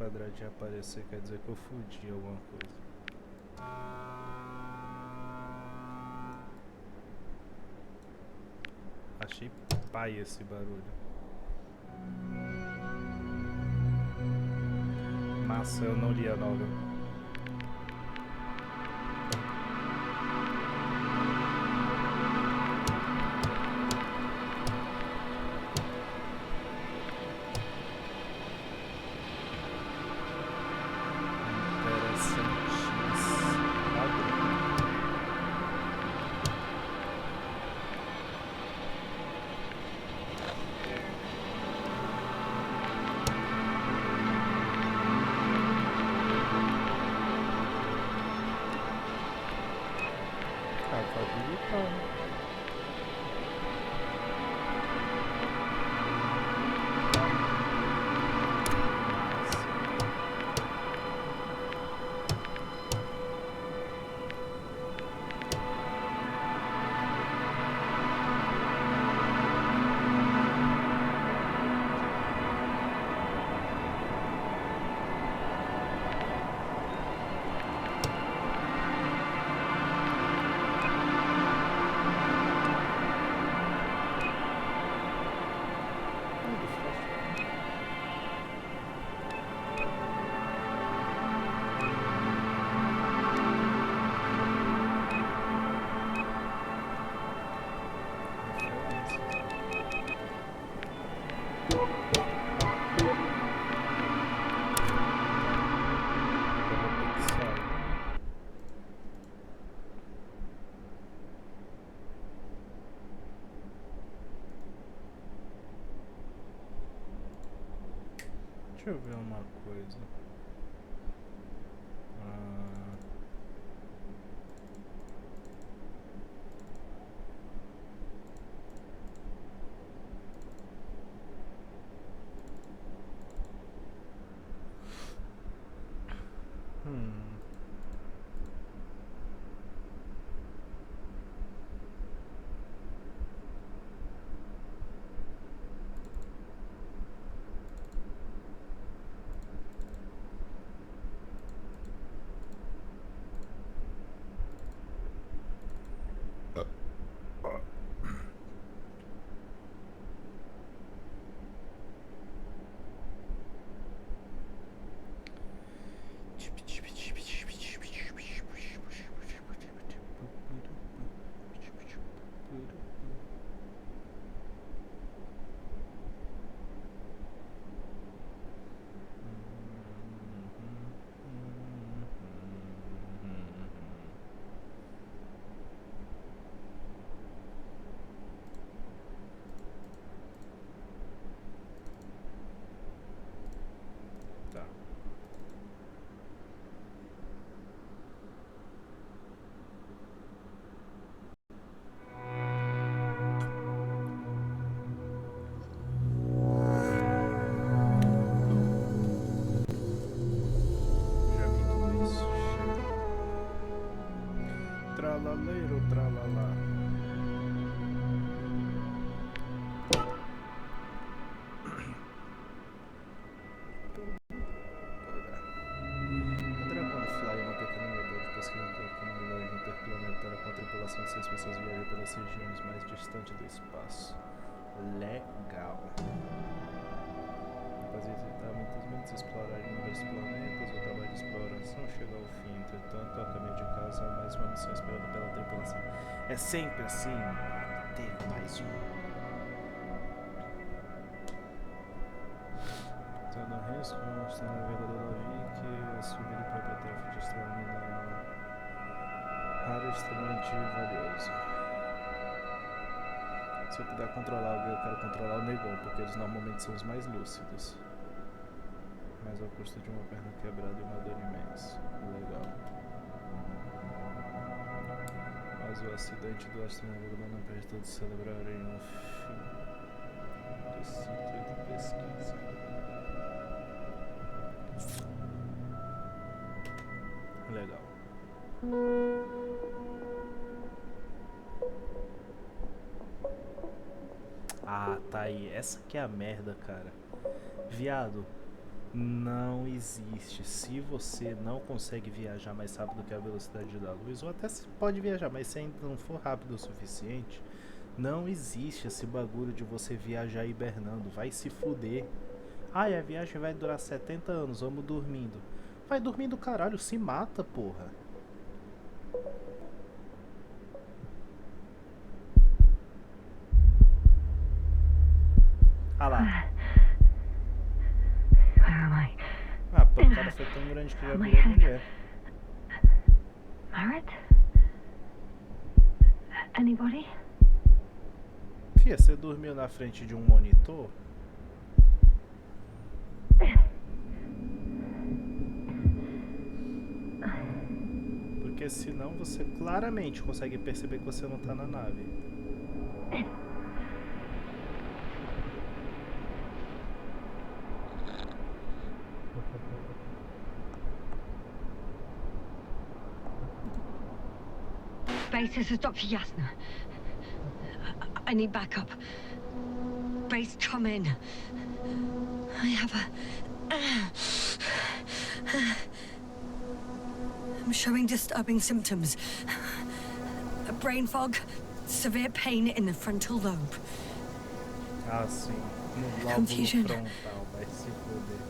quadradinho aparecer, quer dizer que eu fudi alguma coisa. Achei pai esse barulho. Massa, eu não li a novel. Deixa eu ver uma coisa. Tralaleiro, tralalá. A Dragonfly é uma pequena unidade de pesquisa da comunidade interplanetária com a tripulação de 6 pessoas viaja pelas regiões mais distantes do espaço. Legal. Após visitar muitas mentes, explorar inúmeros planetas, o trabalho de exploração chega ao fim. Entretanto, a caminho de casa há mais uma missão esperada pela tripulação. É sempre assim. Teve mais um. Está no risco, está na verdadeira Vic, assumido o proprietário de extrair mineral raro e extremamente valioso. Se eu puder controlar alguém, eu quero controlar o Negon, porque eles normalmente são os mais lúcidos. Mas ao custo de uma perna quebrada e uma dor imensa. Legal. Mas o acidente do astronavegador não impede todos de celebrarem o fim do ciclo de pesquisa. Legal. Ah, tá aí. Essa que é a merda, cara. Viado, Não existe. Se você não consegue viajar mais rápido que a velocidade da luz, ou até se pode viajar, mas se ainda não for rápido o suficiente, não existe esse bagulho de você viajar hibernando. Vai se fuder. Ai, a viagem vai durar 70 anos, vamos dormindo. Vai dormindo, caralho, se mata, porra. Ah lá. Where am I? Ah, a pancada foi tão grande que já virou mulher. Married? Anybody? Fia, você dormiu na frente de um monitor? Porque senão você claramente consegue perceber que você não tá na nave. Base, this is Dr. Yasna. I need backup. Base, come in. I have I'm showing disturbing symptoms. A brain fog, severe pain in the frontal lobe. Ah, sim. No lóbulo Confusion. frontal, vai se foder.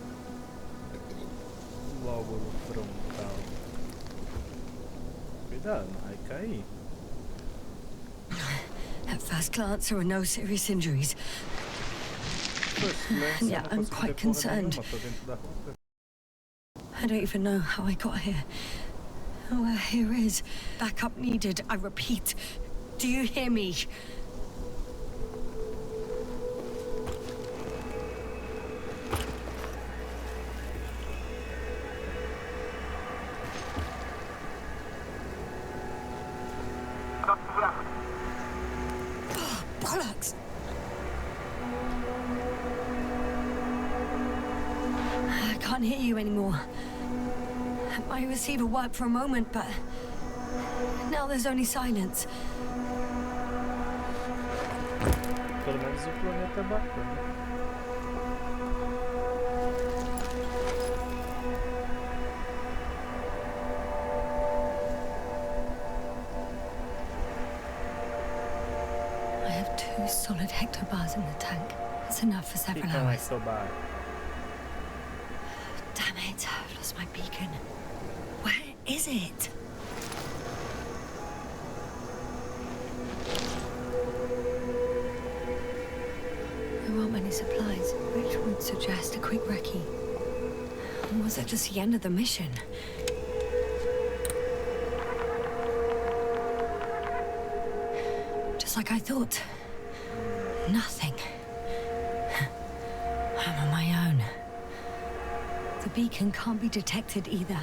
Lóbulo frontal. Cuidado, não vai cair. At first glance, there were no serious injuries. Yeah, I'm quite concerned. I don't even know how I got here. Where here is. Backup needed, I repeat. Do you hear me? Oh, bollocks! I can't hear you anymore. My receiver worked for a moment, but now there's only silence. Pelo menos o planeta é bacana. I have 2 solid hectobars in the tank. That's enough for several hours. Damn it, I've lost my beacon. Where is it? There aren't many supplies, which would suggest a quick recce. Or was it just the end of the mission? Just like I thought. Nothing. I'm on my own. The beacon can't be detected either.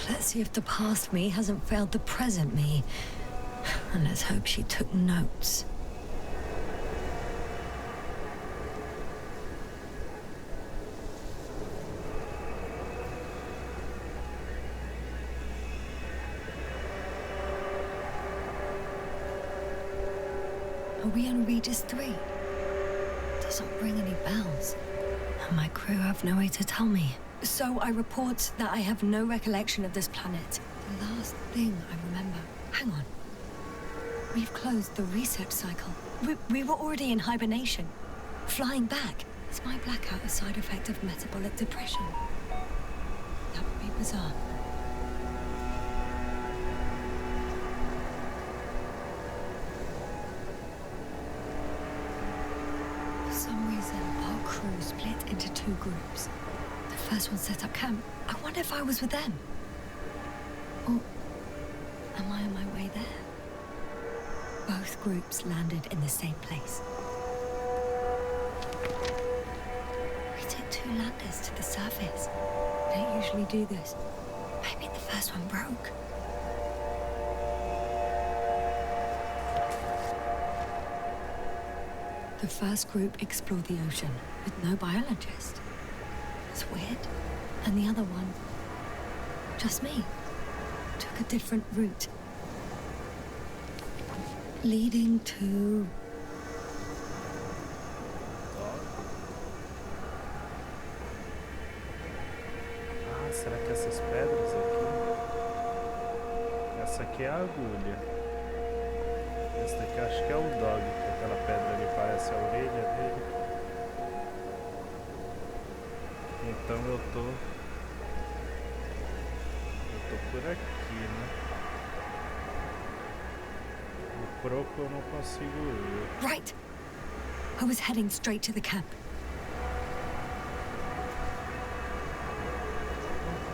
Let's see if the past me hasn't failed the present me. And let's hope she took notes. Are we on Regis 3? Doesn't ring any bells. And my crew have no way to tell me. So I report that I have no recollection of this planet. The last thing I remember. Hang on. We've closed the research cycle. We were already in hibernation. Flying back. Is my blackout a side effect of metabolic depression? That would be bizarre. For some reason, our crew split into 2 groups. The first one set up camp. I wonder if I was with them. Or am I on my way there? Both groups landed in the same place. We took 2 landers to the surface. We don't usually do this. Maybe the first one broke. The first group explored the ocean with no biologist. It's weird. And the other one, just me. took a different route, leading to... Ah, será que essas pedras aqui? Essa aqui é a agulha. Essa daqui eu acho que é o dog, que aquela pedra ali parece a orelha dele. Então eu tô por aqui, né? O croco eu não consigo ver. Right. I was heading straight to the camp.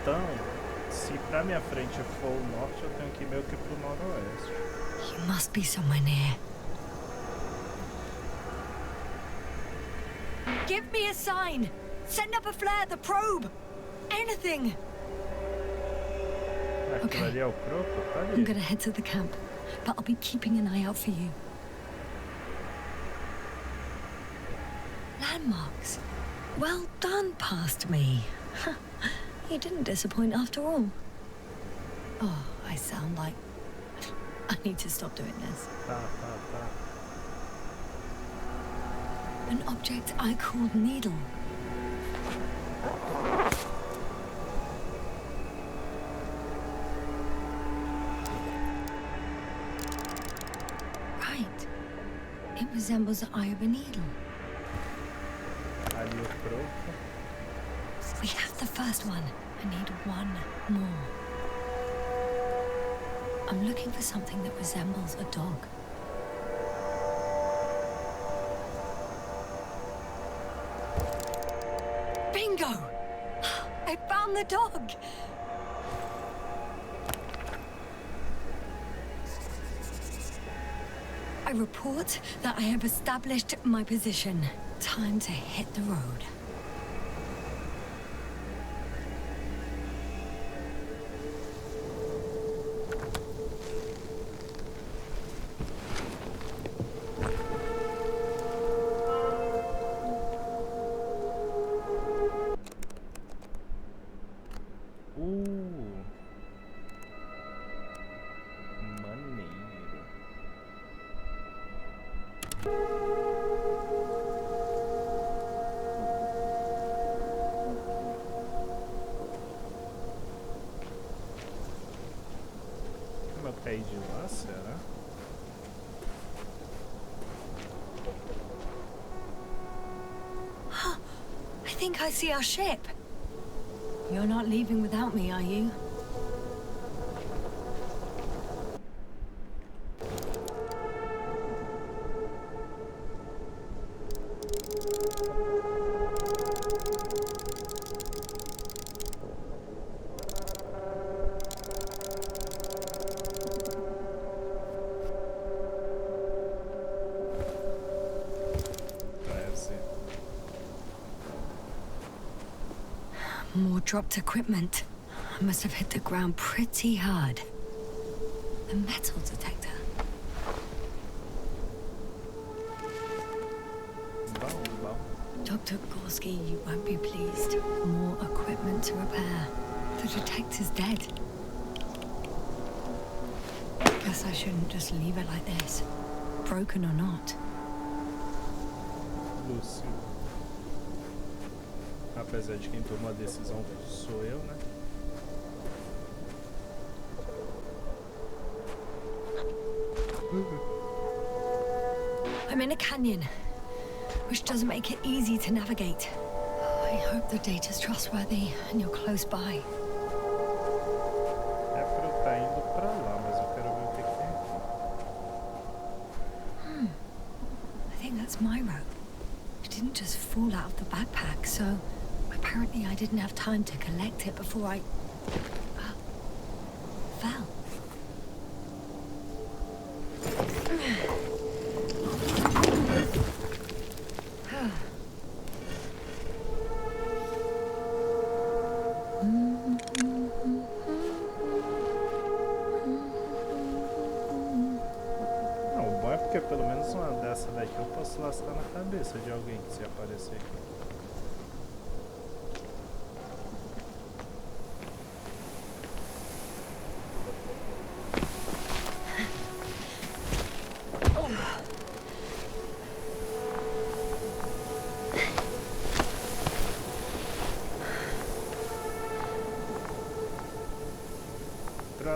Então, se pra minha frente for o norte, eu tenho que ir meio que pro noroeste. You must be somewhere near. Give me a sign. Send up a flare, the probe. Anything. Aquilo ali é o croco? Tá ali. I'm gonna head to the camp, but I'll be keeping an eye out for you. Landmarks. Well done, past me. You didn't disappoint after all. Oh, I sound like... I need to stop doing this. Tá. An object I called needle. Right. It resembles the eye of a needle. Ali o croco. We have the first one. I need one more. I'm looking for something that resembles a dog. Bingo! I found the dog! I report that I have established my position. Time to hit the road. Maneiro. Meu pé de lá, será? I think I see our ship. You're not leaving without me, are you? More dropped equipment. I must have hit the ground pretty hard. The metal detector. Dr. Gorski, you won't be pleased. More equipment to repair. The detector's dead. Guess I shouldn't just leave it like this. Broken or not. Lúcio. Apesar de quem tomou a decisão sou eu, né? I'm in a canyon, which doesn't make it easy to navigate. I hope the data's trustworthy and you're close by. É pra eu estar indo pra lá, mas eu quero ver o que tem aqui. I think that's my rope. It didn't just fall out of the backpack, so apparently I didn't have time to collect it before I fell. Porque pelo menos uma dessa daqui eu posso lascar na cabeça de alguém que se aparecer aqui.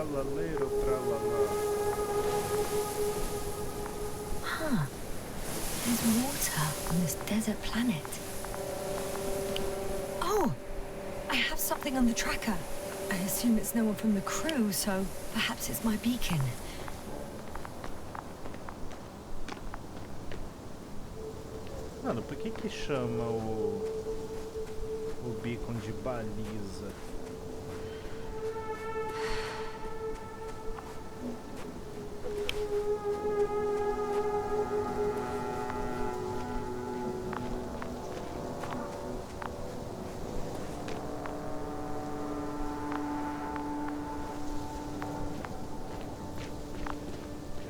Tralaleiro, tralala. Huh. There's water on this desert planet. Oh! I have something on the tracker. I assume it's no one from the crew, so perhaps it's my beacon. Mano, por que chama o beacon de baliza?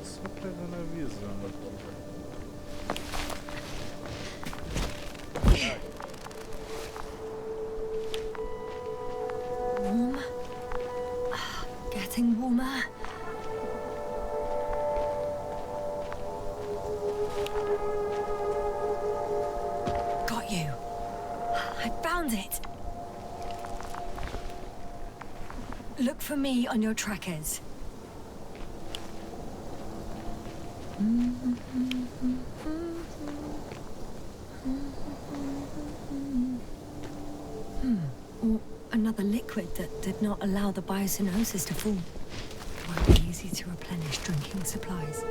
Só pegando a visão. Warm. Getting warmer. Got you. I found it. Look for me on your trackers. Or another liquid that did not allow the biocinosis to fall. It won't be easy to replenish drinking supplies.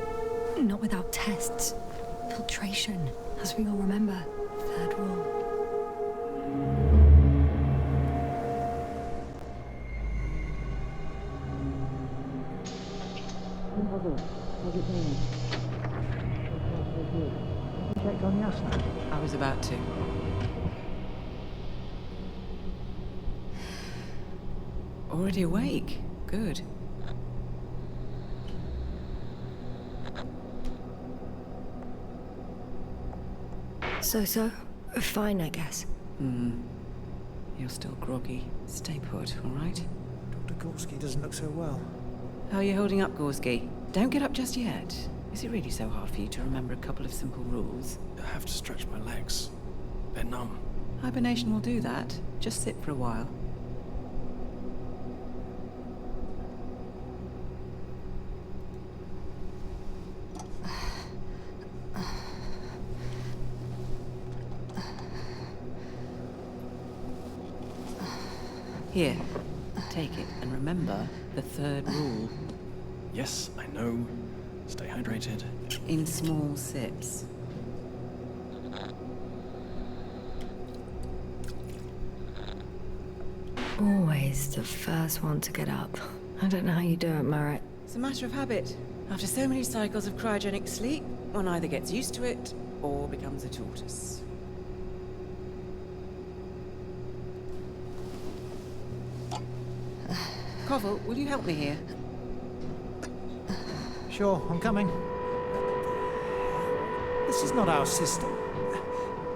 Not without tests. Filtration, as we all remember. Third rule. Checked on Yasna. I was about to. Already awake? Good. So? Fine, I guess. You're still groggy. Stay put, all right? Dr. Gorski doesn't look so well. How are you holding up, Gorski? Don't get up just yet. Is it really so hard for you to remember a couple of simple rules? I have to stretch my legs. They're numb. Hibernation will do that. Just sit for a while. Here, take it, and remember the third rule. Yes, I know. Stay hydrated. In small sips. Always the first one to get up. I don't know how you do it, Merritt. It's a matter of habit. After so many cycles of cryogenic sleep, one either gets used to it or becomes a tortoise. Koval, will you help me here? Sure, I'm coming. This is not our system.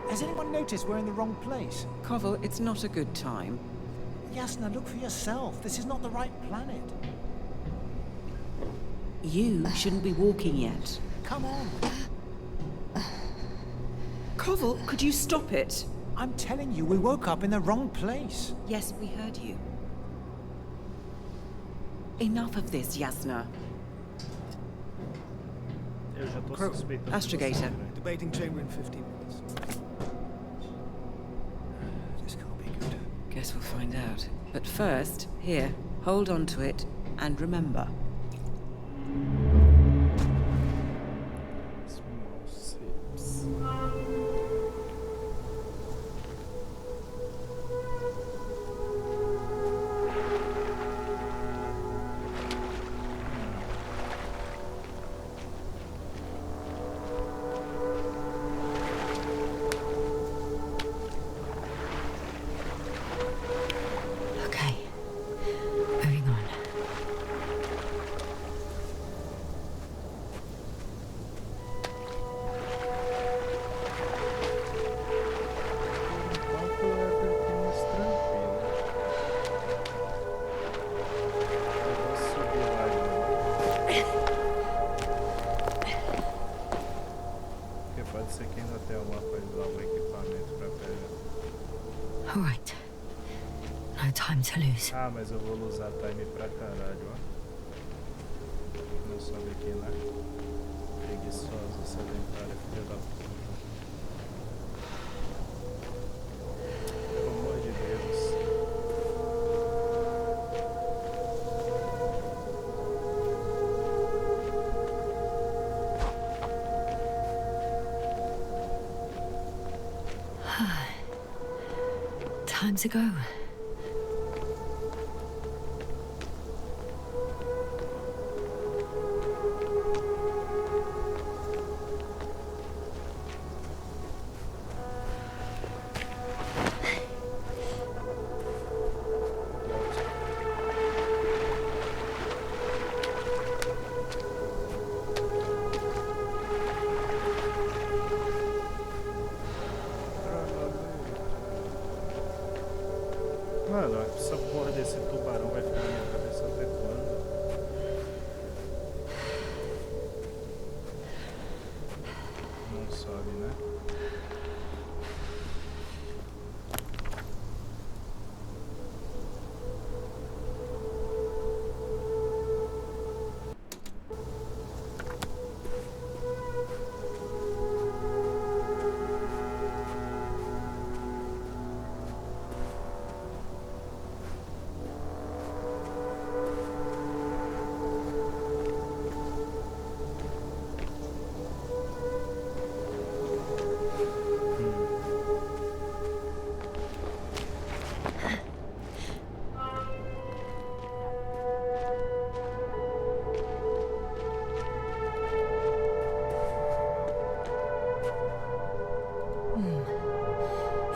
Has anyone noticed we're in the wrong place? Koval, it's not a good time. Yasna, look for yourself. This is not the right planet. You shouldn't be walking yet. Come on. Koval, could you stop it? I'm telling you, we woke up in the wrong place. Yes, we heard you. Enough of this, Yasna. Eu já tô Crow. suspeitando. Astrogator. Debating chamber in 15 minutes. This can't be good. Guess we'll find out. But first, here, hold on to it, and remember. Small sips. Okay. Moving on. Enquanto é mais tranquilo. Eu vou subir lá de novo. Porque pode ser que ainda tenha alguma coisa, algum equipamento pra pegar. All right. No time to lose. Ah, mas eu vou usar time pra caralho, ó. Não sobe aqui, né? Preguiçosa, sedentária, filha da puta. Pelo amor de Deus. Time to go. Mano, essa porra desse tubarão vai ficar na minha cabeça até quando? Não sobe, né?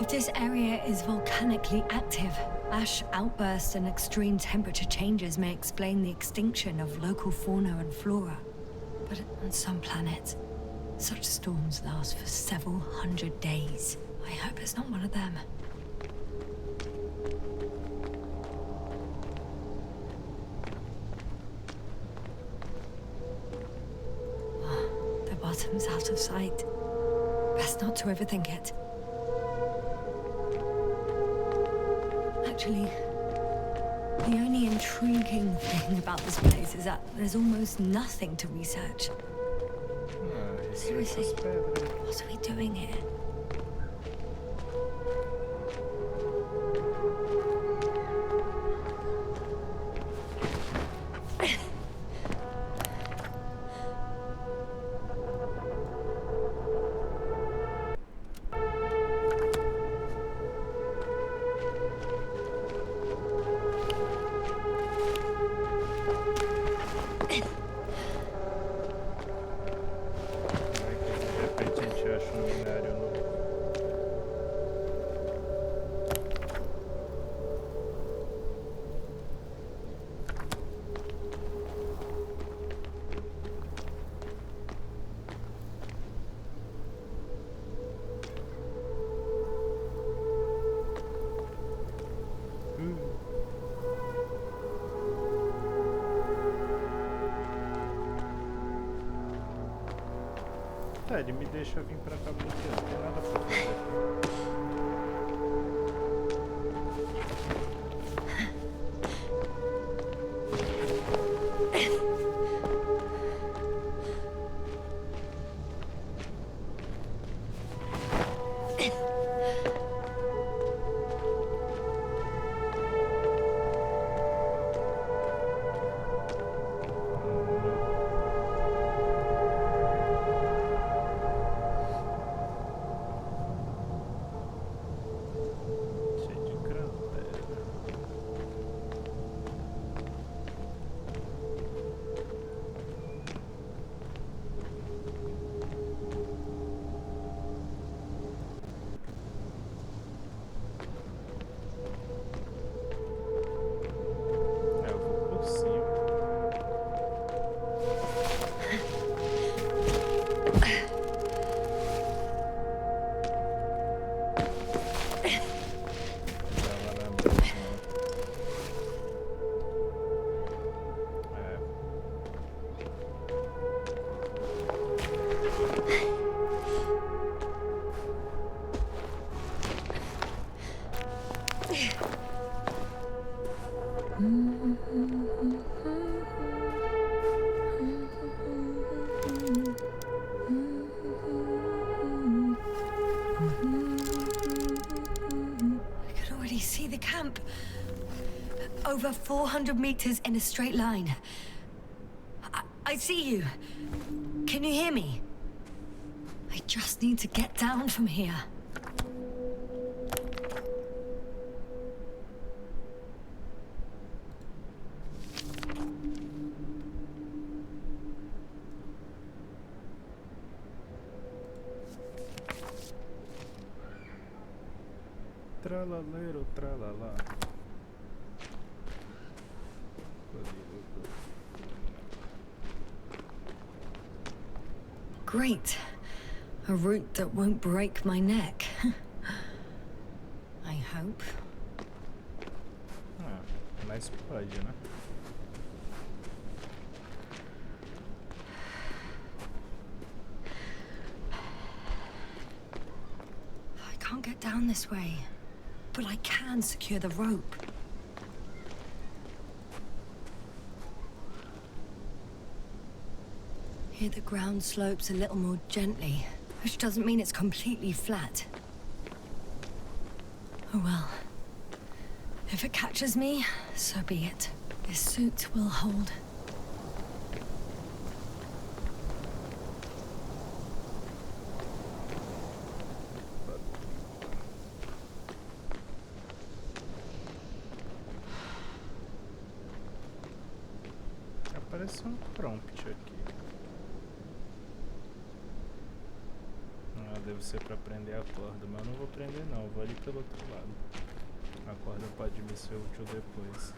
If this area is volcanically active, ash outbursts and extreme temperature changes may explain the extinction of local fauna and flora. But on some planets, such storms last for several hundred days. I hope it's not one of them. Oh, the bottom's out of sight. Best not to overthink it. Actually, the only intriguing thing about this place is that there's almost nothing to research. Seriously, what are we doing here? Tá, ele me deixa vir pra cá porque não tem nada pra fazer aqui. the camp. Over 400 meters in a straight line. I see you. Can you hear me? I just need to get down from here. Tralalero, tralala. Great. A route that won't break my neck. I hope. Ah, mas pode, né? I can't get down this way, but I can secure the rope. Here the ground slopes a little more gently, which doesn't mean it's completely flat. Oh well. If it catches me, so be it. This suit will hold. Aparece um prompt aqui. Ah, deve ser pra prender a corda, mas eu não vou prender não, eu vou ali pelo outro lado. A corda pode me ser útil depois.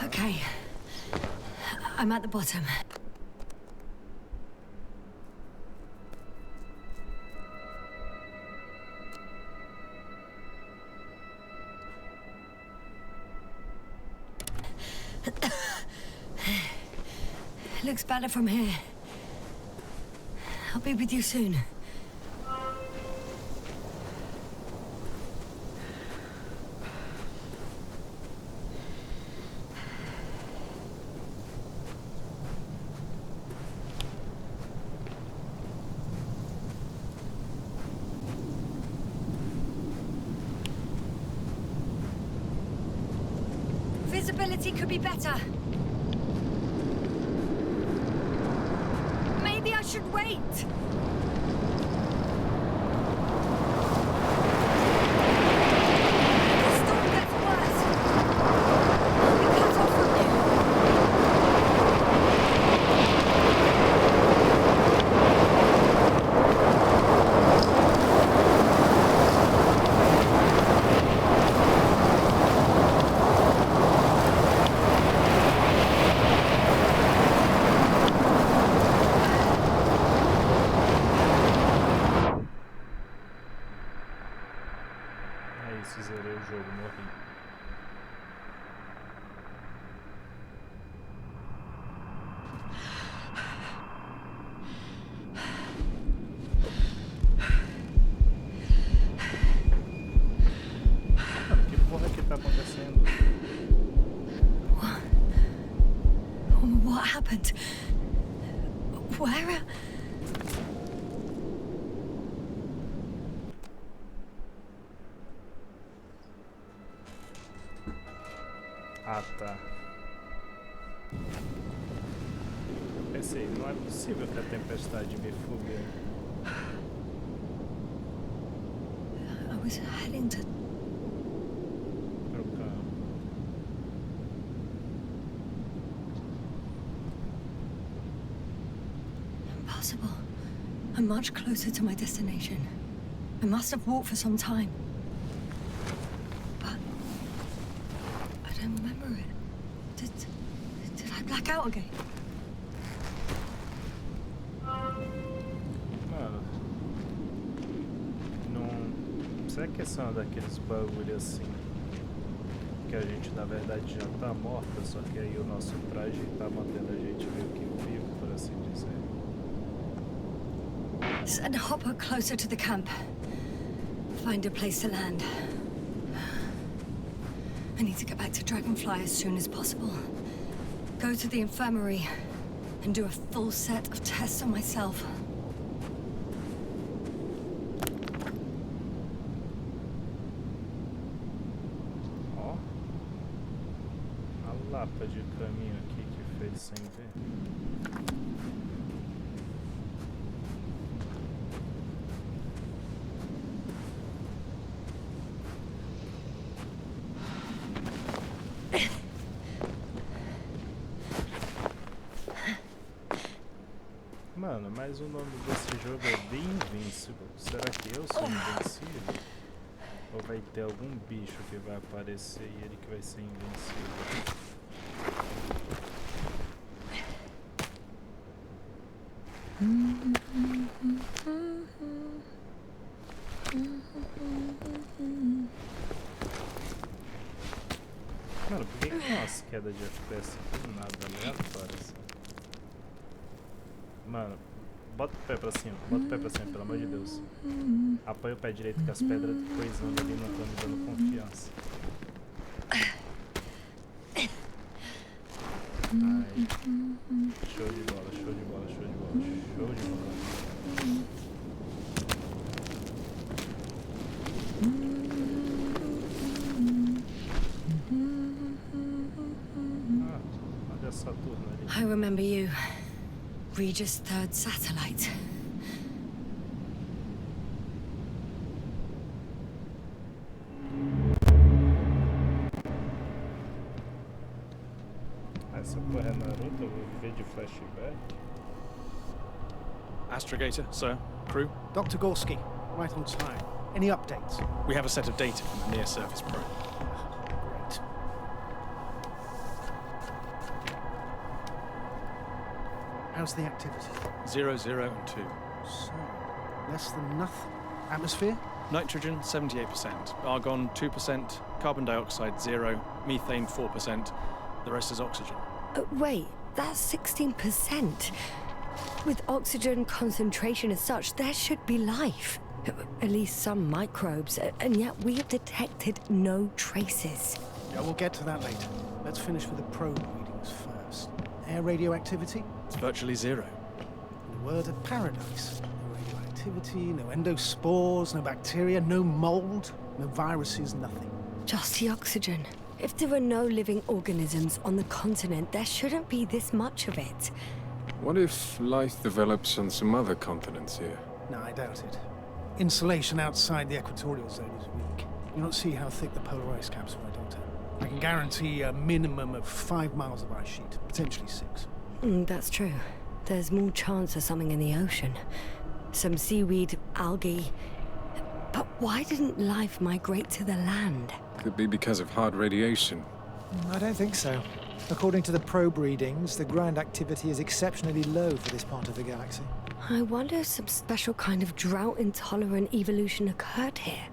Okay. I'm at the bottom. Looks better from here. I'll be with you soon. Visibility could be better. Maybe I should wait. The storm gets worse. I'll be cut off from you. É isso, zerei o jogo, morri. Mano, que porra que tá acontecendo? What happened? Where? Ah, tá. Pensei, não é possível que a tempestade me fuga. I was heading to... Pro campo. Impossible. I'm much closer to my destination. I must have walked for some time. But... I don't remember it. Did I black out again? Mano. Não. Será que são daqueles bagulho assim? Que a gente na verdade já tá morta, só que aí o nosso traje tá mantendo a gente meio que vivo, por assim dizer. Send Hopper closer to the camp. Find a place to land. I need to get back to Dragonfly as soon as possible. Go to the infirmary and do a full set of tests on myself. Ó. A lapa de caminho aqui que fez sem ver. Mano, mas o nome desse jogo é The Invincible. Será que eu sou invencível? Ou vai ter algum bicho que vai aparecer e ele que vai ser invencível? Mano, por que tem umas quedas de FPS do nada aleatórias? Mano, bota o pé pra cima, pelo amor de Deus. Apoia o pé direito que as pedras coisando ali não estão me dando confiança. Ai. Show de bola, show de bola, show de bola, show de bola. Ah, olha a Saturno ali. I remember you. Regis' third satellite. Essa porra é Naruto, eu vou ver de flashback. Astrogator, sir. Crew, Dr. Gorski, right on time. Any updates? we have a set of data from the near-surface probe. Great. How's the activity? 0, 0, and 2. So, less than nothing. Atmosphere? Nitrogen, 78%. Argon, 2%. Carbon dioxide, 0. Methane, 4%. The rest is oxygen. Wait, that's 16%. With oxygen concentration as such, there should be life. At least some microbes, and yet we have detected no traces. Yeah, we'll get to that later. Let's finish with the probe readings first. Air radioactivity? It's virtually 0. The word of paradise. No radioactivity, no endospores, no bacteria, no mold, no viruses, nothing. Just the oxygen. If there are no living organisms on the continent, there shouldn't be this much of it. What if life develops on some other continents here? No, I doubt it. Insulation outside the equatorial zone is weak. You don't see how thick the polar ice caps were, Doctor. I can guarantee a minimum of 5 miles of ice sheet, potentially 6. That's true. There's more chance of something in the ocean. Some seaweed, algae. But why didn't life migrate to the land? Could be because of hard radiation. I don't think so. According to the probe readings, the ground activity is exceptionally low for this part of the galaxy. I wonder if some special kind of drought-intolerant evolution occurred here.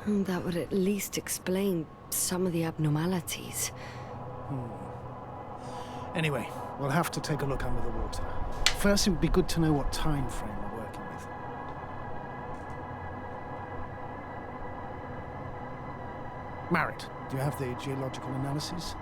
That would at least explain some of the abnormalities. Anyway, we'll have to take a look under the water. First, it would be good to know what time frame we're working with. Marit, do you have the geological analysis?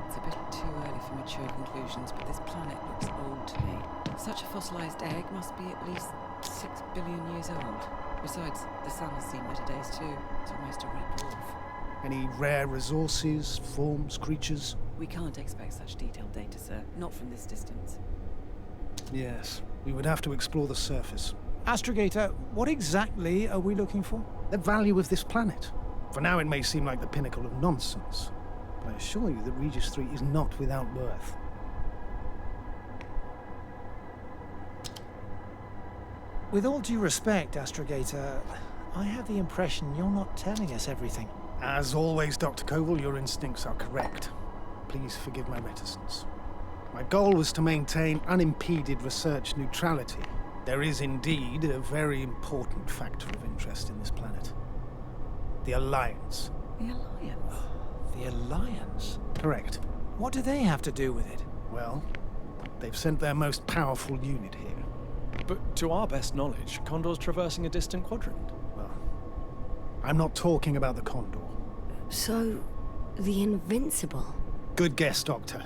It's a bit too early for mature conclusions, but this planet looks old to me. Such a fossilized egg must be at least 6 billion years old. Besides, the sun has seen better days too. It's almost a red dwarf. Any rare resources, forms, creatures? We can't expect such detailed data, sir. Not from this distance. Yes, we would have to explore the surface. Astrogator, what exactly are we looking for? The value of this planet. For now, it may seem like the pinnacle of nonsense, but I assure you that Regis 3 is not without worth. With all due respect, Astrogator, I have the impression you're not telling us everything. As always, Dr. Koval, your instincts are correct. Please forgive my reticence. My goal was to maintain unimpeded research neutrality. There is indeed a very important factor of interest in this planet. The Alliance. The Alliance? The Alliance? Correct. What do they have to do with it? Well, they've sent their most powerful unit here. But to our best knowledge, Condor's traversing a distant quadrant. Well, I'm not talking about the Condor. So, The Invincible? Good guess, Doctor.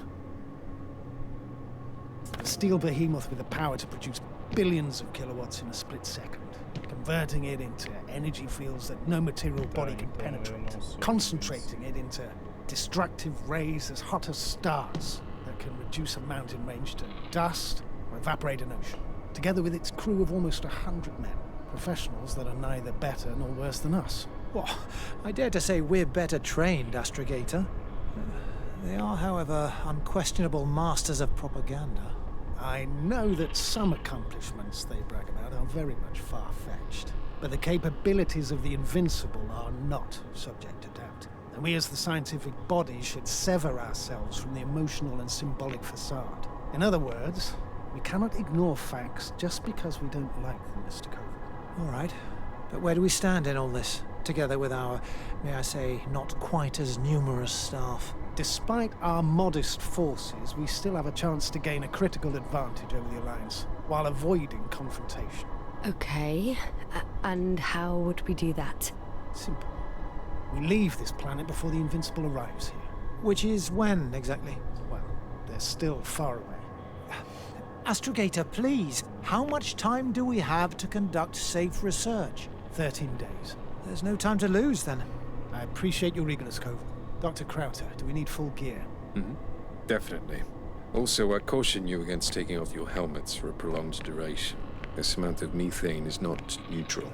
A steel behemoth with the power to produce billions of kilowatts in a split second, converting it into energy fields that no material body can penetrate, concentrating it into destructive rays as hot as stars that can reduce a mountain range to dust or evaporate an ocean, together with its crew of almost 100 men, professionals that are neither better nor worse than us. Well, I dare to say we're better trained, Astrogator. They are, however, unquestionable masters of propaganda. I know that some accomplishments they brag about are very much far-fetched, but the capabilities of the Invincible are not subject to doubt. And we as the scientific body should sever ourselves from the emotional and symbolic facade. In other words, we cannot ignore facts just because we don't like them, Mr. Koval. All right, but where do we stand in all this, together with our, may I say, not quite as numerous staff? Despite our modest forces, we still have a chance to gain a critical advantage over the Alliance, while avoiding confrontation. Okay, and how would we do that? Simple. We leave this planet before the Invincible arrives here. Which is when, exactly? Well, they're still far away. Astrogator, please, how much time do we have to conduct safe research? 13 days. There's no time to lose, then. I appreciate your eagerness, Koval. Dr. Krauter, do we need full gear? Definitely. Also, I caution you against taking off your helmets for a prolonged duration. This amount of methane is not neutral.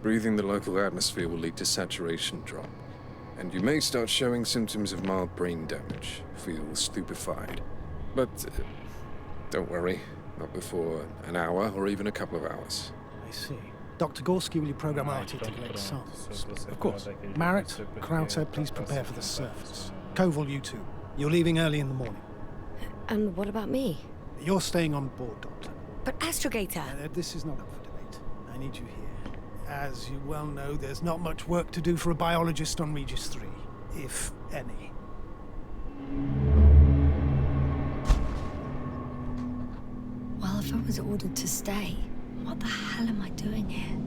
Breathing the local atmosphere will lead to saturation drop, and you may start showing symptoms of mild brain damage, feel stupefied. But don't worry, not before an hour or even a couple of hours. I see. Dr. Gorski, will you program Artie to collect samples? Of course. Marit, Krauter, please prepare for the surface. Koval, you too. You're leaving early in the morning. And what about me? You're staying on board, Doctor. But Astrogator! This is not up for debate. I need you here. As you well know, there's not much work to do for a biologist on Regis 3, if any. Well, if I was ordered to stay, what the hell am I doing here?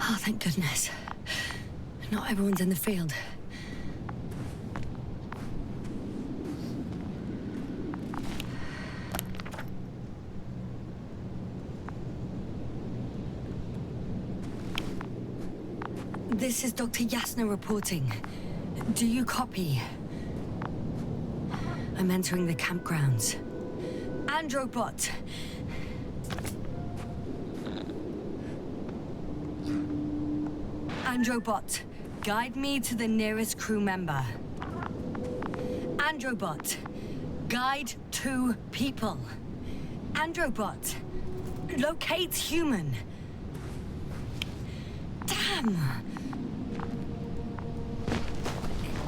Oh, thank goodness. Not everyone's in the field. This is Dr. Yasna reporting. Do you copy? I'm entering the campgrounds. Androbot! Androbot, guide me to the nearest crew member. Androbot, guide 2 people. Androbot, locate human. Damn!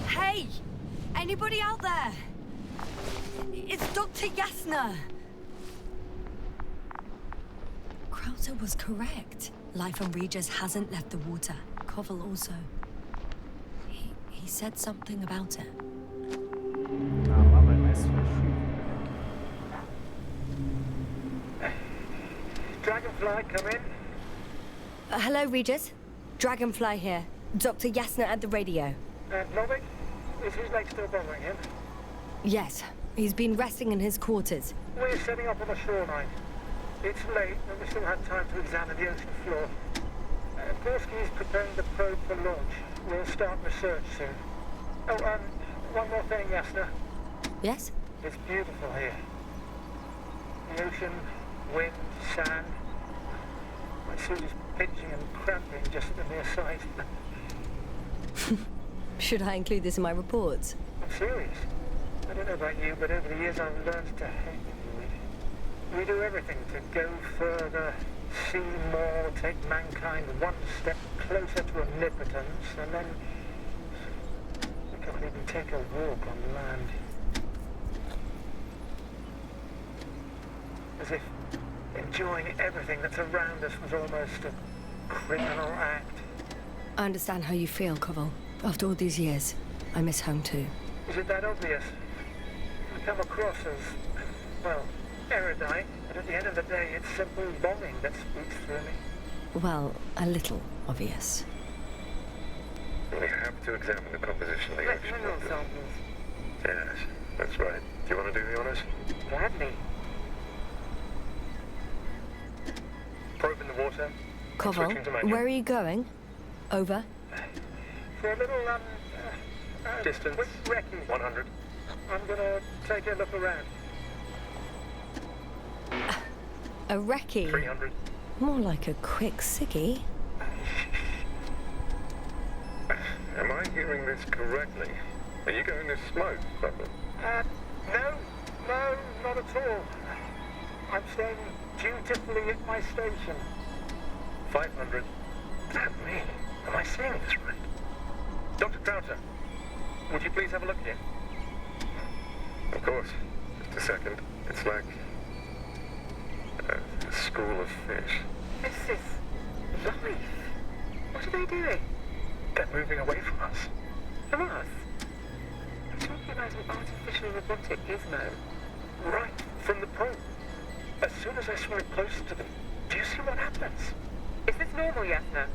Hey! Anybody out there? It's Dr. Yasna! Krauter was correct. Life on Regis hasn't left the water. Koval also. He said something about it. Dragonfly, come in. Hello, Regis. Dragonfly here. Dr. Yasna at the radio. Novik? Is his leg still bothering him? Yes. He's been resting in his quarters. We're setting up on the shoreline. It's late, but we still have time to examine the ocean floor. Gorski is preparing the probe for launch. We'll start research soon. Oh, one more thing, Yasna. Yes? It's beautiful here. The ocean, wind, sand. My suit is pinching and cramping just at the mere sight. Should I include this in my reports? I'm serious. I don't know about you, but over the years I've learned to hate it. We do everything to go further, see more, take mankind one step closer to omnipotence, and then we can't even take a walk on land. as if enjoying everything that's around us was almost a criminal act. I understand how you feel, Koval. After all these years, I miss home too. Is it that obvious? I come across as, well, erudite, but at the end of the day, it's simple longing that speaks through me. Well, a little obvious. We have to examine the composition of the action. Mineral samples. Yes, that's right. Do you want to do the honors? Gladly. Probe in the water. Koval, where are you going? Over. For a little, distance. With recce. 100. I'm gonna take a look around. A recce? 300. More like a quick ciggy. Am I hearing this correctly? Are you going to smoke, Bubba? No, not at all. I'm staying dutifully at my station. 500. Damn me. Am I saying this right? Dr. Crowther, would you please have a look here? Of course. Just a second. It's like a school of fish. This is life. What are they doing? They're moving away from us. From us? I'm talking about an artificial robotic gizmo. Right, from the probe. As soon as I swim closer to them, do you see what happens? Is this normal, Yasna?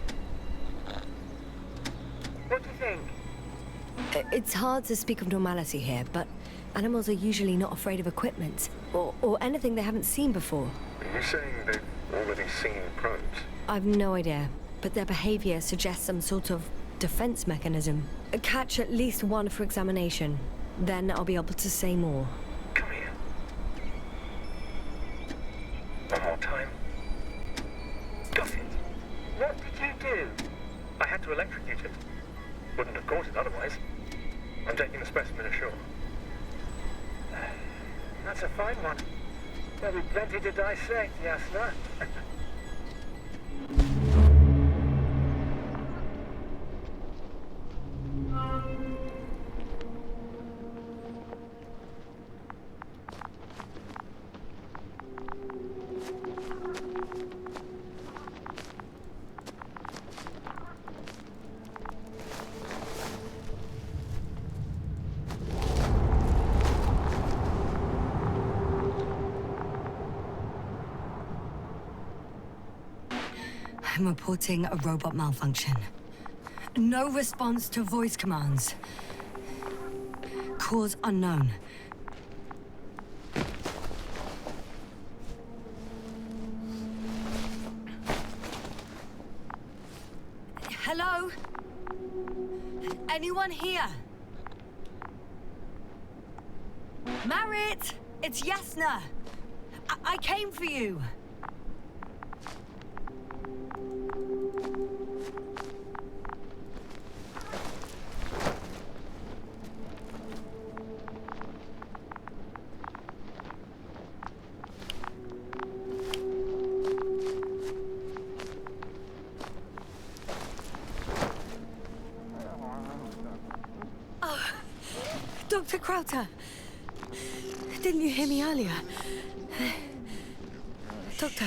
What do you think? It's hard to speak of normality here, but animals are usually not afraid of equipment, or anything they haven't seen before. Are you saying they've already seen probes? I've no idea, but their behavior suggests some sort of defense mechanism. Catch at least one for examination, then I'll be able to say more. Come here. One more time. Got it. What did you do? I had to electrocute it. Wouldn't have caught it otherwise. I'm taking the specimen ashore. That's a fine one. There'll be plenty to dissect, Yasna. I'm reporting a robot malfunction. No response to voice commands. Cause unknown. Hello? Anyone here? Marit! It's Yasna! I came for you! Dr. Crowther! Didn't you hear me earlier? Doctor?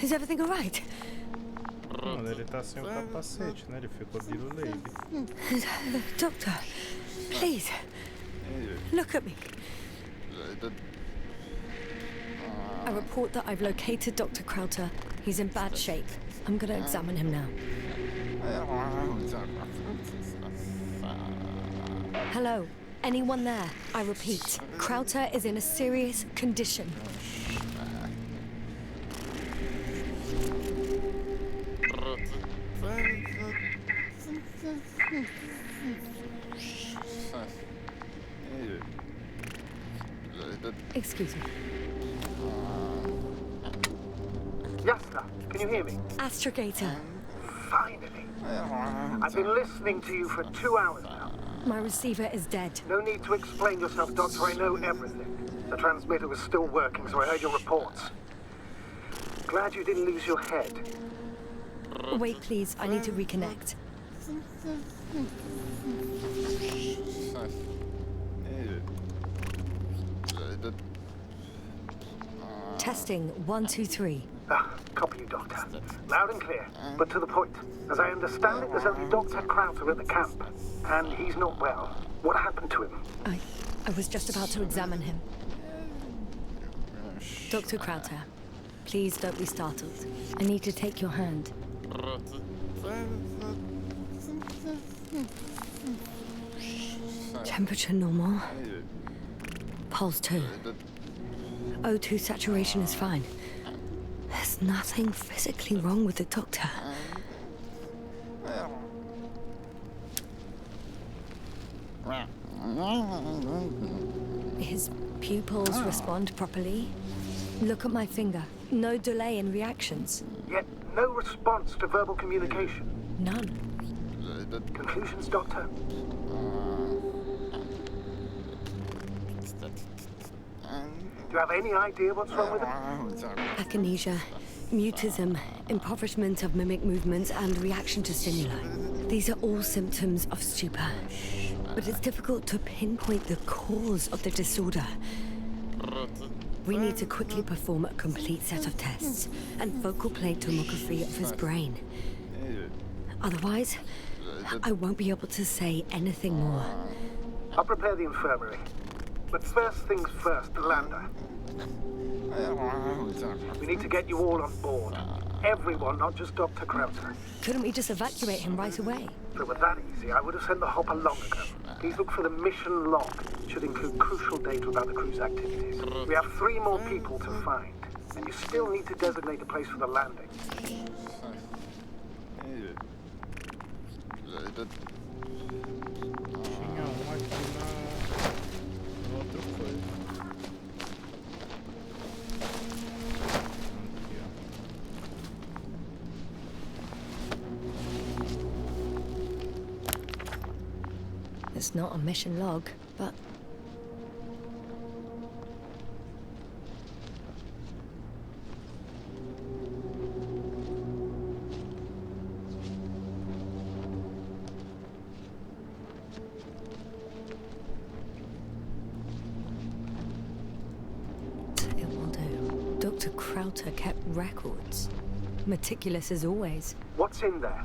Is everything all right? Mano, ele tá sem o capacete, né? Ele ficou biruleibe. Doctor, please, look at me. I report that I've located Dr. Crowther. He's in bad shape. I'm gonna examine him now. Hello? Anyone there? I repeat, Crowther is in a serious condition. Excuse me. Yasna, can you hear me? Astrogator. Finally. I've been listening to you for 2 hours now. My receiver is dead. No need to explain yourself, Doctor. I know everything. The transmitter was still working, so I heard your reports. Glad you didn't lose your head. Wait, please. I need to reconnect. Testing 1, 2, 3. Copy you, Doctor. Loud and clear, but to the point. As I understand it, there's only Dr. Krauter at the camp, and he's not well. What happened to him? I was just about to examine him. Dr. Krauter, please don't be startled. I need to take your hand. Temperature normal. Pulse 2. O2 saturation is fine. There's nothing physically wrong with the doctor. His pupils respond properly. Look at my finger. No delay in reactions. Yet no response to verbal communication. None. Conclusions, Doctor? Do you have any idea what's wrong with him? Akinesia, mutism, impoverishment of mimic movements, and reaction to stimuli. These are all symptoms of stupor. But it's difficult to pinpoint the cause of the disorder. We need to quickly perform a complete set of tests and focal plane tomography of his brain. Otherwise, I won't be able to say anything more. I'll prepare the infirmary. But first things first, the lander. We need to get you all on board. Everyone, not just Dr. Krauter. Couldn't we just evacuate him right away? If it were that easy, I would have sent the hopper long ago. Please look for the mission log. It should include crucial data about the crew's activities. We have 3 more people to find, and you still need to designate a place for the landing. Tinha um aqui na outra coisa. Aqui, ó. It's not a mission log, but... It will do. Dr. Krauter kept records. Meticulous as always. What's in there?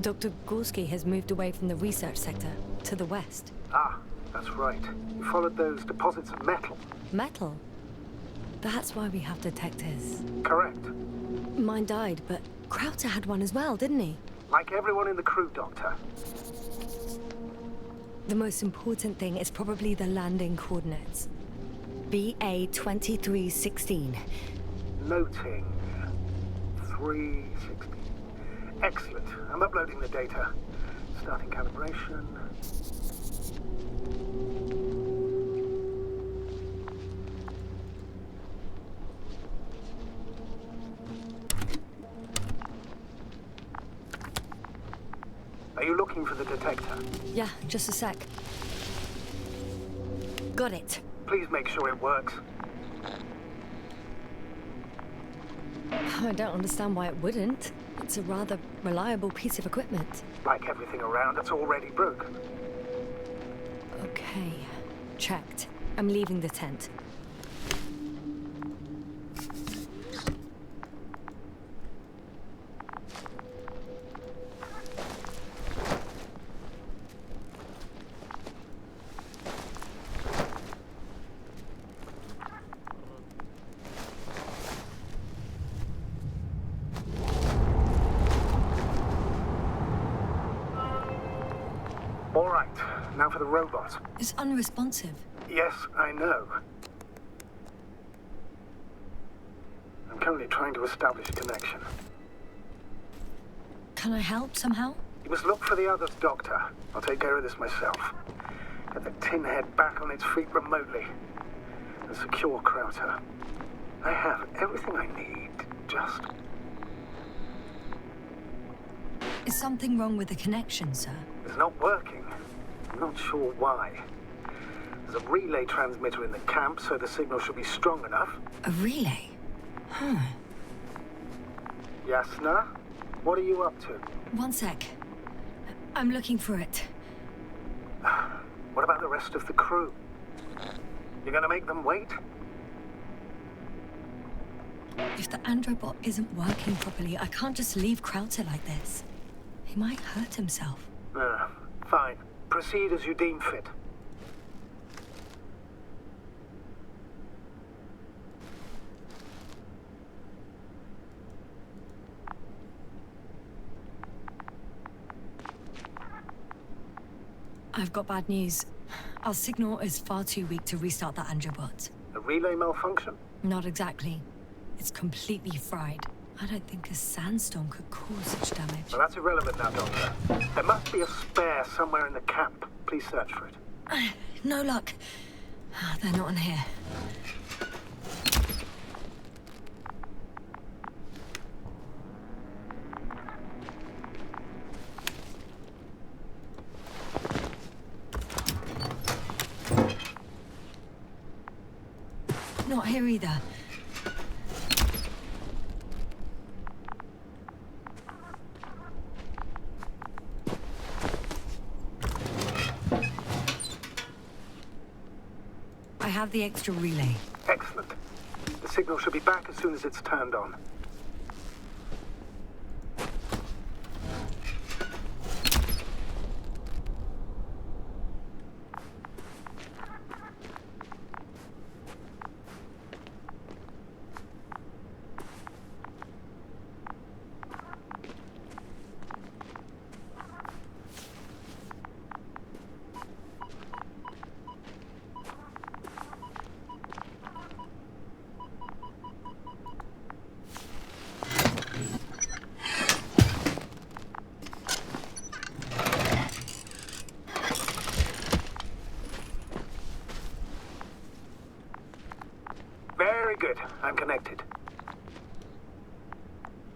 Dr. Gorski has moved away from the research sector to the west. Ah, that's right. You followed those deposits of metal. Metal? That's why we have detectors. Correct. Mine died, but Krauter had one as well, didn't he? Like everyone in the crew, Doctor. The most important thing is probably the landing coordinates. BA 2316. Noting. 360. Excellent. I'm uploading the data. Starting calibration. Are you looking for the detector? Yeah, just a sec. Got it. Please make sure it works. I don't understand why it wouldn't. It's a rather reliable piece of equipment. Like everything around, it's already broken. Okay, checked. I'm leaving the tent. All right, now for the robot. It's unresponsive. Yes, I know. I'm currently trying to establish a connection. Can I help somehow? You must look for the others, Doctor. I'll take care of this myself. Get the tin head back on its feet remotely. And secure Krauter. I have everything I need. Just... Is something wrong with the connection, sir? It's not working. I'm not sure why. There's a relay transmitter in the camp, so the signal should be strong enough. A relay? Yasna? What are you up to? One sec. I'm looking for it. What about the rest of the crew? You're gonna make them wait? If the androbot isn't working properly, I can't just leave Krauter like this. He might hurt himself. Fine. Proceed as you deem fit. I've got bad news. Our signal is far too weak to restart the androbot. A relay malfunction? Not exactly. It's completely fried. I don't think a sandstorm could cause such damage. Well, that's irrelevant now, Doctor. There must be a spare somewhere in the camp. Please search for it. No luck. They're not in here. Not here either. I have the extra relay. Excellent. The signal should be back as soon as it's turned on. Very good. I'm connected.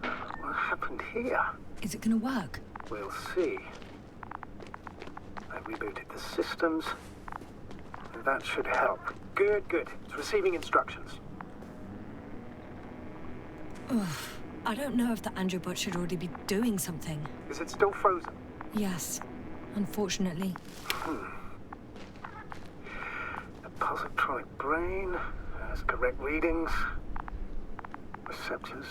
What happened here? Is it gonna work? We'll see. I rebooted the systems. That should help. Good. It's receiving instructions. Oof. I don't know if the androbot should already be doing something. Is it still frozen? Yes, unfortunately. The positronic brain has correct readings. Receptors.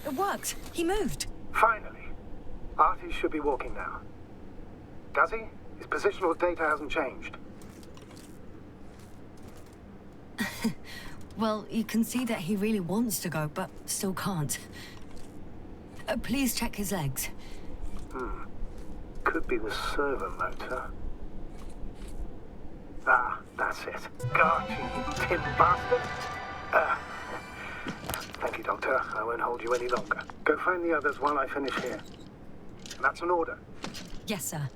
It worked. He moved. Finally. Artie should be walking now. Does he? His positional data hasn't changed. Well, you can see that he really wants to go, but still can't. Please check his legs. Could be the servo motor. Ah, that's it. Got you tin bastard. Thank you, Doctor. I won't hold you any longer. Go find the others while I finish here. And that's an order. Yes, sir.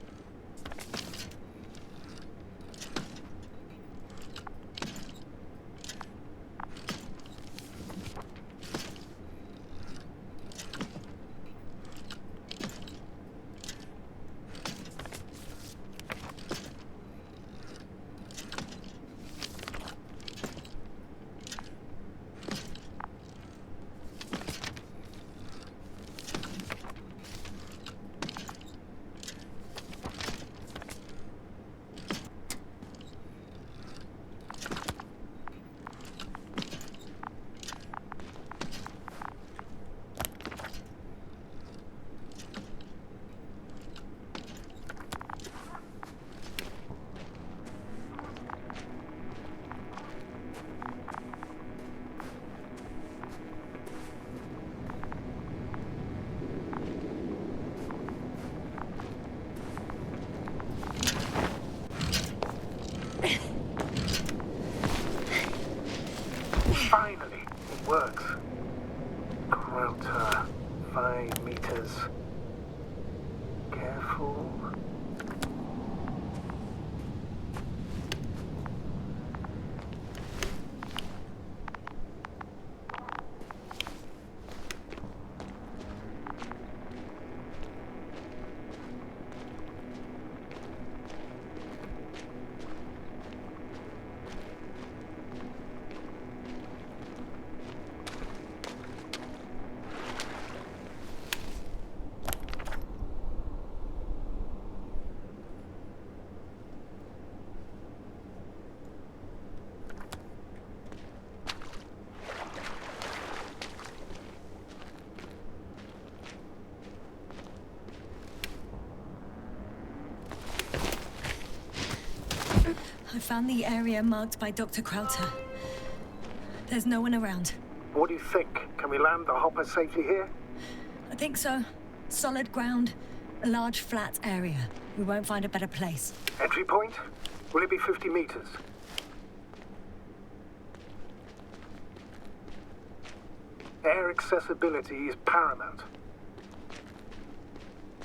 5 meters. Careful. I found the area marked by Dr. Krauter. There's no one around. What do you think? Can we land the hopper safely here? I think so. Solid ground, a large flat area. We won't find a better place. Entry point? Will it be 50 meters? Air accessibility is paramount.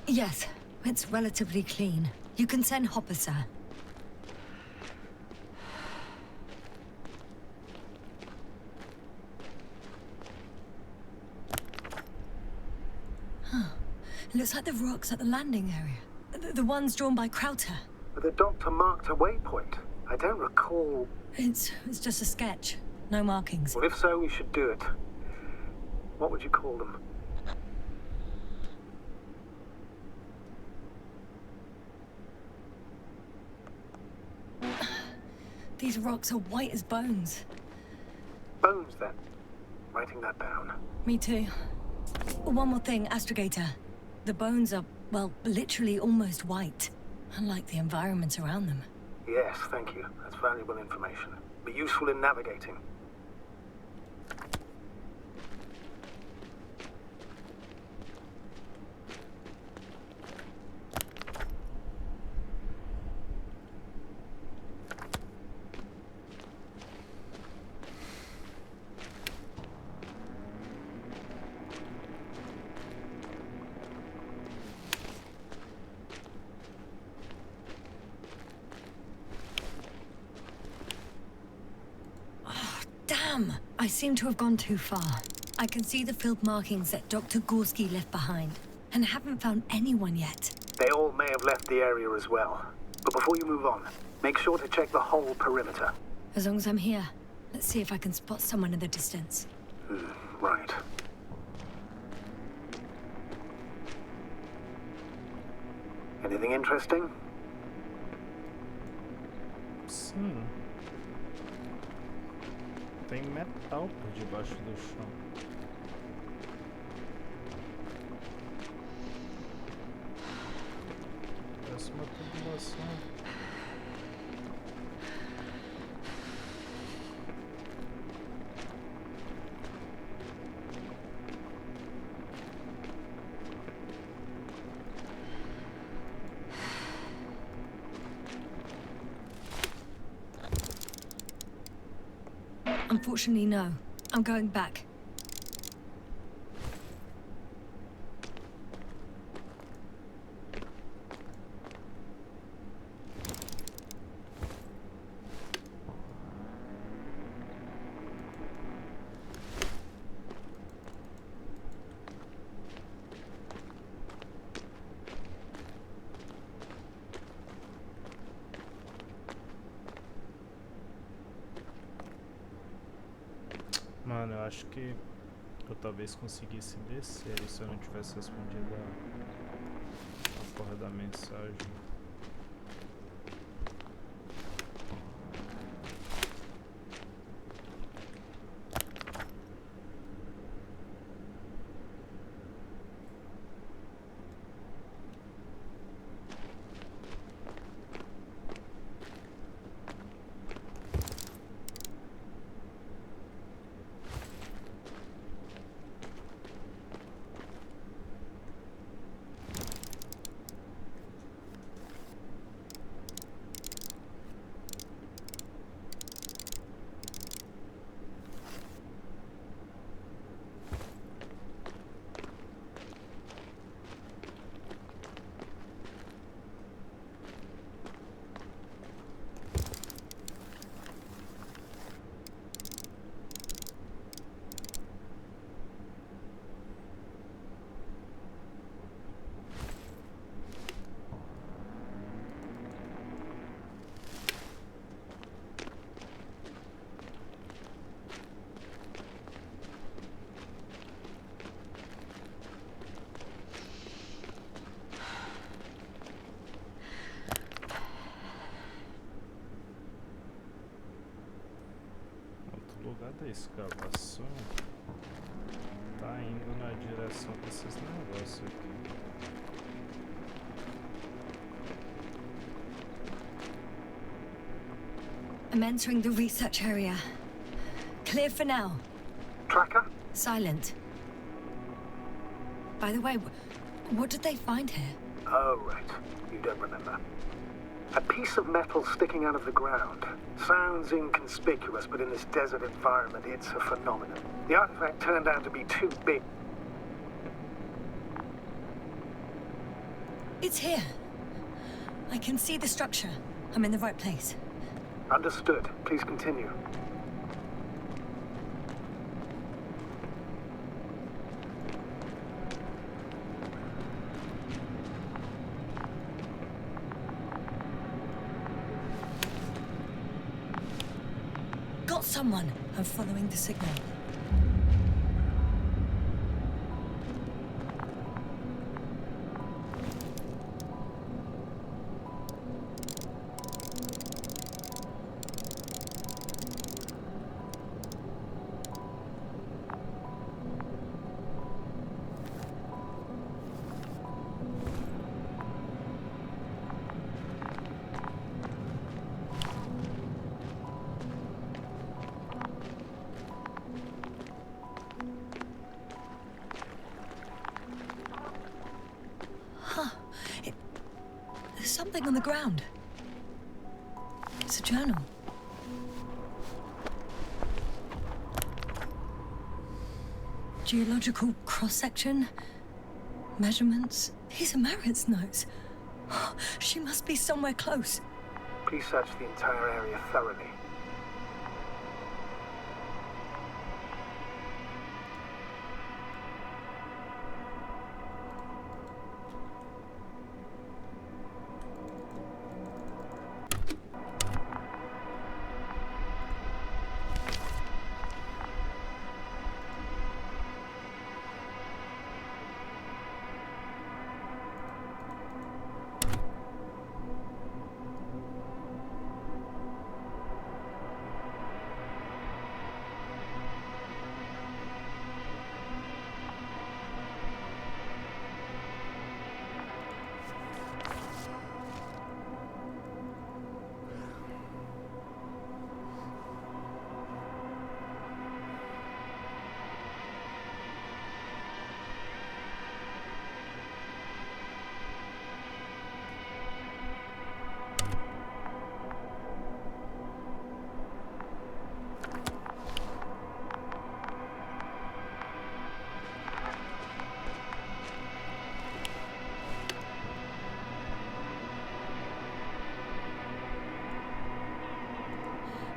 Yes, it's relatively clean. You can send Hopper, sir. It looks like the rocks at the landing area. The ones drawn by Krauter. The doctor marked a waypoint. I don't recall... It's just a sketch. No markings. Well, if so, we should do it. What would you call them? These rocks are white as bones. Bones, then. Writing that down. Me too. One more thing, Astrogator. The bones are, well, literally almost white. Unlike the environment around them. Yes, thank you. That's valuable information. Be useful in navigating. Damn! I seem to have gone too far. I can see the field markings that Dr. Gorski left behind, and haven't found anyone yet. They all may have left the area as well. But before you move on, make sure to check the whole perimeter. As long as I'm here, let's see if I can spot someone in the distance. Right. Anything interesting? Sim. Tem metal por debaixo do chão. Parece uma tubulação. Unfortunately, no. I'm going back. Mano, eu acho que eu talvez conseguisse descer se eu não tivesse respondido a porra da mensagem. escavação tá indo na direção desses negócios aqui. I'm entering the research area. Clear for now. Tracker? Silent. By the way, what did they find here? Oh, right. You don't remember. A piece of metal sticking out of the ground. Sounds inconspicuous, but in this desert environment, it's a phenomenon. The artifact turned out to be too big. It's here. I can see the structure. I'm in the right place. Understood. Please continue. Got someone. I'm following the signal. There's something on the ground. It's a journal. Geological cross-section. Measurements. These are Marit's notes. She must be somewhere close. Please search the entire area thoroughly.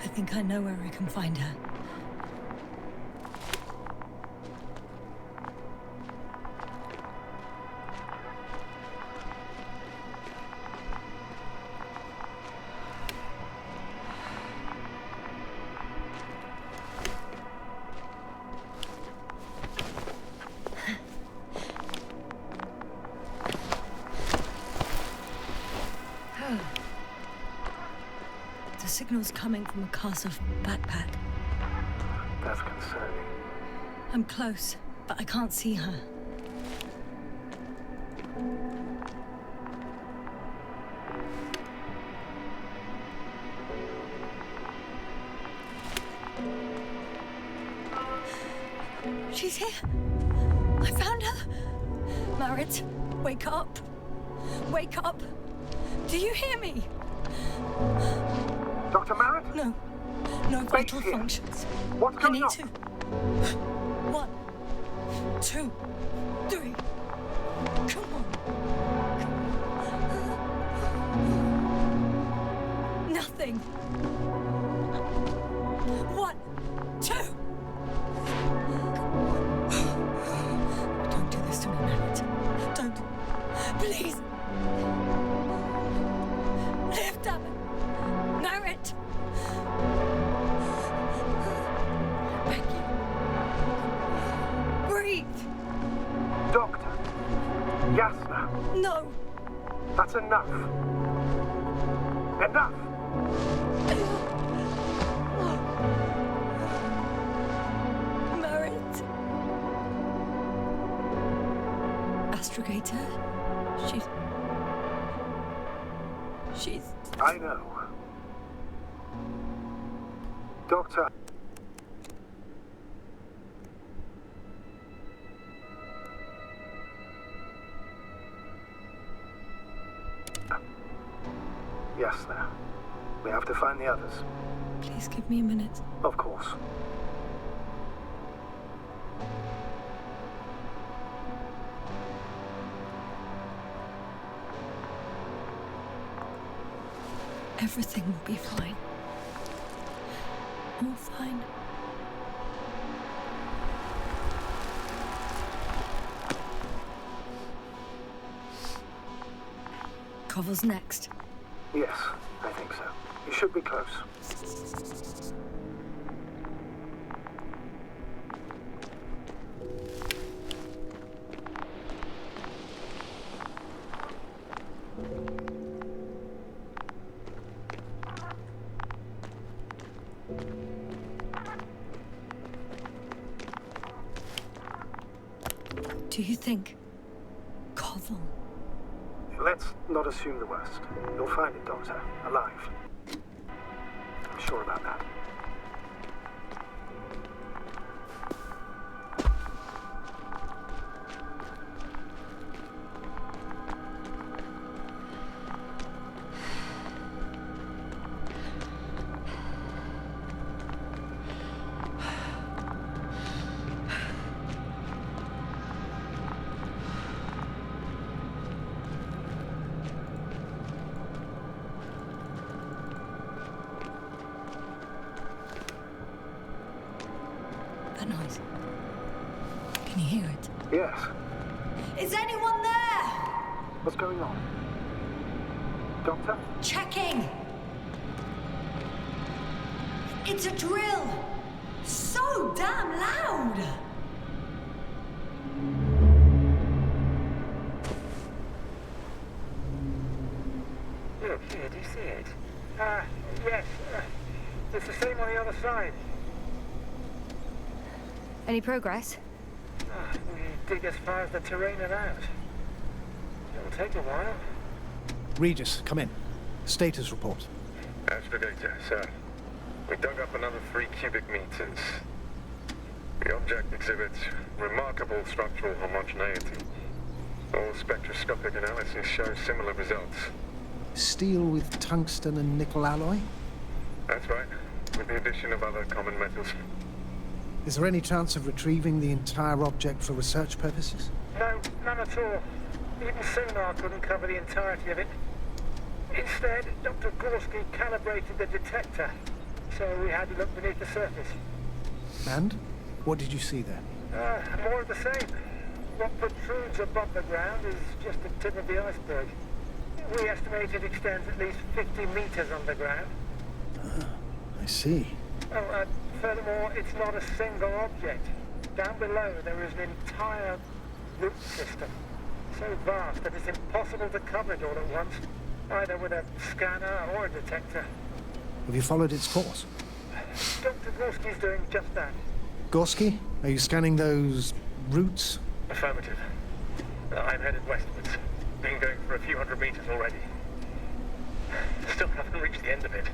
I think I know where I can find her. The signal's coming from a Castle backpack. That's concerning. I'm close, but I can't see her. She's here. I found her. Marit, wake up. Wake up. Do you hear me? Dr. Marit? No. No vital functions. What's I going need on? to. 1, 2, 3. Come on. Nothing. 1, 2. Don't do this to me, Marit. Don't. Please. Lift up. Marit. Beg you. Breathe. Doctor. Yasna. No. That's enough. Enough! Astrogator. She's... I know. Doctor... Yes, there. We have to find the others. Please give me a minute. Of course. Everything will be fine. All fine. Koval's next. Yes, I think so. You should be close. Do you think Koval? Let's not assume the worst. You'll find it, Doctor. Alive. I'm sure about that. That noise. Can you hear it? Yes. Is anyone there? What's going on? Doctor? Checking! It's a drill! So damn loud! Look, here, do you see it? Yes. It's the same on the other side. Any progress? We dig as far as the terrain allows. It'll take a while. Regis, come in. Status report. Astrogator, sir. We dug up another 3 cubic meters. The object exhibits remarkable structural homogeneity. All spectroscopic analysis shows similar results. Steel with tungsten and nickel alloy? That's right, with the addition of other common metals. Is there any chance of retrieving the entire object for research purposes? No, none at all. Even sonar couldn't cover the entirety of it. Instead, Dr. Gorski calibrated the detector, so we had to look beneath the surface. And? What did you see there? More of the same. What protrudes above the ground is just the tip of the iceberg. We estimate it extends at least 50 meters underground. I see. Oh, furthermore, it's not a single object. Down below, there is an entire root system. So vast that it's impossible to cover it all at once, either with a scanner or a detector. Have you followed its course? Dr. Gorski's doing just that. Gorski, are you scanning those roots? Affirmative. I'm headed westwards. Been going for a few hundred meters already. Still haven't reached the end of it.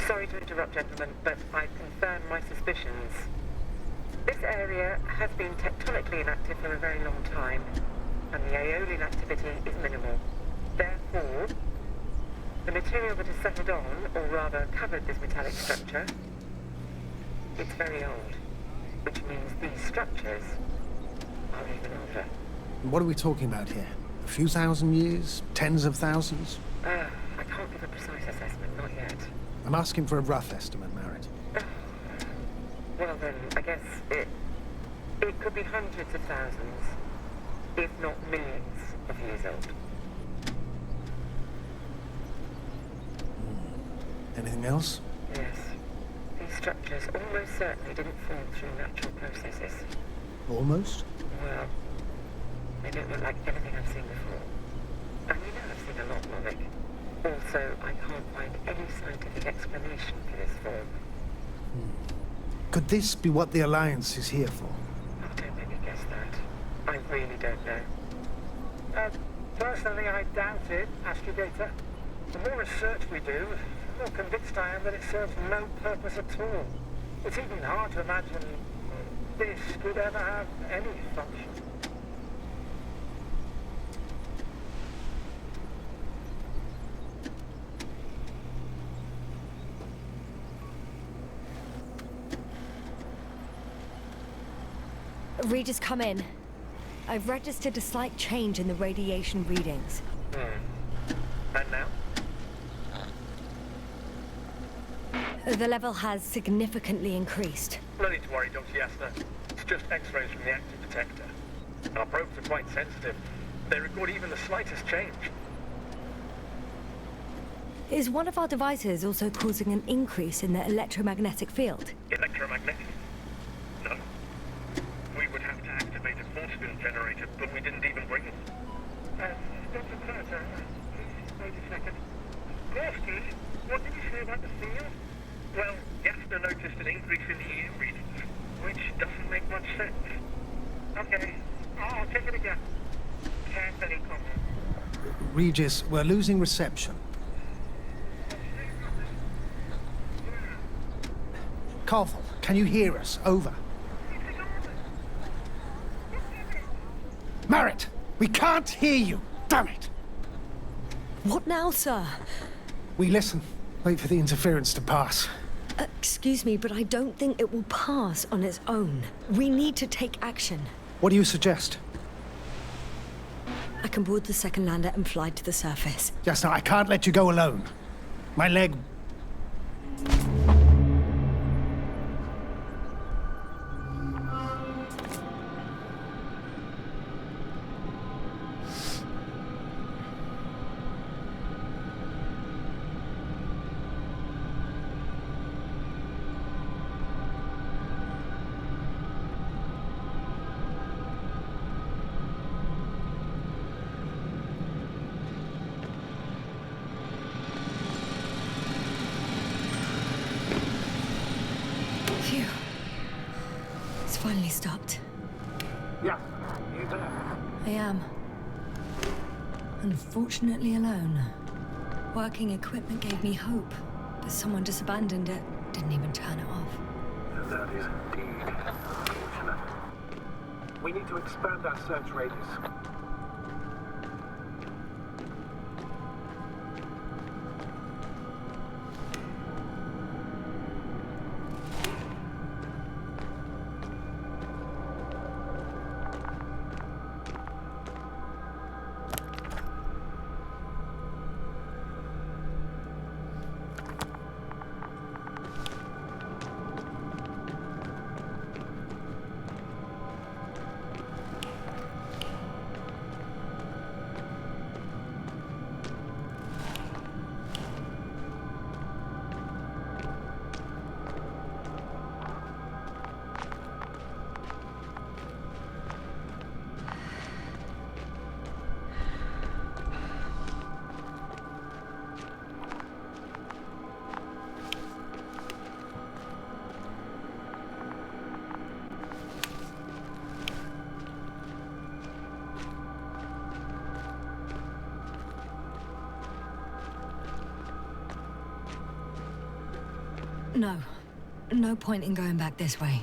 Sorry to interrupt, gentlemen, but I confirm my suspicions. This area has been tectonically inactive for a very long time, and the aeolian activity is minimal. Therefore, the material that has settled on, or rather covered this metallic structure, it's very old, which means these structures are even older. What are we talking about here? A few thousand years? Tens of thousands? I can't give a precise assessment, not yet. I'm asking for a rough estimate, Merritt. Well then, I guess it could be hundreds of thousands, if not millions of years old. Anything else? Yes. These structures almost certainly didn't form through natural processes. Almost? Well, they don't look like anything I've seen before. And you know I've seen a lot, Monic. Also, I can't find any scientific explanation for this form. Could this be what the Alliance is here for? I don't maybe guess that. I really don't know. Personally, I doubt it, Astrogator. The more research we do, the more convinced I am that it serves no purpose at all. It's even hard to imagine this could ever have any function. Regis, come in. I've registered a slight change in the radiation readings. And now? The level has significantly increased. No need to worry, Dr. Yasner. It's just X-rays from the active detector. Our probes are quite sensitive. They record even the slightest change. Is one of our devices also causing an increase in the electromagnetic field? Electromagnetic? No. We would have to activate a force field generator, but we didn't even bring it. Dr. Carter, wait a second. Gorski, what did you say about the field? Well, Yasner noticed an increase in the EU readings, which doesn't make much sense. Okay, I'll check it again. Carefully, Comrade. Regis, we're losing reception. Carvel, can you hear us? Over. Merritt, we can't hear you. Damn it. What now, sir? We listen. Wait for the interference to pass. Excuse me, but I don't think it will pass on its own. We need to take action. What do you suggest? I can board the second lander and fly to the surface. Just now, I can't let you go alone. My leg... Phew. It's finally stopped. Yeah, you there? I am. Unfortunately alone. Working equipment gave me hope, but someone just abandoned it. Didn't even turn it off. That is indeed unfortunate. We need to expand our search radius. No. No point in going back this way.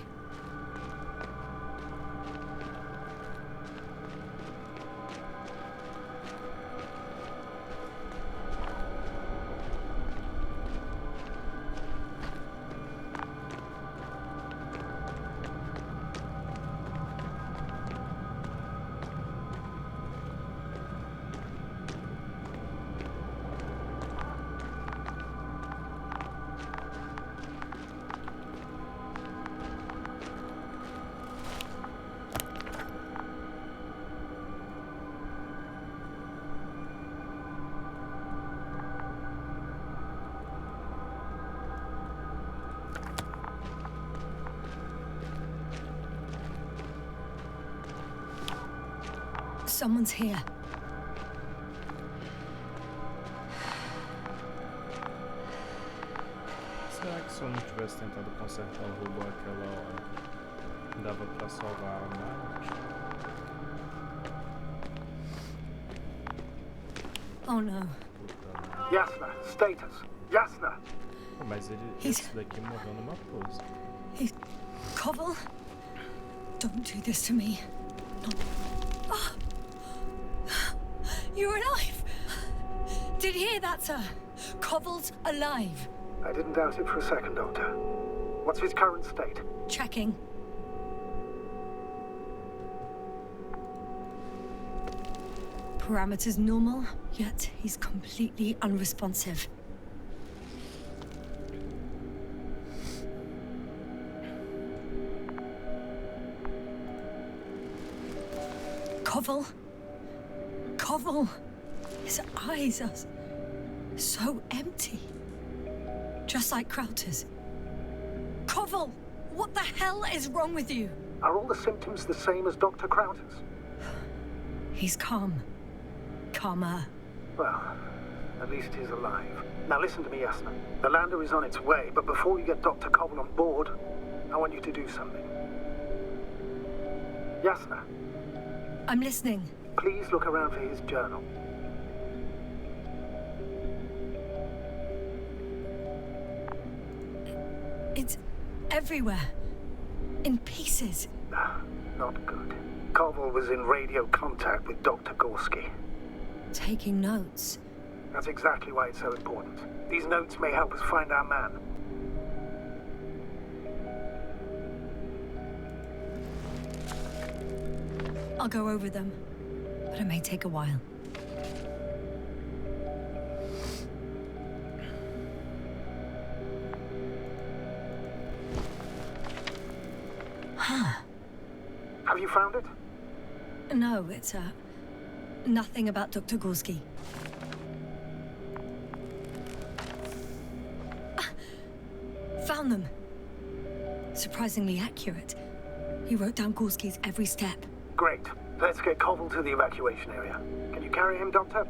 Someone's here. Será que se eu não estivesse tentando consertar o robô àquela hora, dava pra salvar a Marte? Oh no. Puta merda. Yasna, status. Yasna! Pô, mas esse daqui morreu numa pose. Koval? Don't do this to me. No. Oh. You're alive! Did you hear that, sir? Koval's alive. I didn't doubt it for a second, Doctor. What's his current state? Checking. Parameters normal, yet he's completely unresponsive. Koval? Koval? His eyes are so empty. Just like Krauter's. Koval! What the hell is wrong with you? Are all the symptoms the same as Dr. Krauter's? He's calm. Calmer. Well, at least he's alive. Now listen to me, Yasna. The lander is on its way, but before you get Dr. Koval on board, I want you to do something. Yasna, I'm listening. please look around for his journal. It's everywhere. In pieces. Not good. Koval was in radio contact with Dr. Gorski. Taking notes. That's exactly why it's so important. These notes may help us find our man. I'll go over them, but it may take a while. Huh. Have you found it? No, it's, nothing about Dr. Gorski. Found them. Surprisingly accurate. He wrote down Gorski's every step. Great. Let's get Koval to the evacuation area. Can you carry him, Doctor?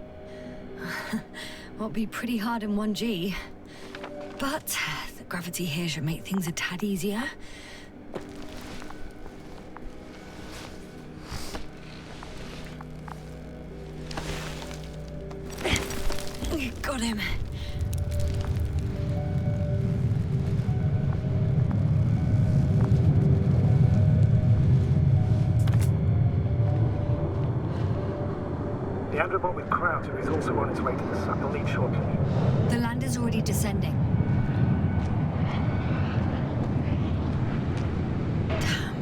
Won't be pretty hard in 1G. But the gravity here should make things a tad easier. Got him. The Androbot with Krauter is also on its way to the sun. He'll leave shortly. The lander's already descending. Damn.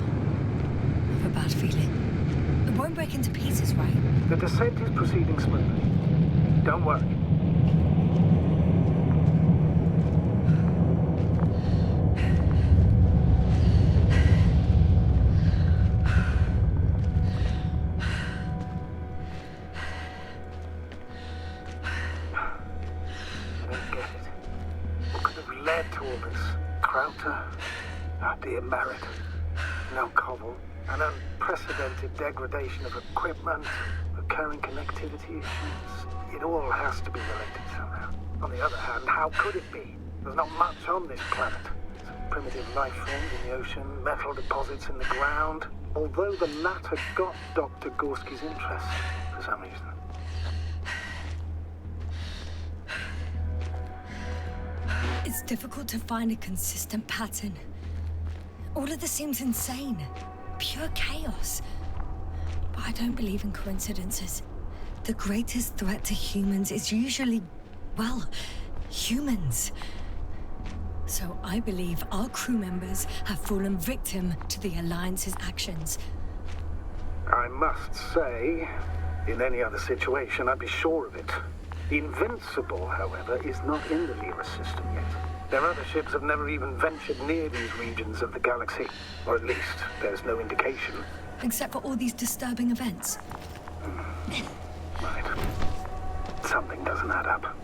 I have a bad feeling. It won't break into pieces, right? The descent is proceeding smoothly. Don't worry. Degradation of equipment, recurring connectivity issues. It all has to be related somehow. On the other hand, how could it be? There's not much on this planet. Some primitive life forms in the ocean, metal deposits in the ground. Although the latter got Dr. Gorski's interest for some reason. It's difficult to find a consistent pattern. All of this seems insane. Pure chaos. But I don't believe in coincidences. The greatest threat to humans is usually, well, humans. So I believe our crew members have fallen victim to the Alliance's actions. I must say, in any other situation, I'd be sure of it. The Invincible, however, is not in the Lyra system yet. Their other ships have never even ventured near these regions of the galaxy. Or at least, there's no indication. Except for all these disturbing events. Right. Something doesn't add up.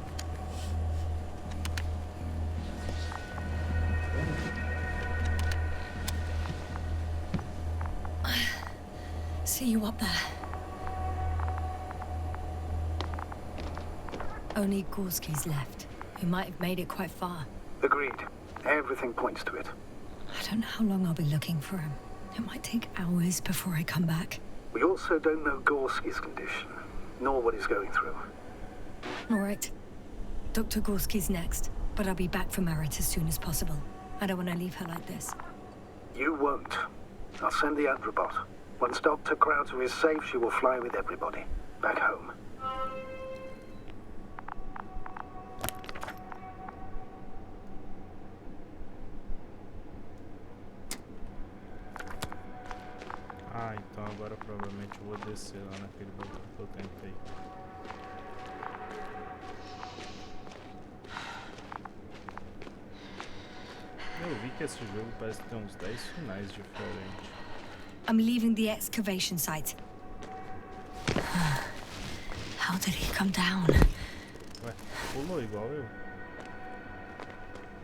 See you up there. Only Gorski's left. We might have made it quite far. Agreed. Everything points to it. I don't know how long I'll be looking for him. It might take hours before I come back. We also don't know Gorski's condition, nor what he's going through. All right. Dr. Gorski's next, but I'll be back for Merit as soon as possible. I don't want to leave her like this. You won't. I'll send the Androbot. Once Dr. Krauser is safe, she will fly with everybody. Back home. Ah, então agora provavelmente eu vou descer lá naquele botão que eu tentei. Eu vi que esse jogo parece ter uns 10 finais diferentes. I'm leaving the excavation site. How did he come down? Ué, pulou igual eu.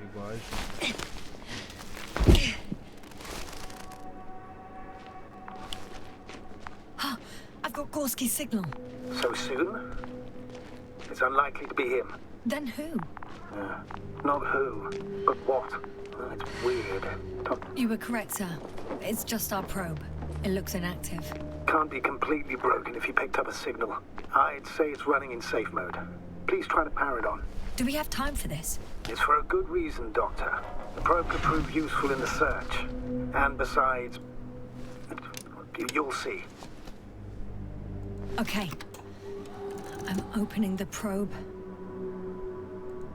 Igual a gente. I've got Gorski's signal. So soon? It's unlikely to be him. Then who? Not who, but what. It's weird. You were correct, sir. It's just our probe. It looks inactive. Can't be completely broken if you picked up a signal. I'd say it's running in safe mode. Please try to power it on. Do we have time for this? It's for a good reason, Doctor. The probe could prove useful in the search. And besides, you'll see. Okay. I'm opening the probe.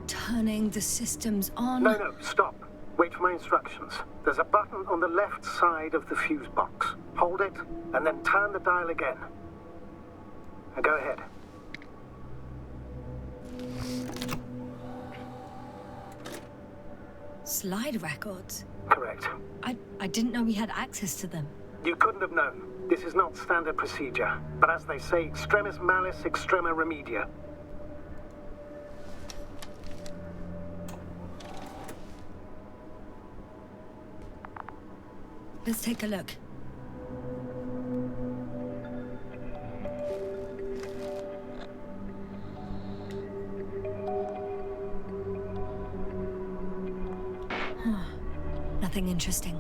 Turning the systems on. No, stop. Wait for my instructions. There's a button on the left side of the fuse box. Hold it, and then turn the dial again. Now go ahead. Slide records? Correct. I didn't know we had access to them. You couldn't have known. This is not standard procedure. But as they say, extremis malice, extrema remedia. Let's take a look. Nothing interesting.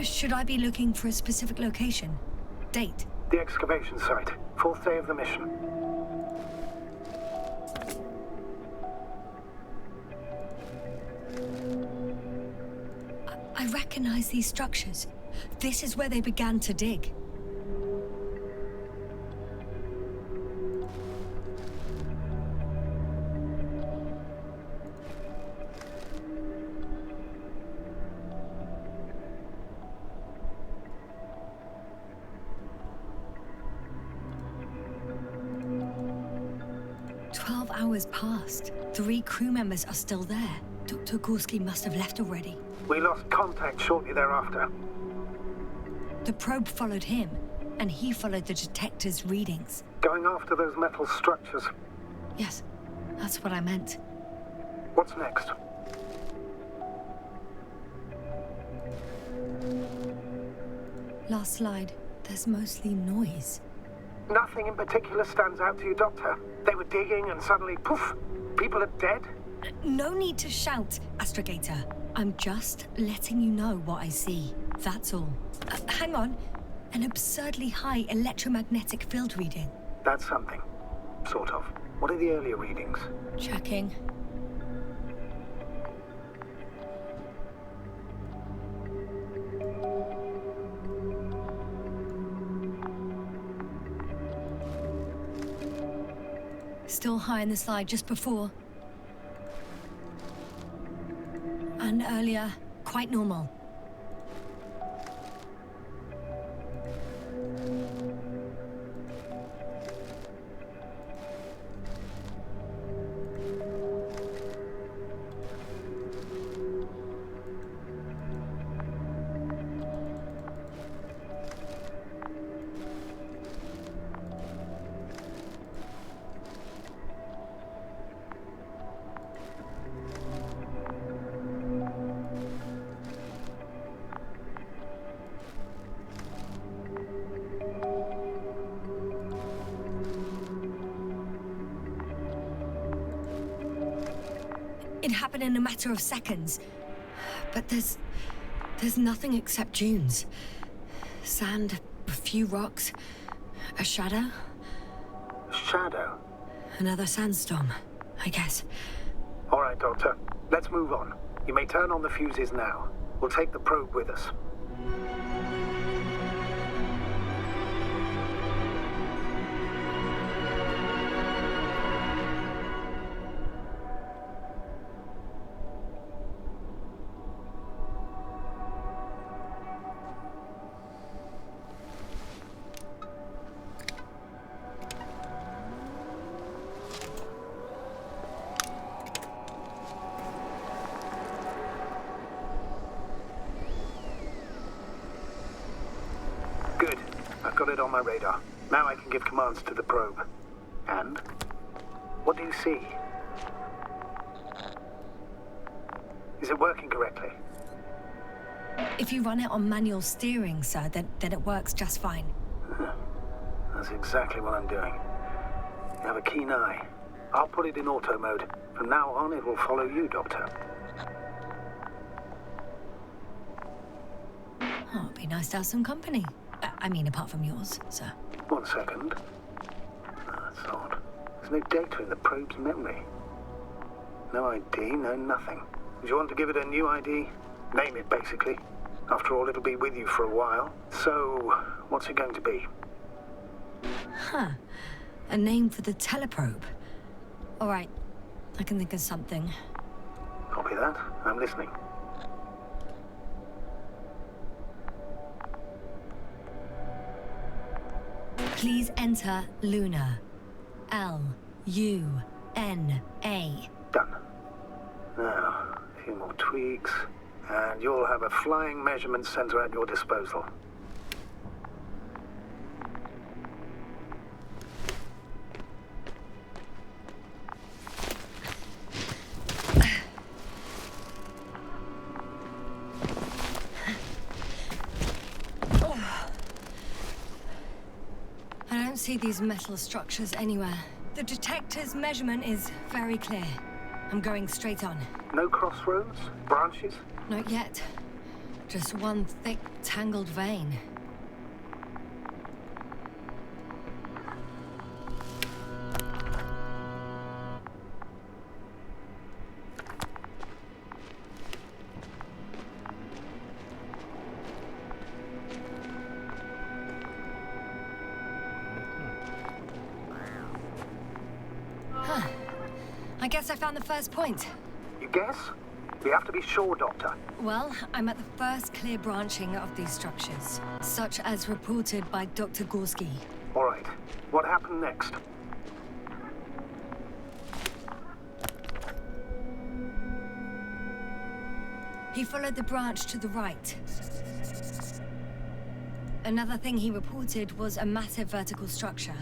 Should I be looking for a specific location? Date? The excavation site. 4th day of the mission. I recognize these structures. This is where they began to dig. Hours passed. 3 crew members are still there. Dr. Gorski must have left already. We lost contact shortly thereafter. The probe followed him, and he followed the detector's readings. Going after those metal structures. Yes, that's what I meant. What's next? Last slide. There's mostly noise. Nothing in particular stands out to you, Doctor? They were digging and suddenly, poof, people are dead? No need to shout, Astrogator. I'm just letting you know what I see. That's all. Hang on. An absurdly high electromagnetic field reading. That's something. Sort of. What are the earlier readings? Checking. Still high in the slide just before. And earlier, quite normal. It happened in a matter of seconds. But there's nothing except dunes. Sand, a few rocks, a shadow. Shadow? Another sandstorm. I guess. All right, Doctor. Let's move on. You may turn on the fuses now. We'll take the probe with us. Good. I've got it on my radar. Now I can give commands to the probe. And? What do you see? Is it working correctly? If you run it on manual steering, sir, then it works just fine. That's exactly what I'm doing. You have a keen eye. I'll put it in auto mode. From now on, it will follow you, Doctor. Oh, it'd be nice to have some company. I mean, apart from yours, sir. 1 second. That's odd. There's no data in the probe's memory. No ID, no nothing. Do you want to give it a new ID? Name it, basically. After all, it'll be with you for a while. So, what's it going to be? Huh. A name for the teleprobe. All right. I can think of something. Copy that. I'm listening. Please enter Luna. L-U-N-A. Done. Now, a few more tweaks, and you'll have a flying measurement center at your disposal. I don't see these metal structures anywhere. The detector's measurement is very clear. I'm going straight on. No crossroads? Branches? Not yet. Just one thick, tangled vein. Huh. I guess I found the first point. You guess? We have to be sure, Doctor. Well, I'm at the first clear branching of these structures, such as reported by Dr. Gorski. All right. What happened next? He followed the branch to the right. Another thing he reported was a massive vertical structure.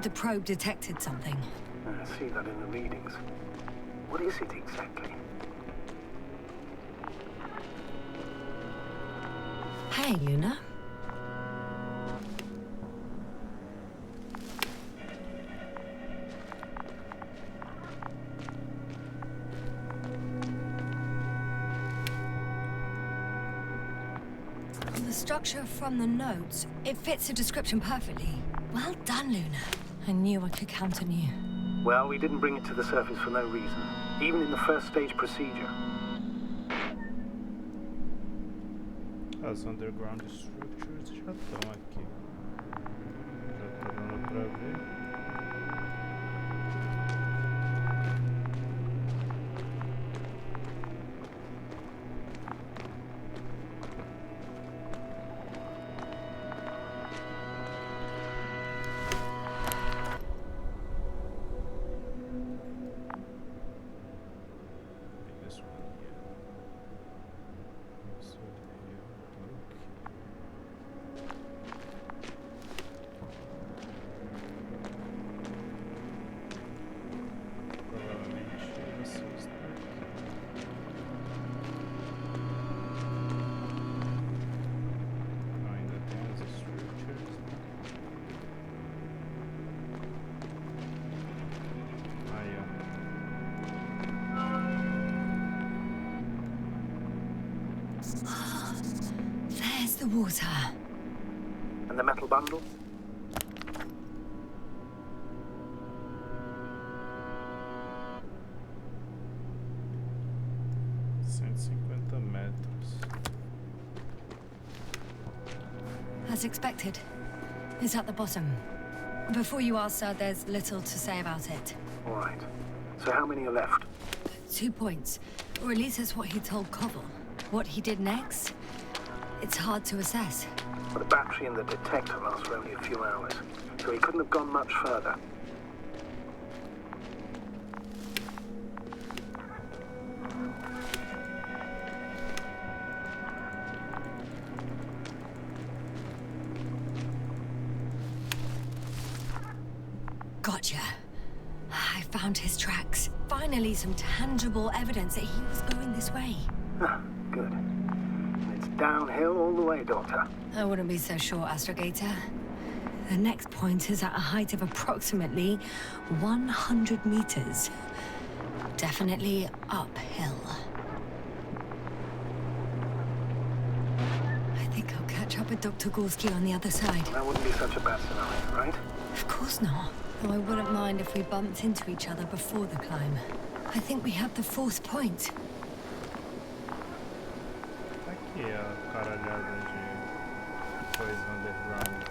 The probe detected something. I see that in the readings. What is it exactly? Hey, Luna. The structure from the notes, it fits the description perfectly. Well done, Luna. I knew I could count on you. Well, we didn't bring it to the surface for no reason. Even in the first stage procedure. As underground structures já estão aqui. Já tá dando pra ver. This one here. the water. And the metal bundle? 150 metros. As expected. It's at the bottom. Before you ask, sir, there's little to say about it. All right. So how many are left? 2 points. Or at least that's what he told Koval. What he did next? It's hard to assess. Well, the battery and the detector last for only a few hours, so he couldn't have gone much further. Gotcha. I found his tracks. Finally, some tangible evidence that he was going this way. Good. It's downhill all the way, Doctor. I wouldn't be so sure, Astrogator. The next point is at a height of approximately 100 meters. Definitely uphill. I think I'll catch up with Dr. Gorski on the other side. That wouldn't be such a bad scenario, right? Of course not. Though I wouldn't mind if we bumped into each other before the climb. I think we have the 4th point. Aqui a caralhada de coisa underground.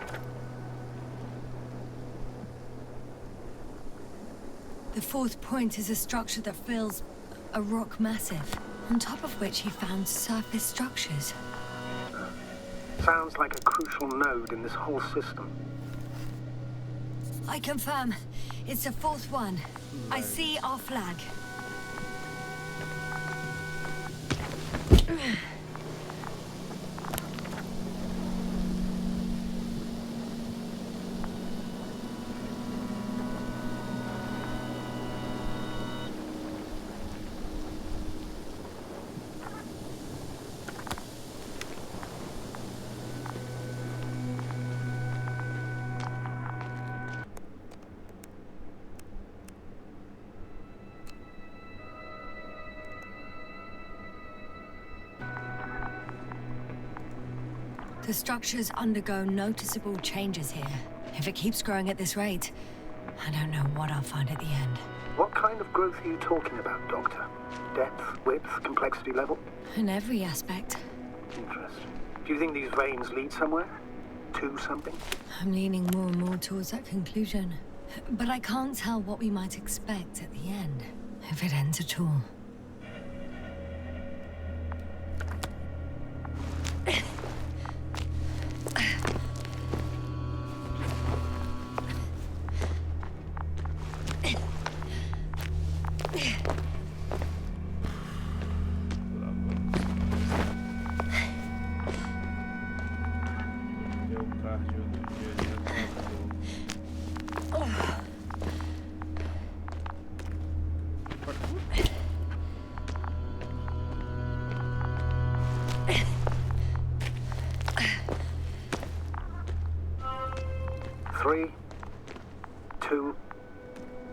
The 4th point is a structure that fills a rock massif, on top of which he found surface structures. Sounds like a crucial node in this whole system. I confirm. It's the 4th one. I see our flag. The structures undergo noticeable changes here. If it keeps growing at this rate, I don't know what I'll find at the end. What kind of growth are you talking about, Doctor? Depth, width, complexity level? In every aspect. Interesting. Do you think these veins lead somewhere? To something? I'm leaning more and more towards that conclusion. But I can't tell what we might expect at the end, if it ends at all. Three, two,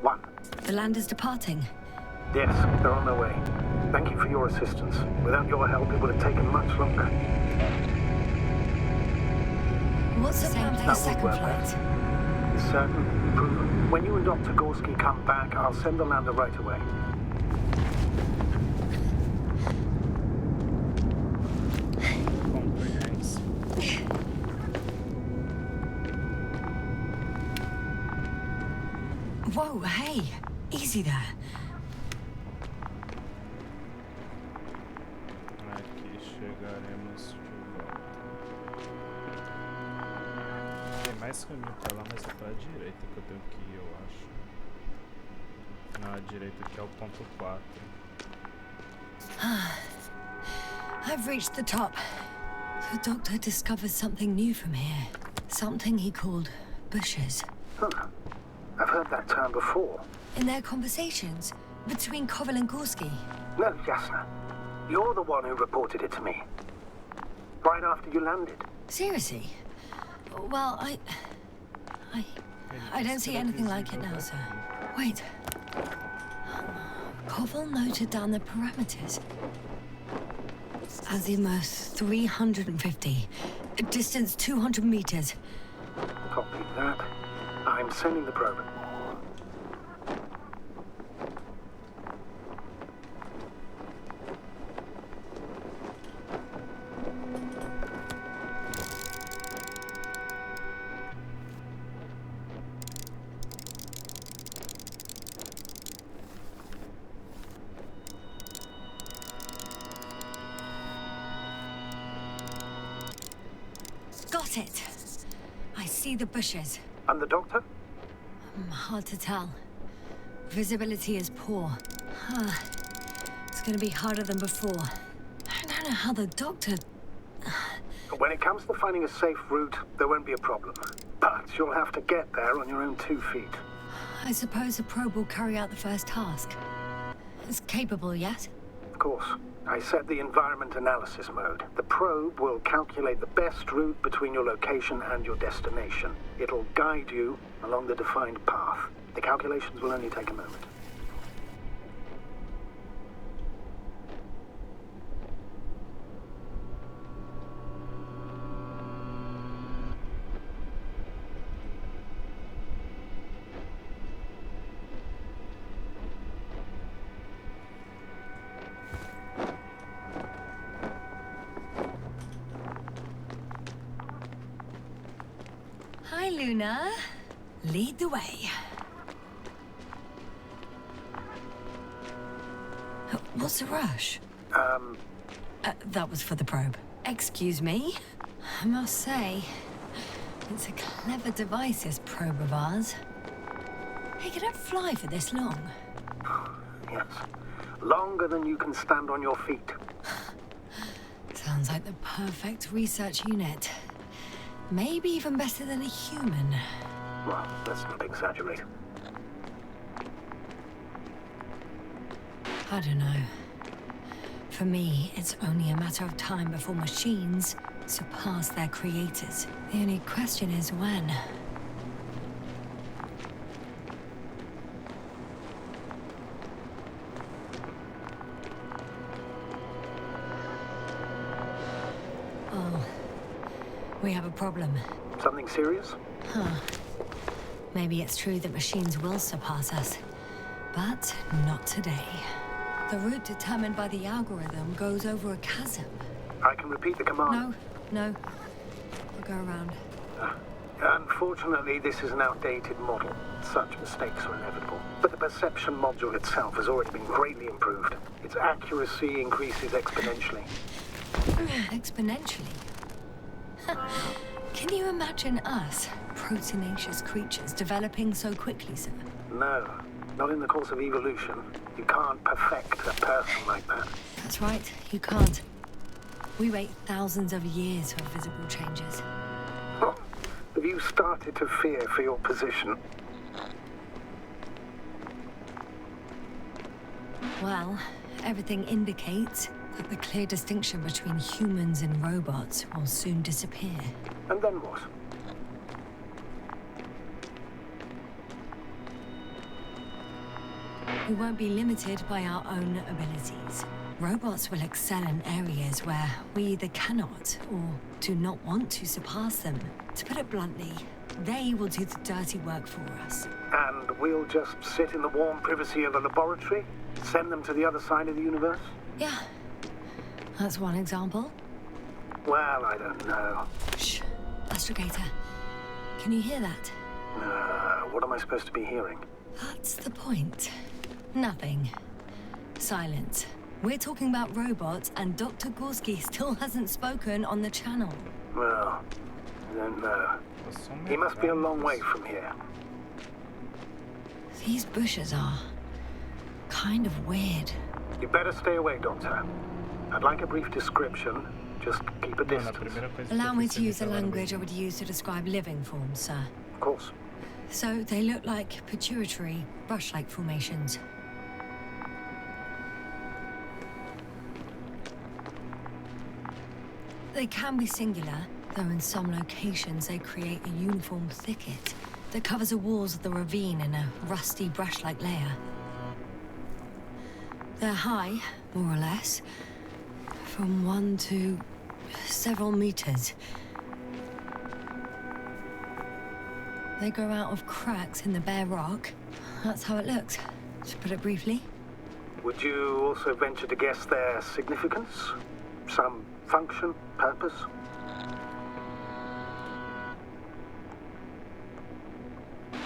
one. The land is departing. Yes, they're on their way. Thank you for your assistance. Without your help, it would have taken much longer. What's the plan for the second flight? Certain, proven. When you and Dr. Gorski come back, I'll send the lander right away. Whoa, hey! Easy there. Aqui chegaremos de volta. Tem mais caminho pra lá, mas é pra direita que eu tenho que ir, eu acho. Não, a direita aqui é o ponto 4. I've reached the top. The doctor discovered something new from here. Something he called bushes. Huh. I've heard that term before. In their conversations between Koval and Gorski. No, Jasna. You're the one who reported it to me. Right after you landed. Seriously? Well, I don't see anything like it now, sir. Wait. Koval noted down the parameters. Azimuth 350, Distance 200 meters. Copy that. I'm sending the probe. Got it. I see the bushes. And the doctor? Hard to tell. Visibility is poor. It's gonna be harder than before. I don't know how the doctor... When it comes to finding a safe route, there won't be a problem. But you'll have to get there on your own 2 feet. I suppose the probe will carry out the first task. It's capable yet? Of course. I set the environment analysis mode. The probe will calculate the best route between your location and your destination. It'll guide you along the defined path. The calculations will only take a moment. Hi, Luna. Lead the way. What's the rush? That was for the probe. Excuse me? I must say, it's a clever device, this probe of ours. Hey, can it fly for this long? Yes. Longer than you can stand on your feet. Sounds like the perfect research unit. Maybe even better than a human. Well, let's not exaggerate. I don't know. For me, it's only a matter of time before machines surpass their creators. The only question is when. Oh, we have a problem. Something serious? Maybe it's true that machines will surpass us, but not today. The route determined by the algorithm goes over a chasm. I can repeat the command. No. I'll go around. Unfortunately, this is an outdated model. Such mistakes are inevitable. But the perception module itself has already been greatly improved. Its accuracy increases exponentially. Exponentially? Can you imagine us, proteinaceous creatures, developing so quickly, sir? No, not in the course of evolution. You can't perfect a person like that. That's right, you can't. We wait thousands of years for visible changes. Have you started to fear for your position? Well, everything indicates that the clear distinction between humans and robots will soon disappear. And then what? We won't be limited by our own abilities. Robots will excel in areas where we either cannot or do not want to surpass them. To put it bluntly, they will do the dirty work for us. And we'll just sit in the warm privacy of a laboratory? Send them to the other side of the universe? Yeah, that's one example. Well, I don't know. Shh, Astrogator. Can you hear that? What am I supposed to be hearing? That's the point. Nothing. Silence. We're talking about robots, and Dr. Gorski still hasn't spoken on the channel. Well, I don't know. He must be a long way from here. These bushes are kind of weird. You better stay away, Doctor. I'd like a brief description. Just keep a distance. Allow me to use the language I would use to describe living forms, sir. Of course. So they look like pituitary, brush-like formations. They can be singular, though in some locations they create a uniform thicket that covers the walls of the ravine in a rusty brush-like layer. They're high, more or less, from 1 to several meters, They grow out of cracks in the bare rock. That's how it looks, to put it briefly. Would you also venture to guess their significance? Some function, purpose?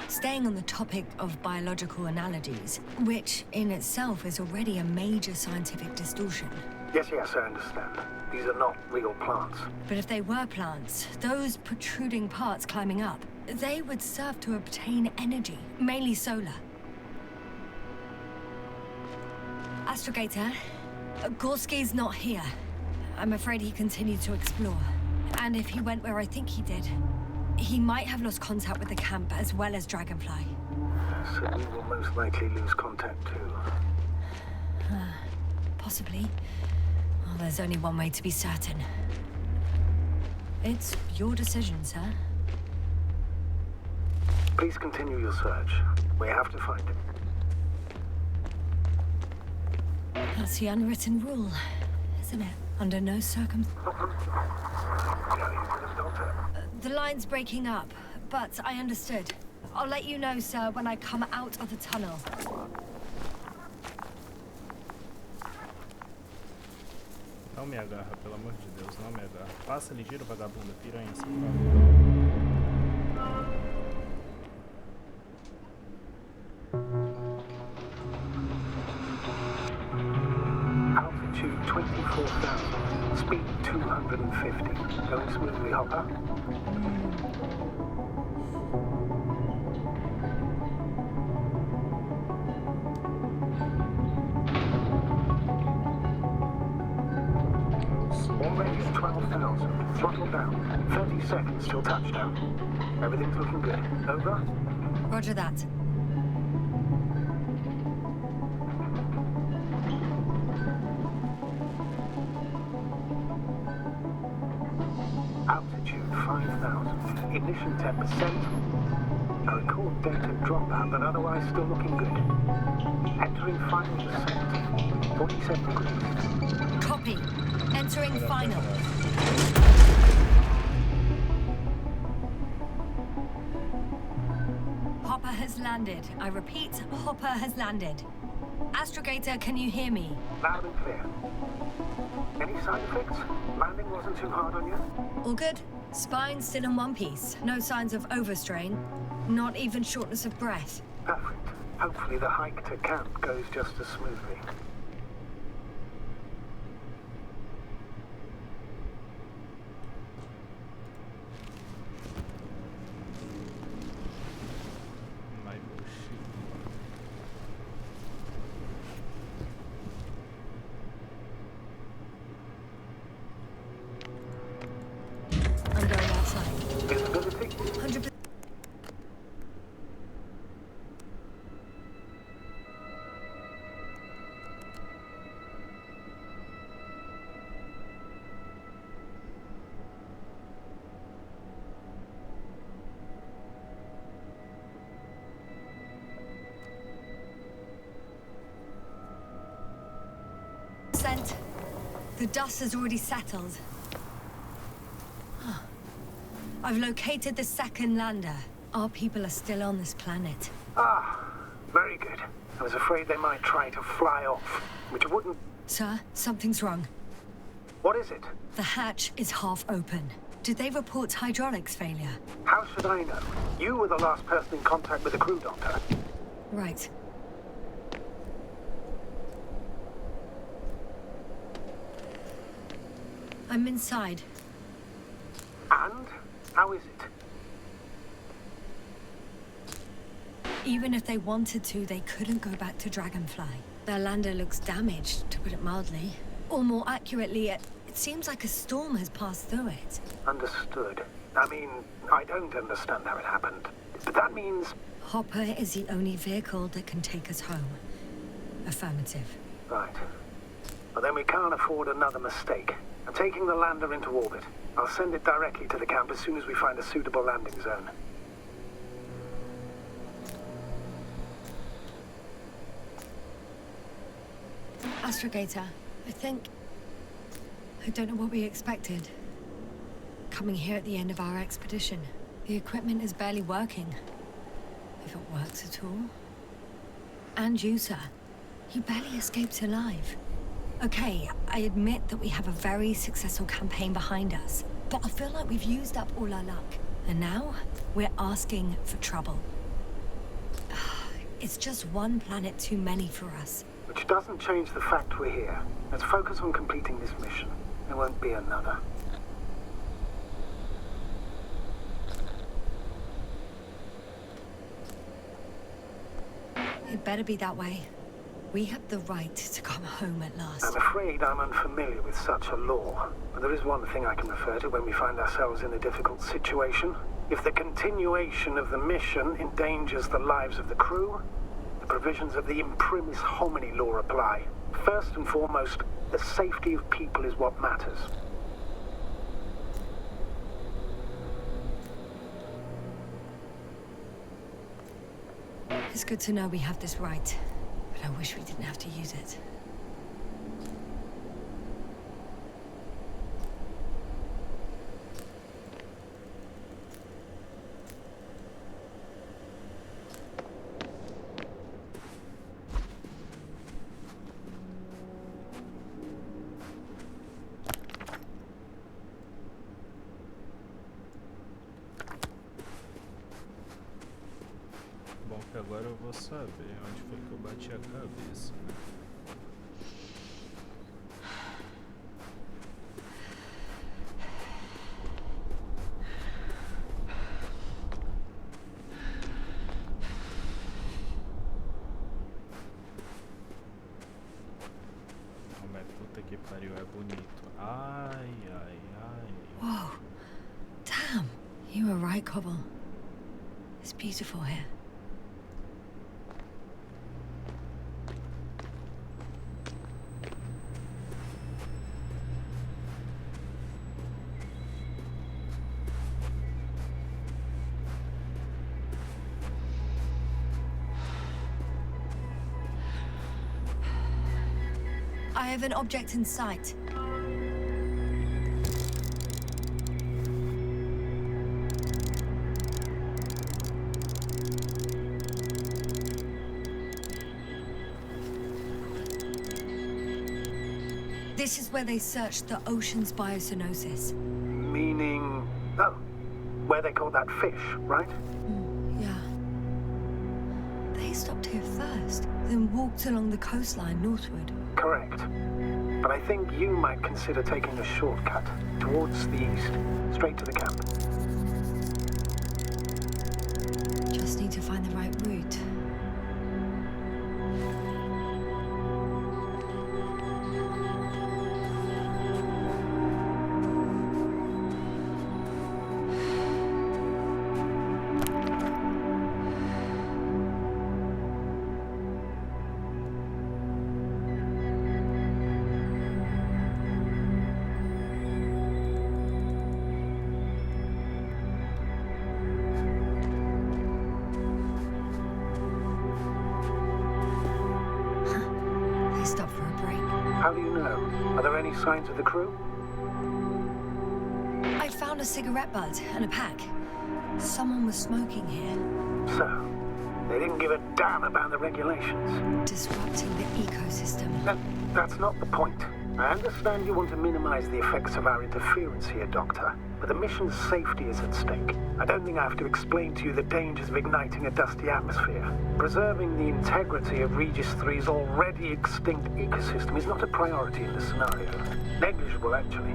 Staying on the topic of biological analogies, which in itself is already a major scientific distortion. Yes, I understand. These are not real plants. But if they were plants, those protruding parts climbing up, they would serve to obtain energy, mainly solar. Astrogator, Gorski's not here. I'm afraid he continued to explore. And if he went where I think he did, he might have lost contact with the camp as well as Dragonfly. So we will most likely lose contact too. Possibly. Well, there's only one way to be certain. It's your decision, sir. Please continue your search. We have to find him. That's the unwritten rule, isn't it? Under no circumstances. The line's breaking up, but I understood. I'll let you know, sir, when I come out of the tunnel. Não me agarra, pelo amor de Deus, não me agarra. Passa ligeiro, vagabunda, piranha, sem Altitude 24,000, speed 250. Going smoothly, Hopper? Already at 12,000. Throttle down. 30 seconds till touchdown. Everything's looking good. Over? Roger that. Altitude 5,000. Ignition 10%. I record data dropout, but otherwise still looking good. Entering final descent. 47 degrees. Copy. Entering final. Hopper has landed. I repeat, Hopper has landed. Astrogator, can you hear me? Loud and clear. Any side effects? Landing wasn't too hard on you? All good. Spine still in one piece. No signs of overstrain. Not even shortness of breath. Perfect. Hopefully the hike to camp goes just as smoothly. I'm going outside. Visibility? 100%. The dust has already settled. I've located the second lander. Our people are still on this planet. Ah, very good. I was afraid they might try to fly off, which wouldn't... Sir, something's wrong. What is it? The hatch is half open. Did they report hydraulics failure? How should I know? You were the last person in contact with the crew doctor. Right. I'm inside. And? How is it? Even if they wanted to, they couldn't go back to Dragonfly. Their lander looks damaged, to put it mildly. Or more accurately, it seems like a storm has passed through it. Understood. I mean, I don't understand how it happened. But that means... Hopper is the only vehicle that can take us home. Affirmative. Right. Well, then we can't afford another mistake. I'm taking the lander into orbit. I'll send it directly to the camp as soon as we find a suitable landing zone. Astrogator, I don't know what we expected. Coming here at the end of our expedition. The equipment is barely working. If it works at all. And you, sir. You barely escaped alive. Okay, I admit that we have a very successful campaign behind us, but I feel like we've used up all our luck. And now, we're asking for trouble. It's just one planet too many for us. Which doesn't change the fact we're here. Let's focus on completing this mission. There won't be another. It better be that way. We have the right to come home at last. I'm afraid I'm unfamiliar with such a law, but there is one thing I can refer to when we find ourselves in a difficult situation. If the continuation of the mission endangers the lives of the crew, the provisions of the imprimis homini law apply. First and foremost, the safety of people is what matters. It's good to know we have this right, but I wish we didn't have to use it. Bom, que agora eu vou saber onde foi que eu bati a cabeça, né? Mas puta que pariu, é bonito. Ai, ai, ai. Whoa. Damn. You were right, Cobble. It's beautiful here. I have an object in sight. This is where they searched the ocean's biocenosis. Meaning... oh, where they caught that fish, right? Yeah. They stopped here first, then walked along the coastline northward. Correct. But I think you might consider taking a shortcut towards the east, straight to the camp. Just need to find the right route. How do you know? Are there any signs of the crew? I found a cigarette butt and a pack. Someone was smoking here. So, they didn't give a damn about the regulations. Disrupting the ecosystem. That's not the point. I understand you want to minimize the effects of our interference here, Doctor, but the mission's safety is at stake. I don't think I have to explain to you the dangers of igniting a dusty atmosphere. Preserving the integrity of Regis 3's already extinct ecosystem is not a priority in this scenario. Negligible, actually.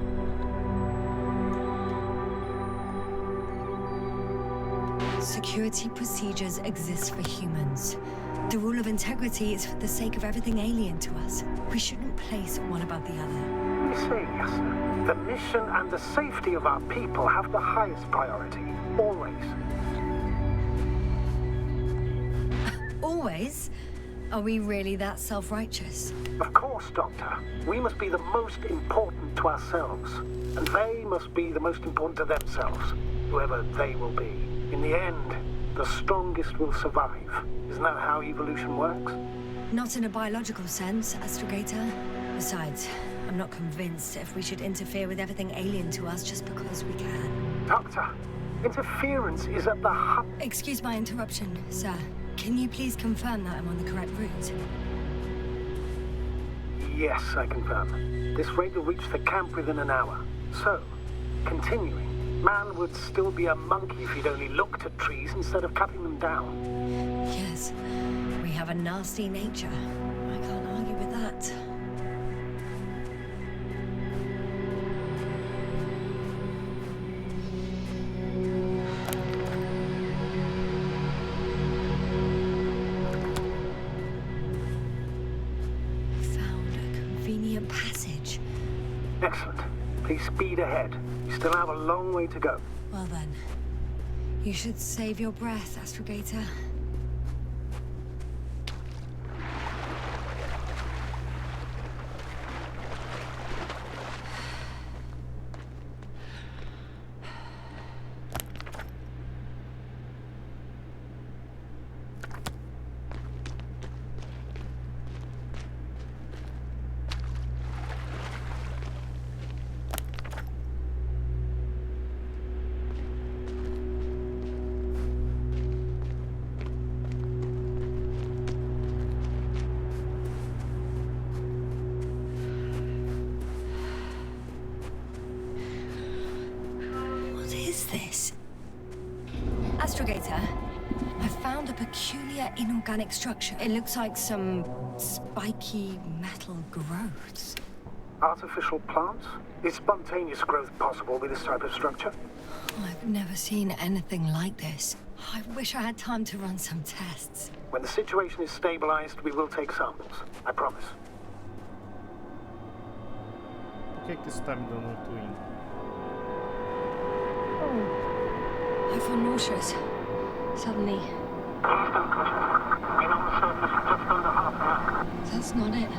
Security procedures exist for humans. The rule of integrity is for the sake of everything alien to us. We shouldn't place one above the other. You say, yes, sir. The mission and the safety of our people have the highest priority. Always. Always? Are we really that self-righteous? Of course, Doctor. We must be the most important to ourselves. And they must be the most important to themselves. Whoever they will be. In the end, the strongest will survive. Isn't that how evolution works? Not in a biological sense, Astrogator. Besides, I'm not convinced if we should interfere with everything alien to us just because we can. Doctor, Interference is at the heart. Excuse my interruption, sir. Can you please confirm that I'm on the correct route? Yes, I confirm. This rate will reach the camp within an hour. So, continuing, man would still be a monkey if he'd only looked at trees instead of cutting them down. Yes, we have a nasty nature. I can't argue with that. Passage. Excellent. Please speed ahead. You still have a long way to go. Well then, you should save your breath, Astrogator. This? Astrogator, I found a peculiar inorganic structure. It looks like some spiky metal growths. Artificial plants? Is spontaneous growth possible with this type of structure? I've never seen anything like this. I wish I had time to run some tests. When the situation is stabilized, we will take samples. I promise. Por que isso tá me dando um twin? I feel nauseous. Suddenly. That's not it.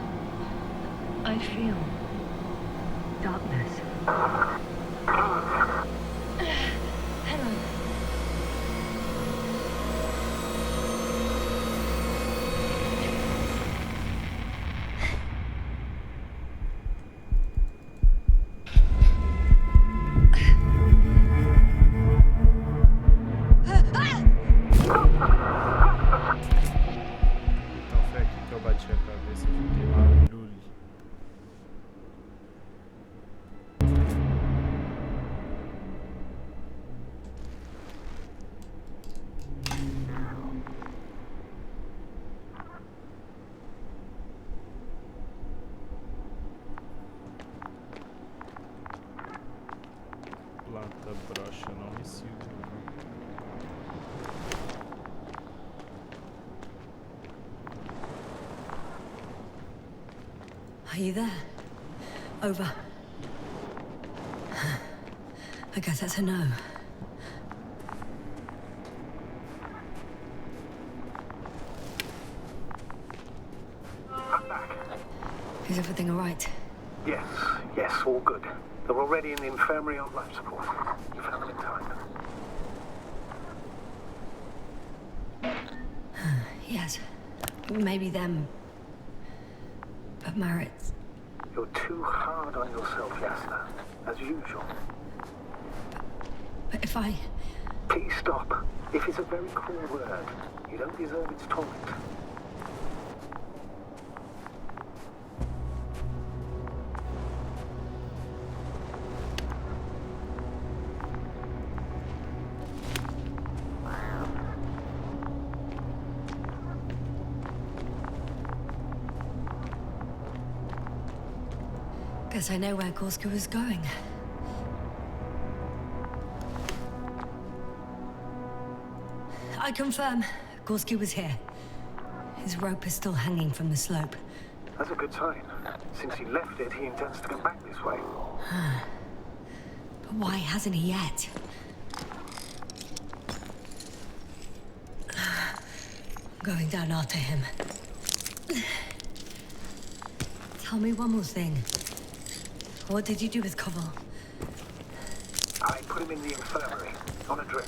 I feel darkness. Hang on. Planta brocha não recibo. Are you there? Over. I guess that's a no. I'm back. Is everything all right? Yes, all good. They're already in the infirmary on life support. You found them in time. Yes. Maybe them. But Marit's... You're too hard on yourself, Yasna. As usual. But if I... Please stop. If it's a very cruel word, you don't deserve its torment. Guess I know where Gorska was going. I confirm, Gorski was here. His rope is still hanging from the slope. That's a good sign. Since he left it, he intends to come back this way. But why hasn't he yet? I'm going down after him. Tell me one more thing. What did you do with Koval? I put him in the infirmary, on a drip.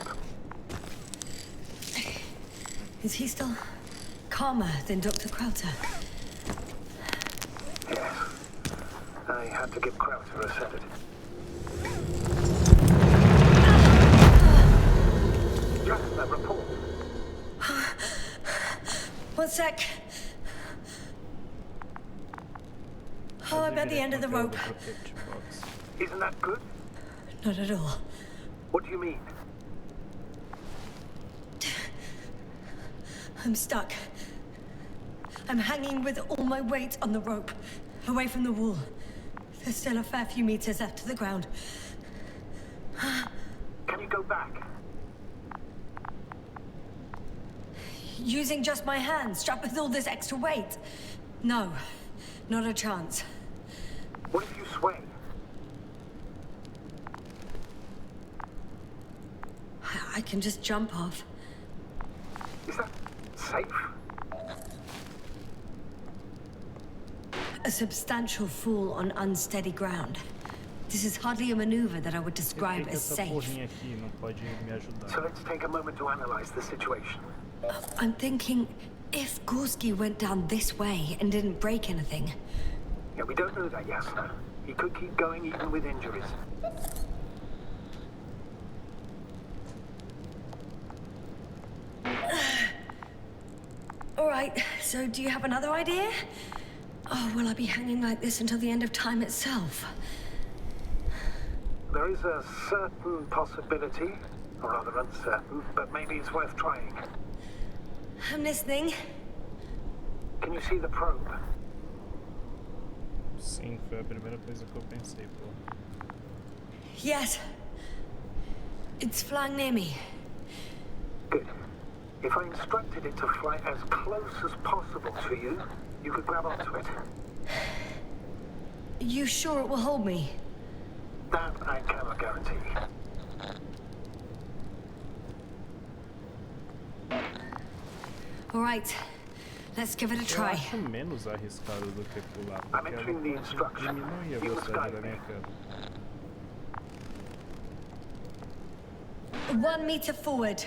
Is he still calmer than Dr. Krauter? Yes. I had to give Krauter a sedative. sec. Oh, I'm at the end of the rope. Isn't that good? Not at all. What do you mean? I'm stuck. I'm hanging with all my weight on the rope, away from the wall. There's still a fair few meters left to the ground. Can you go back? Using just my hands, strapped with all this extra weight? No, not a chance. What if you sway? I can just jump off. Is that safe? A substantial fall on unsteady ground. This is hardly a maneuver that I would describe as safe. So let's take a moment to analyze the situation. I'm thinking, if Gorski went down this way and didn't break anything... Yeah, we don't know that, Yasna. He could keep going even with injuries. All right, so do you have another idea? Oh, will I be hanging like this until the end of time itself? There is a certain possibility, or rather uncertain, but maybe it's worth trying. I'm listening. Can you see the probe? Sim, foi a primeira coisa que eu pensei, pô. Yes. It's flying near me. Good. If I instructed it to fly as close as possible to you, you could grab onto it. You sure it will hold me? That I cannot guarantee. All right. Let's give it a Eu try. acho menos arriscado do que pular, I'm porque entering the instruction. diminui a You must velocidade guide da me. minha câmera. 1 meter forward.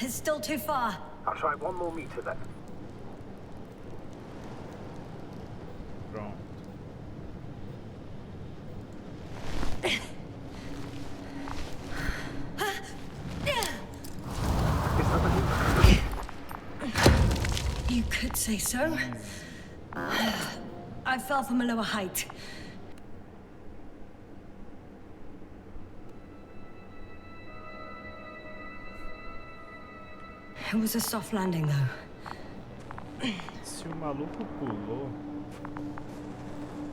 It's still too far. I'll try 1 more meter then. Pronto. You could say so. I fell from a lower height. It was a soft landing, though. Se o maluco pulou...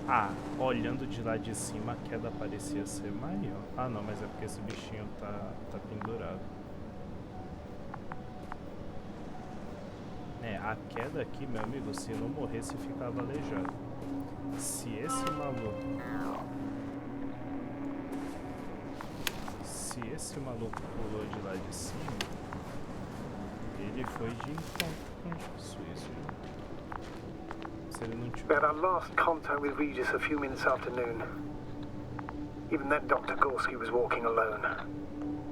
Ah, olhando de lá de cima, a queda parecia ser maior. Ah, não, mas é porque esse bichinho tá pendurado. É, a queda aqui, meu amigo, se não morresse, ficava aleijado. Se esse maluco... Se esse maluco pulou de lá de cima, ele foi de encontro com Jesus. Se ele não We tiver... had our last contact with Regis a few minutes after noon. Even then, Dr. Gorski was walking alone.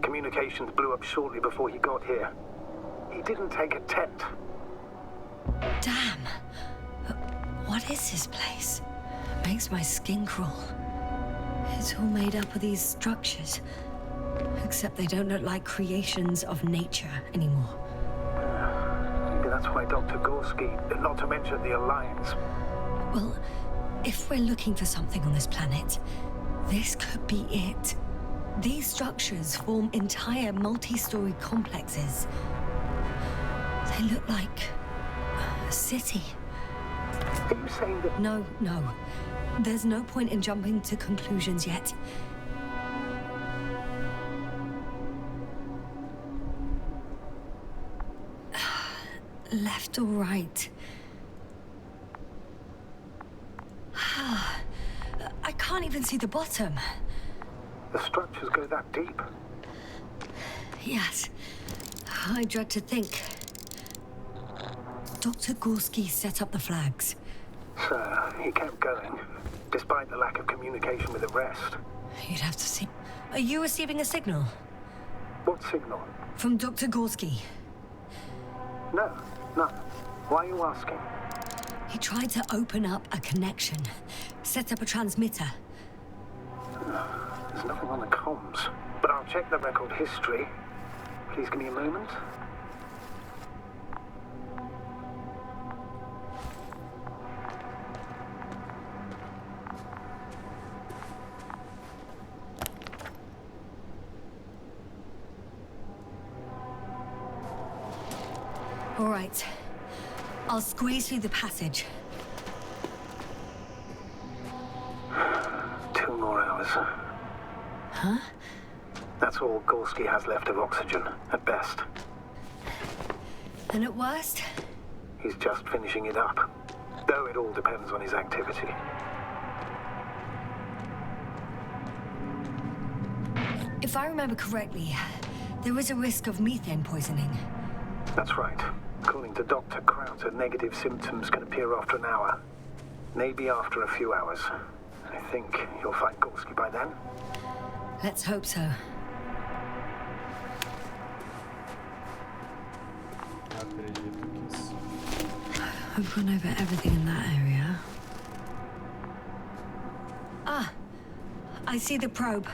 Communications blew up shortly before he got here. He didn't take a tent. Damn. What is this place? Makes my skin crawl. It's all made up of these structures. Except they don't look like creations of nature anymore. Maybe that's why Dr. Gorski, not to mention the Alliance. Well, if we're looking for something on this planet, this could be it. These structures form entire multi-story complexes. They look like a city. Are you saying that... No. There's no point in jumping to conclusions yet. Left or right? I can't even see the bottom. The structures go that deep? Yes. I dread to think. Dr. Gorski set up the flags. So, he kept going, despite the lack of communication with the rest. You'd have to see. Are you receiving a signal? What signal? From Dr. Gorski. No, none. Why are you asking? He tried to open up a connection. Set up a transmitter. There's nothing on the comms, but I'll check the record history. Please give me a moment. All right. I'll squeeze through the passage. 2 more hours. Huh? That's all Gorski has left of oxygen, at best. And at worst? He's just finishing it up. Though it all depends on his activity. If I remember correctly, there is a risk of methane poisoning. That's right. According to Dr. Krauter, negative symptoms can appear after an hour. Maybe after a few hours. I think you'll find Gorski by then. Let's hope so. Acredito que isso. I've gone over everything in that area. Ah! I see the probe.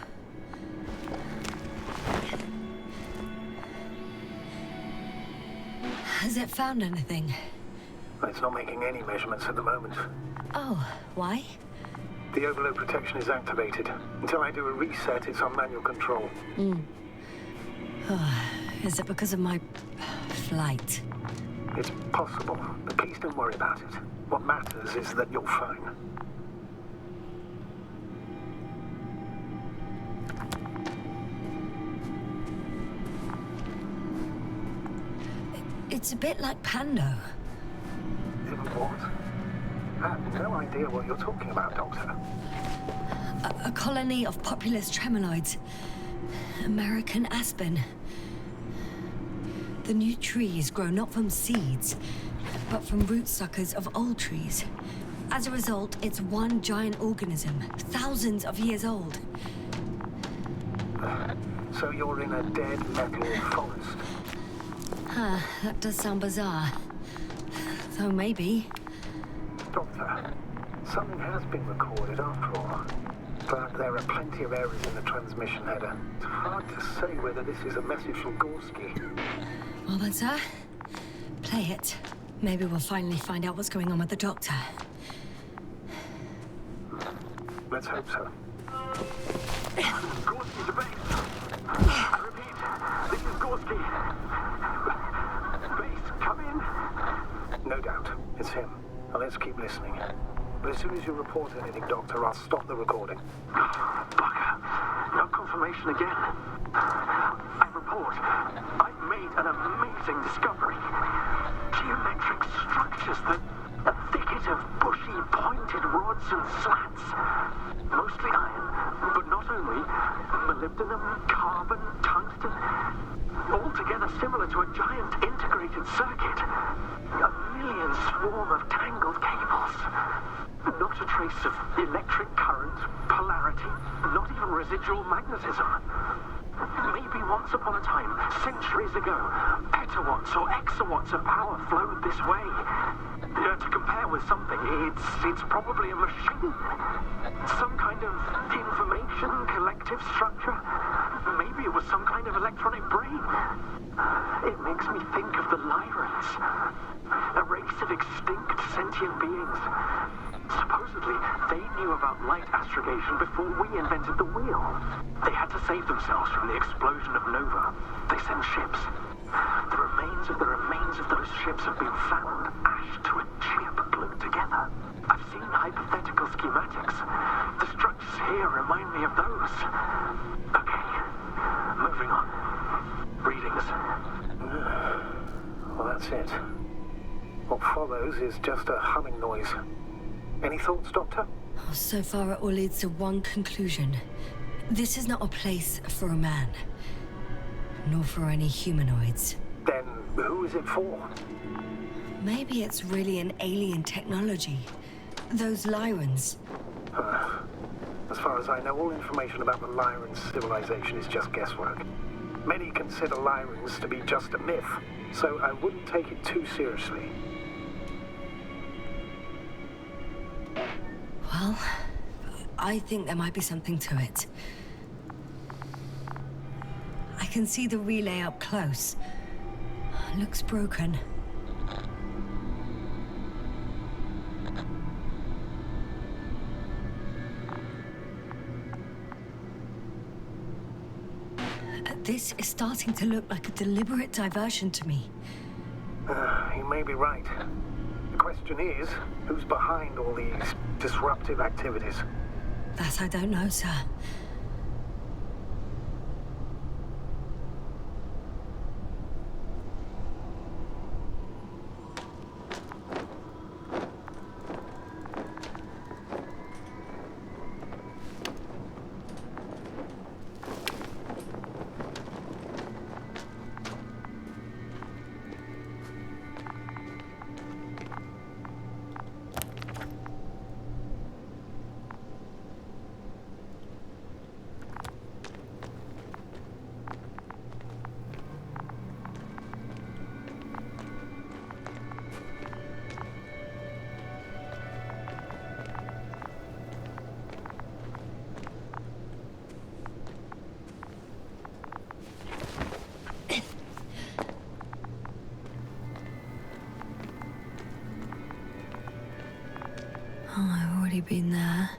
Has it found anything? It's not making any measurements at the moment. Oh, why? The overload protection is activated. Until I do a reset, it's on manual control. Is it because of my flight? It's possible, but please don't worry about it. What matters is that you're fine. It's a bit like Pando. What? I have no idea what you're talking about, Doctor. A colony of populous tremoloids. American aspen. The new trees grow not from seeds, but from root suckers of old trees. As a result, it's one giant organism, thousands of years old. So you're in a dead metal forest. Huh, that does sound bizarre. So maybe. Doctor, something has been recorded after all. But there are plenty of errors in the transmission header. It's hard to say whether this is a message from Gorski. Well then, sir, play it. Maybe we'll finally find out what's going on with the doctor. Let's hope so. Gorski to base. I repeat, this is Gorski. Base, come in. No doubt, it's him. Now let's keep listening. But as soon as you report anything, Doctor, I'll stop the recording. Bugger. No confirmation again. I report. I've made an amazing discovery. Geometric structures that a thicket of bushy, pointed rods and slats. Mostly iron, but not only. Molybdenum, carbon, tungsten. Altogether similar to a giant integrated circuit. A million swarm of tangled cables. Not a trace of electric current, polarity, not even residual magnetism. Maybe once upon a time, centuries ago, petawatts or exawatts of power flowed this way. To compare with something, it's probably a machine. Some kind of information collective structure. Maybe it was some kind of electronic brain. It makes me think of the Lyrans, a race of extinct sentient beings. Supposedly, they knew about light astrogation before we invented the wheel. They had to save themselves from the explosion of Nova. They sent ships. The remains of those ships have been found, ashed to a chip glued together. I've seen hypothetical schematics. The structures here remind me of those. Okay, moving on. Readings. Well, that's it. What follows is just a humming noise. Any thoughts, Doctor? So far, it all leads to one conclusion. This is not a place for a man. Nor for any humanoids. Then who is it for? Maybe it's really an alien technology. Those Lyrans. As far as I know, all information about the Lyran civilization is just guesswork. Many consider Lyrans to be just a myth, so I wouldn't take it too seriously. Well, I think there might be something to it. can see the relay up close. Looks broken. This is starting to look like a deliberate diversion to me. You may be right. The question is, who's behind all these disruptive activities? That I don't know, sir. Oh, I've already been there.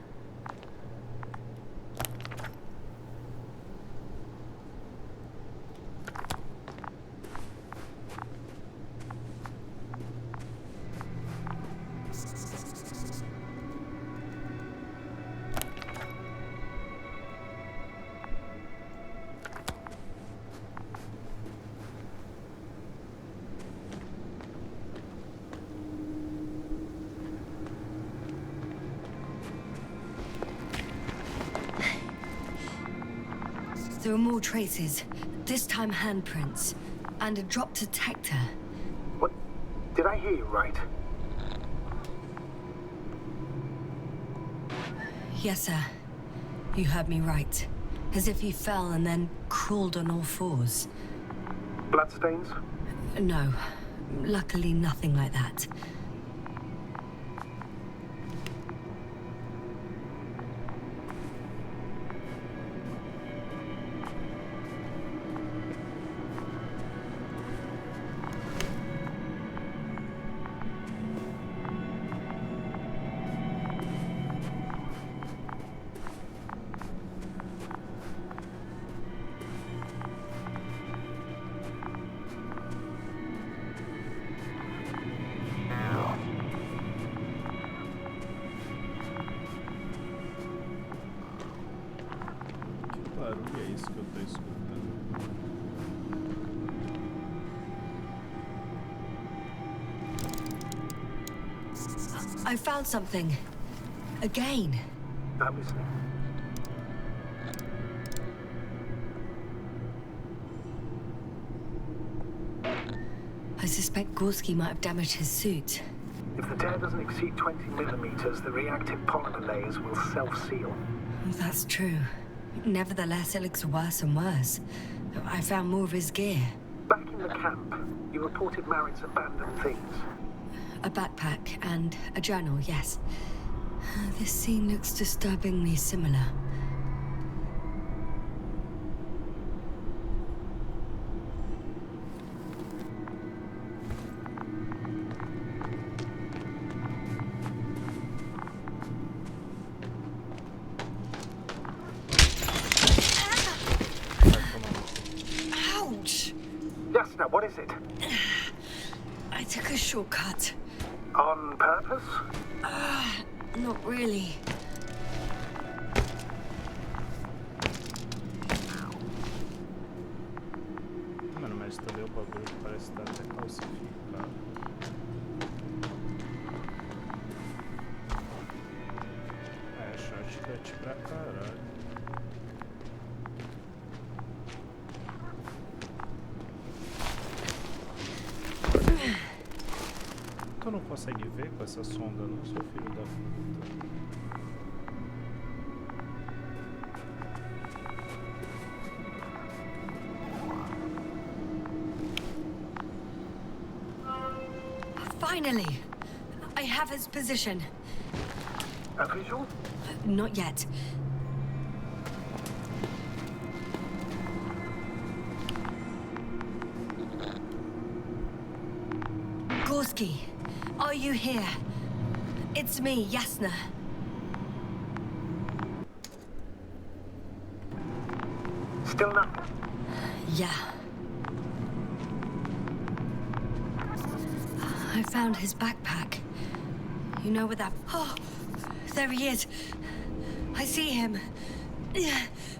There are more traces, this time handprints, and a drop detector. What? Did I hear you right? Yes, sir. You heard me right. As if he fell and then crawled on all fours. Bloodstains? No. Luckily, nothing like that. barulho é isso que eu tô escutando? I found something. Again. I'm listening. I suspect Gorski might have damaged his suit. If the tear doesn't exceed 20 millimeters, the reactive polymer layers will self-seal. That's true. Nevertheless, it looks worse and worse. I found more of his gear. Back in the camp, you reported Marit's abandoned things. A backpack and a journal, yes. This scene looks disturbingly similar. Ouch! Jasna, what is it? I took a shortcut. On purpose? Not really. Mano, mas também o bagulho parece estar até calcificado. É, shortcut pra caralho. Tu não consegue ver com essa sonda, não, seu filho da puta? Finally! I have his position. A visual? Not yet. Gorski, are you here? It's me, Yasna. Still nothing? Yeah. I found his backpack. You know where that... Oh, there he is. I see him.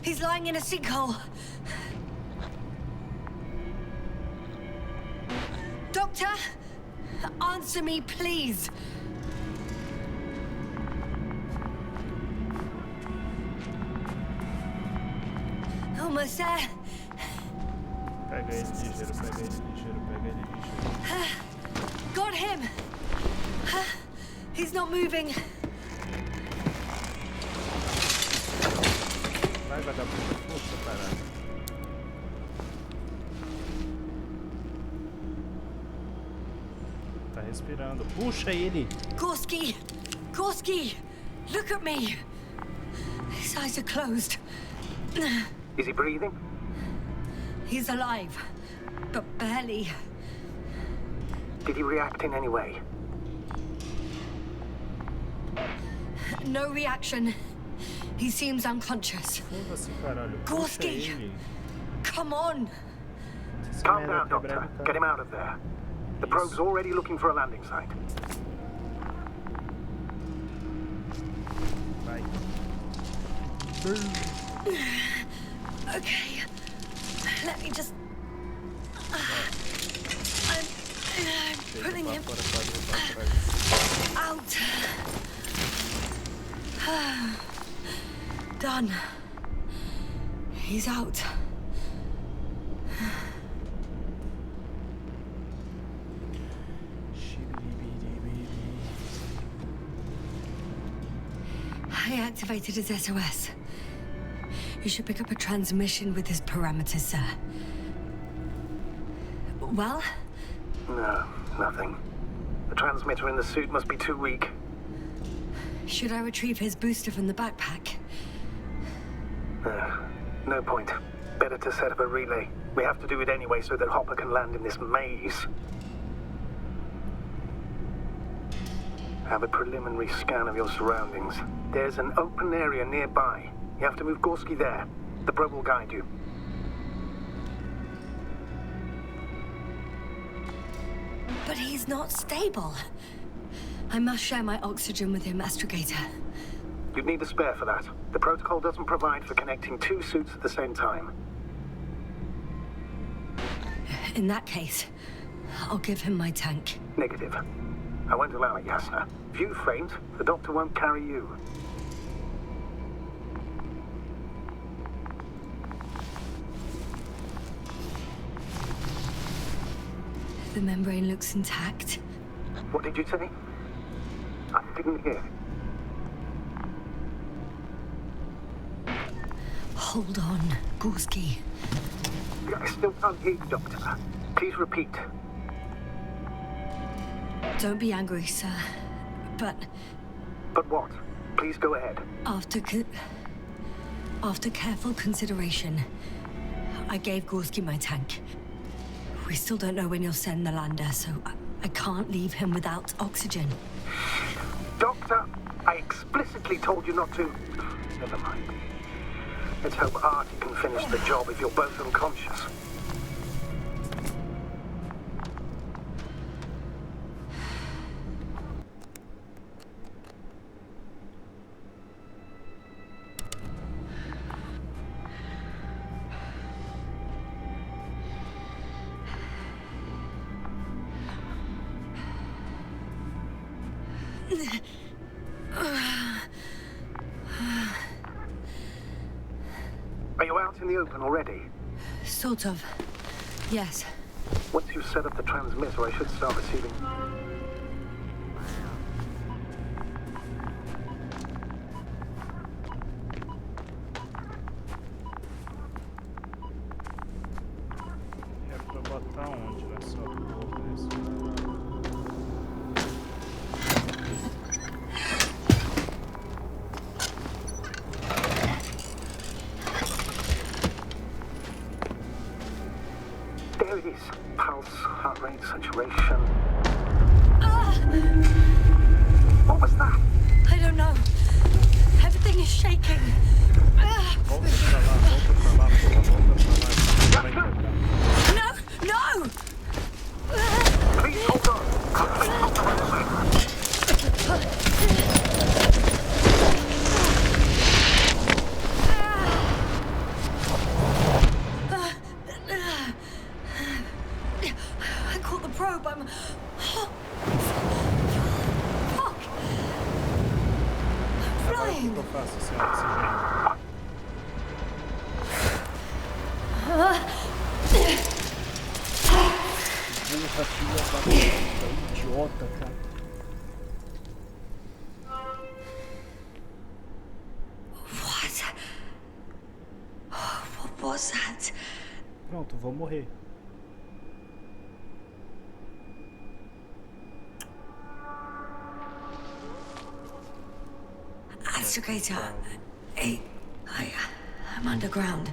He's lying in a sinkhole. Doctor, answer me, please. Almost there. Pega ele ligeiro, pega ele ligeiro, pega ele ligeiro. Got him. He's not moving. Vai, vagabundo, força, caralho. Tá respirando. Puxa ele. Gorski! Gorski! Look at me! His eyes are closed. Is he breathing? He's alive, but barely. Did he react in any way? No reaction. He seems unconscious. Foda-se, caralho. Puxa Gorski! ele. Come on! Essa Calm merda down, quebra Doctor. ele, cara. Get him out of there. The probe's already looking for a landing site. Vai. Okay. Let me just... I'm pulling him Pra fora, pra trás. out. Done. He's out. I activated his SOS. You should pick up a transmission with his parameters, sir. Well? No, nothing. The transmitter in the suit must be too weak. Should I retrieve his booster from the backpack? No point. Better to set up a relay. We have to do it anyway so that Hopper can land in this maze. Have a preliminary scan of your surroundings. There's an open area nearby. You have to move Gorski there. The probe will guide you. But he's not stable. I must share my oxygen with him, Astrogator. You'd need a spare for that. The protocol doesn't provide for connecting two suits at the same time. In that case, I'll give him my tank. Negative. I won't allow it, Yasna. If you faint, the doctor won't carry you. The membrane looks intact. What did you say? I didn't hear. Hold on, Gorski. I still can't hear you, Doctor. Please repeat. Don't be angry, sir. But But what? Please go ahead. after careful consideration, I gave Gorski my tank. We still don't know when you'll send the lander, so I can't leave him without oxygen. Doctor, I explicitly told you not to. Never mind. Let's hope Artie can finish the job if you're both unconscious. Are you out in the open already? Sort of. Yes. Once you've set up the transmitter, I should start receiving... É pra botar onde nessa porra desse? There it is. Pulse, heart rate, saturation. What was that? I don't know. Everything is shaking. Volta pra lá, porra, volta pra lá. No! No! Please hold on. I'll take off the right way. I caught the probe. I'm... Fuck! I'm flying. O que eu faço sem oxigênio? Burra, filha da puta, idiota, cara. What was that? Pronto, vou morrer. Astrogator, I'm underground.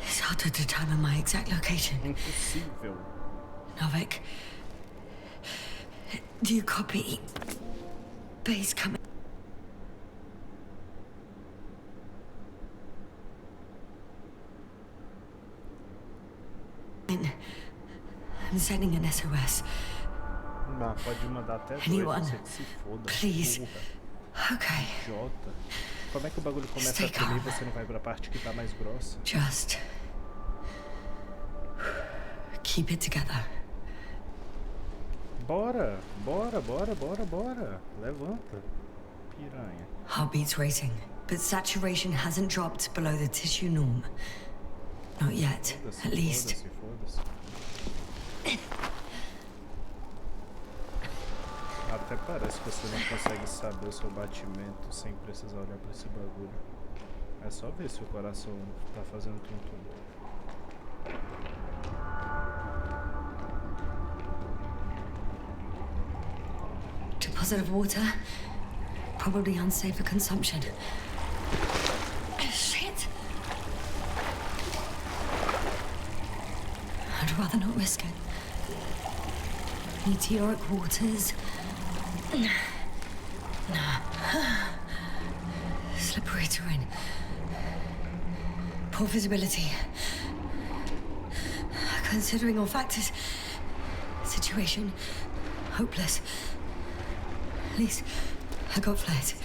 It's hard to determine my exact location. Impossível. Novik, do you copy? Base coming. I'm sending an SOS. Não, pode mandar até dois, Anyone, você que se foda. please. Porra, Okay, idiota. Como é que o bagulho começa Stay a tremer e calm. você não vai pra parte que tá mais grossa? just keep it together. Bora, bora, bora, bora, bora. Levanta, piranha. Heartbeat's racing, but saturation hasn't dropped below the tissue norm. Not yet, Foda-se, at least. foda-se, foda-se. Até parece que você não consegue saber o seu batimento sem precisar olhar pra esse bagulho. É só ver se o coração tá fazendo tum-tum. Deposit of water, probably unsafe for consumption. Shit! I'd rather not risk it. Meteoric waters. Slippery terrain. Poor visibility. Considering all factors, situation hopeless. At least I got flight.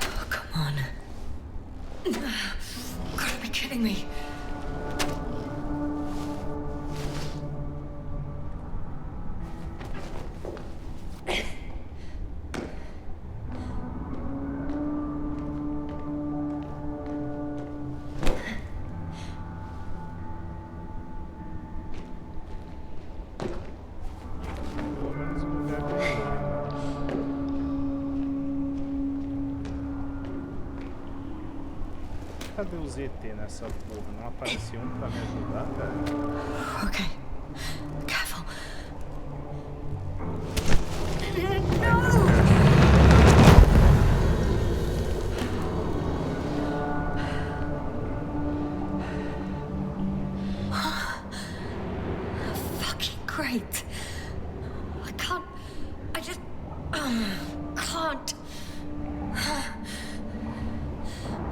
Oh, come on. Gotta be kidding me. Pelo menos o lugar bem. Cadê os ET nessa porra? Não apareceu um pra me ajudar, cara? Okay. Careful. No! Fucking great. I can't. I just can't.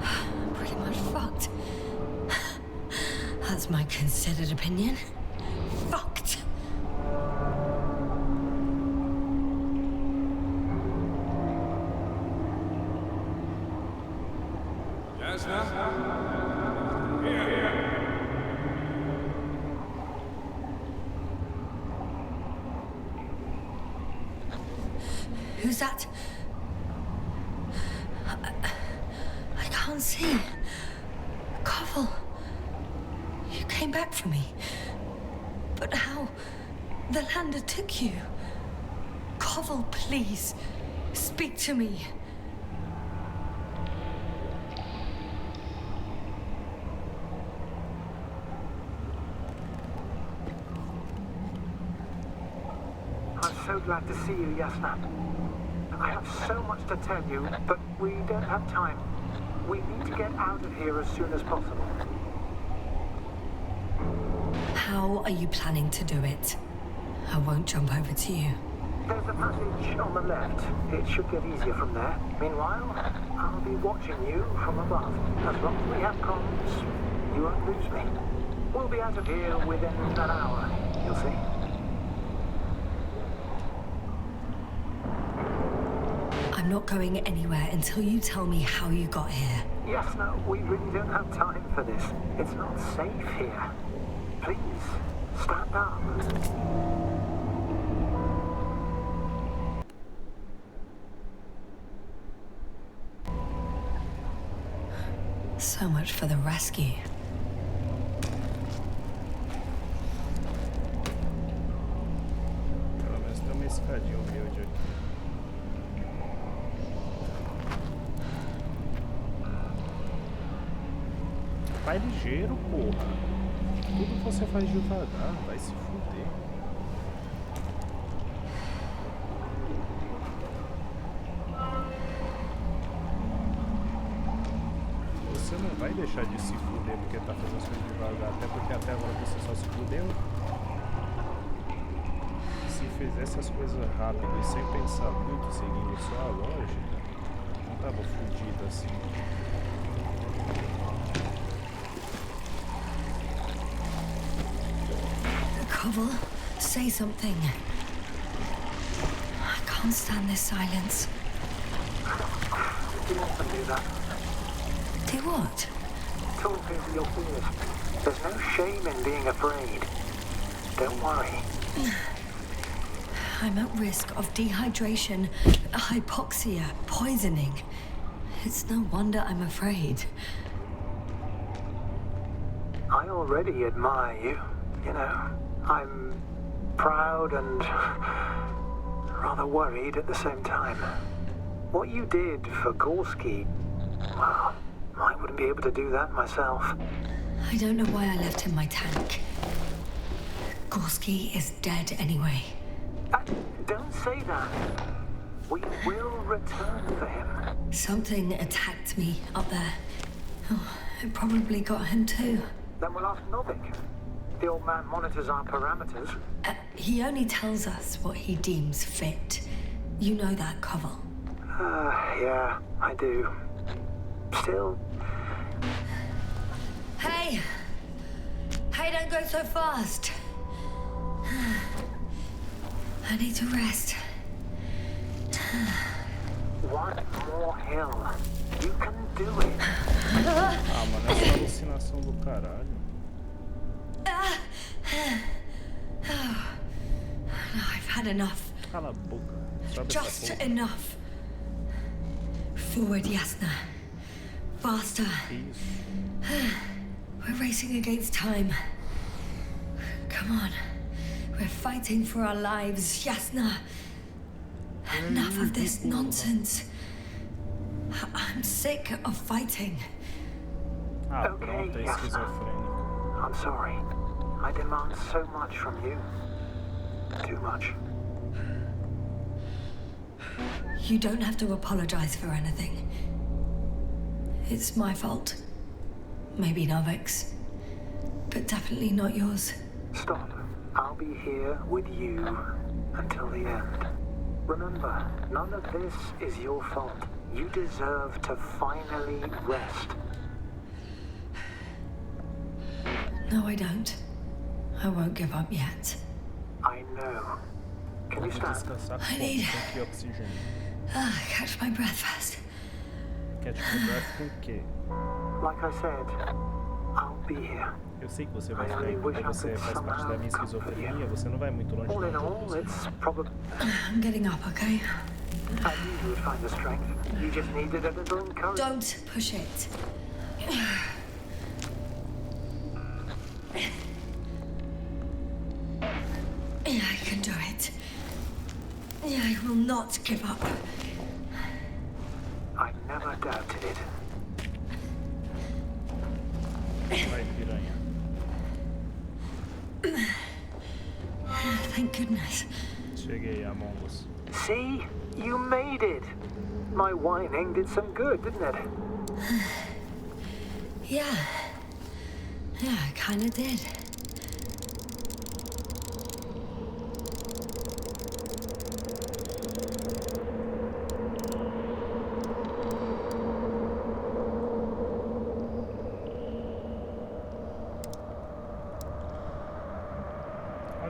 I'm pretty much fucked. That's my considered opinion. Fucked. Who's that? I can't see. Koval. You came back for me. But how? The lander took you. Koval, please. Speak to me. I'm so glad to see you, Yasna. I have so much to tell you, but we don't have time. We need to get out of here as soon as possible. How are you planning to do it? I won't jump over to you. There's a passage on the left. It should get easier from there. Meanwhile, I'll be watching you from above. As long as we have comms, you won't lose me. We'll be out of here within an hour. You'll see. I'm not going anywhere until you tell me how you got here. Yes, no, we really don't have time for this. It's not safe here. Please, stand up. So much for the rescue. Pelo menos tem uma escadinha humilde aqui. Vai ligeiro, porra. Tudo você faz devagar, vai se fuder. Você não vai deixar de se fuder porque tá fazendo as coisas devagar, até porque até agora você só se fudeu. Se fizesse as coisas rápido e sem pensar muito, seguindo só a lógica, não tava fudido assim. Koval, say something. I can't stand this silence. You often do that. Do what? Talk over your fears. There's no shame in being afraid. Don't worry. I'm at risk of dehydration, hypoxia, poisoning. It's no wonder I'm afraid. I already admire you, you know. I'm proud and rather worried at the same time. What you did for Gorski, well, I wouldn't be able to do that myself. I don't know why I left him my tank. Gorski is dead anyway. Don't say that. We will return for him. Something attacked me up there. Oh, it probably got him too. Then we'll ask Novik. The old man monitors our parameters. He only tells us what he deems fit. You know that, Koval. Yeah, I do. Still... Hey! Hey, don't go so fast. I need to rest. One more hill. You can do it. Ah, mano, essa alucinação do caralho. I've had enough. Cala a boca. Sobe Just essa porra. enough. Forward, Yasna. Faster. Isso. We're racing against time. Come on. We're fighting for our lives, Yasna. Enough of this nonsense. I'm sick of fighting. Ah, Okay, pronto, é esquizofrênico. I'm sorry. I demand so much from you. Too much. You don't have to apologize for anything. It's my fault. Maybe Novik's. But definitely not yours. Stop. I'll be here with you until the end. Remember, none of this is your fault. You deserve to finally rest. No, I don't. I won't give up yet. I know. Can you Vamos stand? descansar I com need- que oxigênio. Catch my breath first. Quer te cobrar com o quê? Like I said, I'll be here. Eu sei que você vai I ficar only aí, wish porque I você could faz parte da minha somehow comfort esquizofrenia, you. você não vai muito longe All in da all, minha. it's probably... I'm getting up, okay? I knew you would find the strength. You just needed a little encouragement. Don't push it. I can do it. I will not give up. I never doubted it. Vai, piranha. Thank goodness. Cheguei, Among Us. See? You made it. My whining did some good, didn't it? Yeah. Yeah, I kinda did.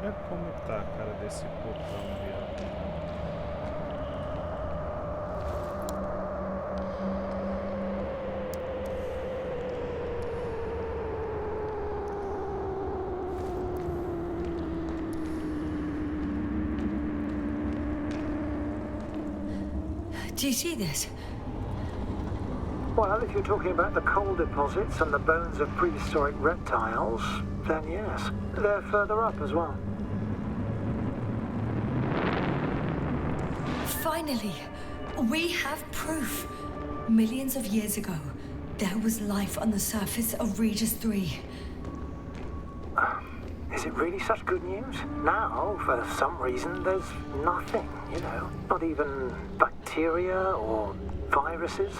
Olha como tá a cara desse portão, viado. Do you see this? Well, if you're talking about the coal deposits and the bones of prehistoric reptiles, then yes. They're further up as well. Finally, we have proof. Millions of years ago, there was life on the surface of Regis 3. Is it really such good news? Now, for some reason, there's nothing, you know. Not even bacteria or viruses.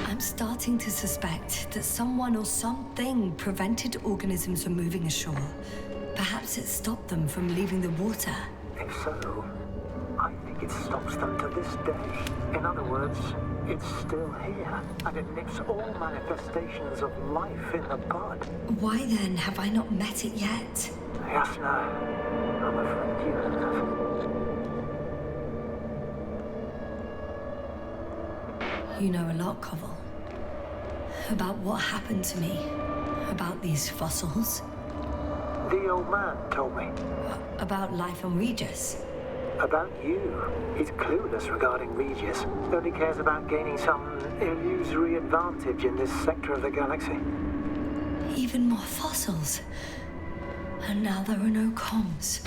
I'm starting to suspect that someone or something prevented organisms from moving ashore. Perhaps it stopped them from leaving the water. If so, I think it stops them to this day. In other words, it's still here, and it nips all manifestations of life in the bud. Why then have I not met it yet? Yasna, I'm afraid you have. You know a lot, Koval. About what happened to me. About these fossils. The old man told me. About life on Regis. About you. He's clueless regarding Regis. Only cares about gaining some illusory advantage in this sector of the galaxy. Even more fossils. And now there are no comms.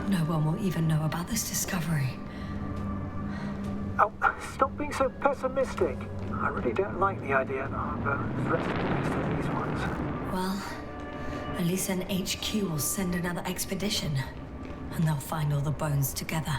No one will even know about this discovery. Oh, stop being so pessimistic. I really don't like the idea of our bones resting next to these ones. Well, at least an HQ will send another expedition. And they'll find all the bones together.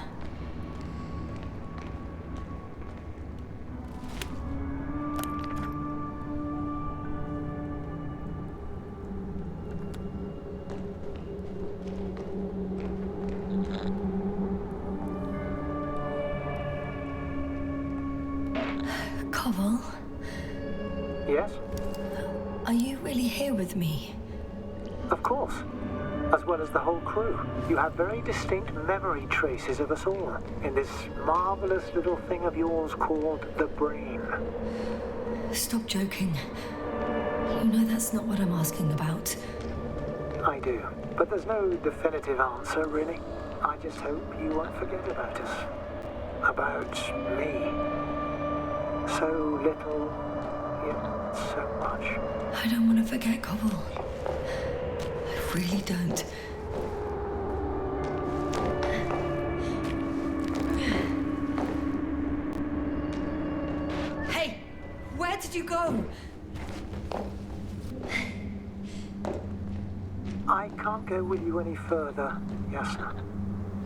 Koval? Yes? Are you really here with me? Of course. As well as the whole crew. You have very distinct memory traces of us all in this marvelous little thing of yours called the brain. Stop joking. You know that's not what I'm asking about. I do, but there's no definitive answer, really. I just hope you won't forget about us. About me. So little, yet so much. I don't want to forget, Koval. I really don't. Hey! Where did you go? I can't go with you any further, Yasna.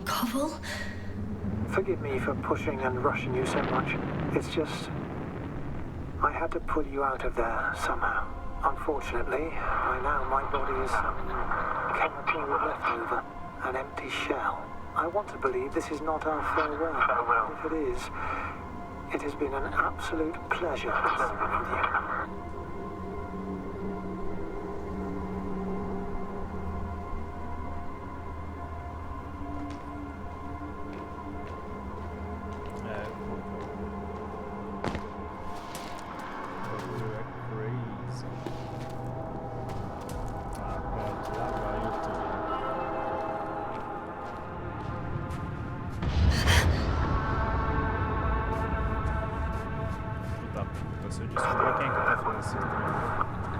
Koval? Forgive me for pushing and rushing you so much. It's just... I had to pull you out of there somehow. Unfortunately, by now my body is chemical leftover, an empty shell. I want to believe this is not our farewell. If it is, it has been an absolute pleasure to serve with you.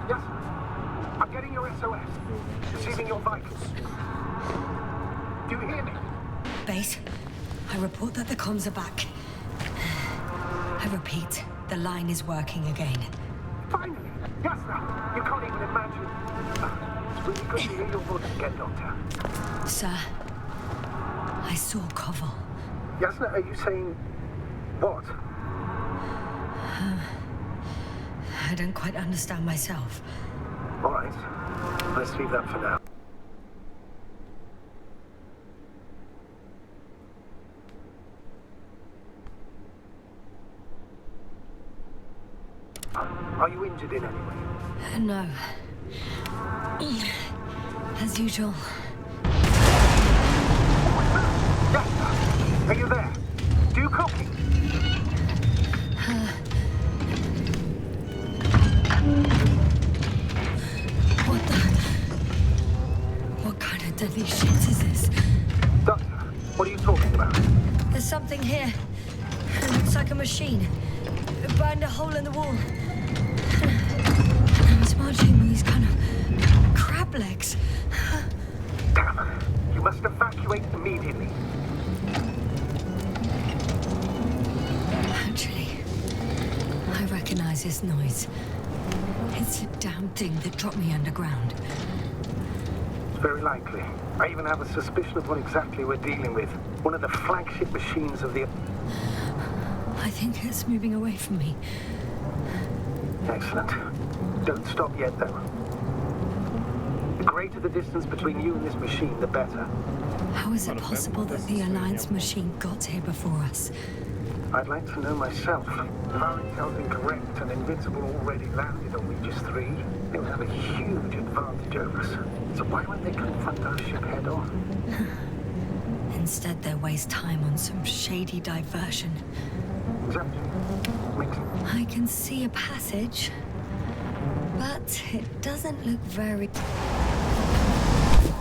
Yes, I'm getting your SOS. Receiving your vitals. Do you hear me? Base, I report that the comms are back. I repeat, the line is working again. Finally! Yasna, you can't even imagine. It's really good to hear your voice again, Doctor. Sir, I saw Koval. Yasna, are you saying... what? I don't quite understand myself. All right. Let's leave that for now. Are you injured in any way? No. As usual. Are you there? Do you copy? What kind of deadly shit is this? Doctor, what are you talking about? There's something here. It looks like a machine. It burned a hole in the wall. And it's marching with these kind of crab legs. Damn. You must evacuate immediately. Actually, I recognize this noise. It's the damn thing that dropped me underground. Very likely. I even have a suspicion of what exactly we're dealing with. One of the flagship machines of the... I think it's moving away from me. Excellent. Don't stop yet, though. The greater the distance between you and this machine, the better. How is it possible that the Alliance machine got here before us? I'd like to know myself. If our intel's incorrect and Invincible already landed on Regis 3, they would have a huge advantage over us. So why won't they confront our ship head on? Instead, they waste time on some shady diversion. Exactly. Makes sense. I can see a passage, but it doesn't look very...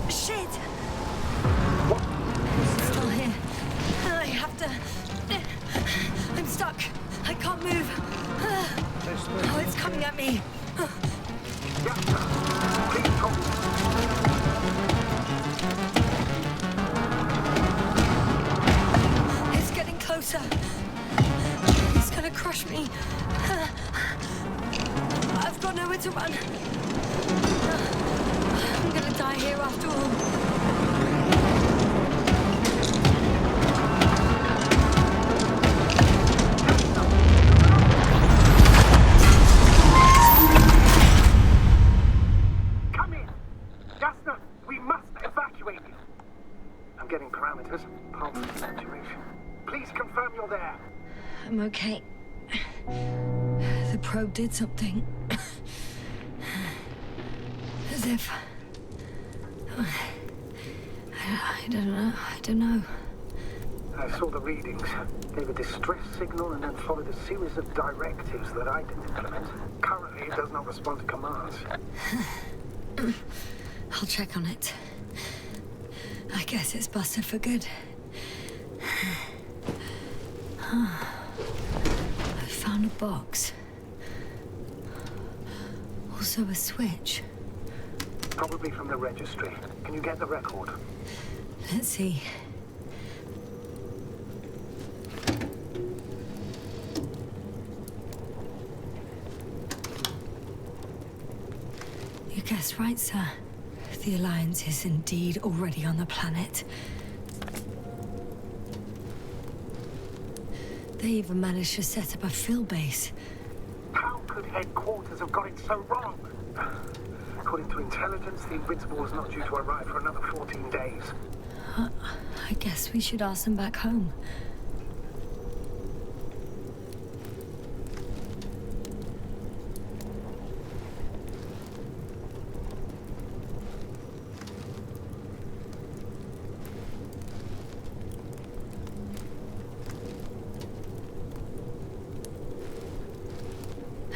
Shit! What? It's still here. I have to... I'm stuck. I can't move. Oh, it's coming at me. Yeah, please talk. It's getting closer. It's gonna crush me. I've got nowhere to run. I'm gonna die here after all. Come in! Jasna, we must evacuate you. I'm getting parameters. Pulse saturation. Please confirm you're there. I'm okay. The probe did something. As if... I don't know. I saw the readings, gave a distress signal, and then followed a series of directives that I didn't implement. Currently, it does not respond to commands. I'll check on it. I guess it's busted for good. I found a box. Also a switch. Probably from the registry. Can you get the record? Let's see. You guessed right, sir. The Alliance is indeed already on the planet. They even managed to set up a fill base. How could headquarters have got it so wrong? According to intelligence, the Invincible was not due to arrive for another 14 days. I guess we should ask them back home.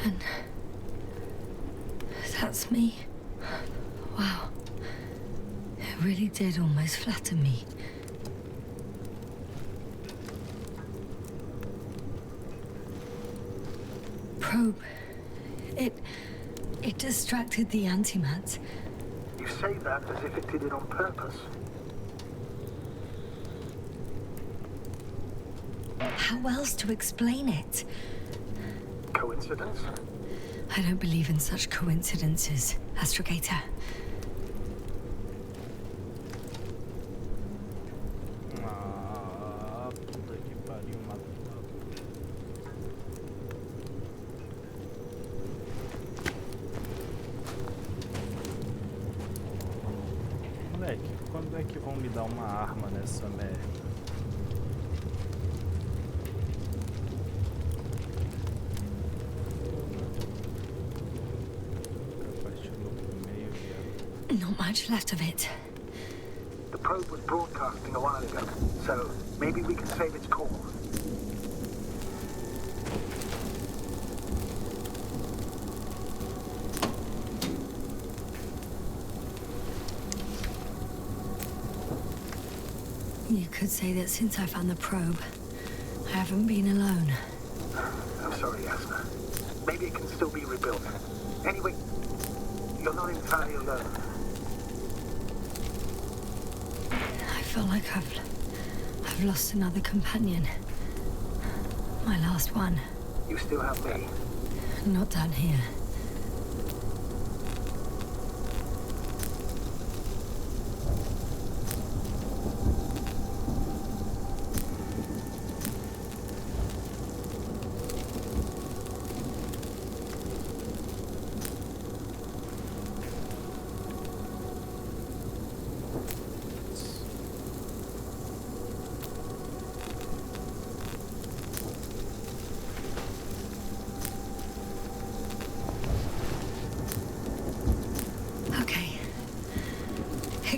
And that's me. Wow. It really did almost flatter me. Probe. It distracted the antimats. You say that as if it did it on purpose. How else to explain it? Coincidence? I don't believe in such coincidences, Astrogator. Puta que pariu, matou. Moleque, quando é que vão me dar uma arma nessa merda? Partiu no meio, viado. Not much left of it. The probe was broadcasting a while ago, so maybe we can save its call. You could say that since I found the probe, I haven't been alone. I'm sorry, Asna. Maybe it can still be rebuilt. Anyway, you're not entirely alone. I feel like I've lost another companion. My last one. You still have me. Not down here.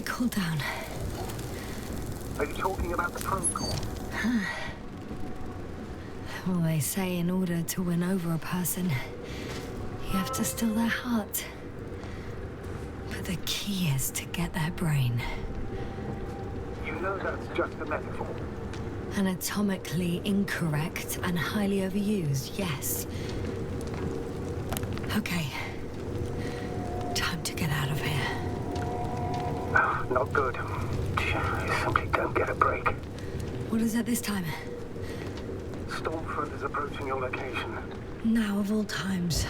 Cool down. Are you talking about the probe call? Well, they say in order to win over a person, you have to steal their heart. But the key is to get their brain. You know that's just a metaphor. Anatomically incorrect and highly overused, yes. Okay. Time to get out of here. Oh, not good. You simply don't get a break. What is it this time? Stormfront is approaching your location. Now of all times.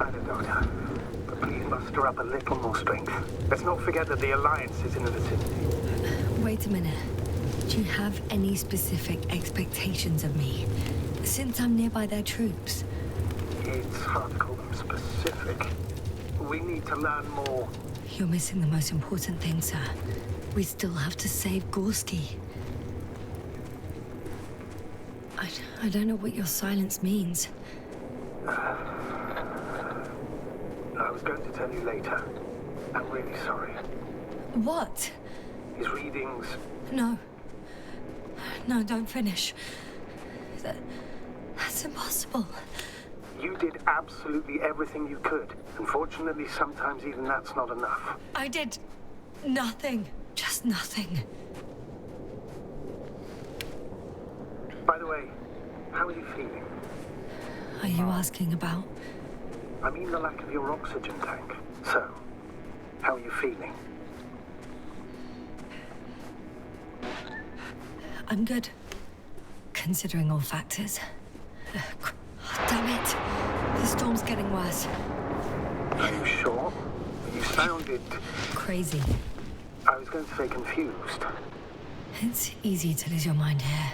I don't know, but please muster up a little more strength. Let's not forget that the Alliance is in the vicinity. Wait a minute. Do you have any specific expectations of me? Since I'm nearby their troops. It's hard to call them specific. We need to learn more. You're missing the most important thing, sir. We still have to save Gorski. I don't know what your silence means. I was going to tell you later. I'm really sorry. What? His readings... No. No, don't finish. That's impossible. You did absolutely everything you could. Unfortunately, sometimes even that's not enough. I did nothing. Just nothing. By the way, how are you feeling? Are you asking about? I mean the lack of your oxygen tank. So, how are you feeling? I'm good. Considering all factors. Damn it! The storm's getting worse. Are you sure? You sounded... Crazy. I was going to say confused. It's easy to lose your mind here.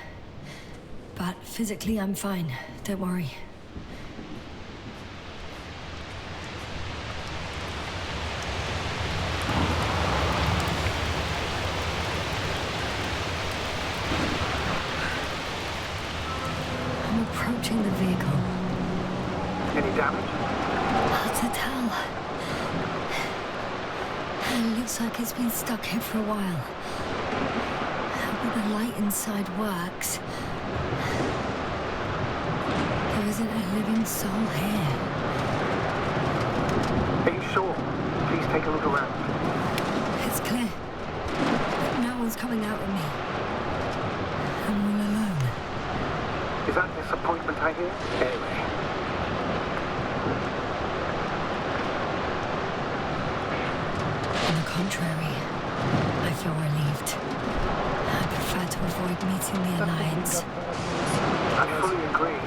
But physically, I'm fine. Don't worry. I'm approaching the vehicle. Any damage? Hard to tell. It looks like it's been stuck here for a while. But the light inside works. There isn't a living soul here. Are you sure? Please take a look around. It's clear. But no one's coming out with me. I'm all alone. Is that disappointment I hear? Anyway. On the contrary, I feel relieved. I prefer to avoid meeting the Alliance. I fully agree.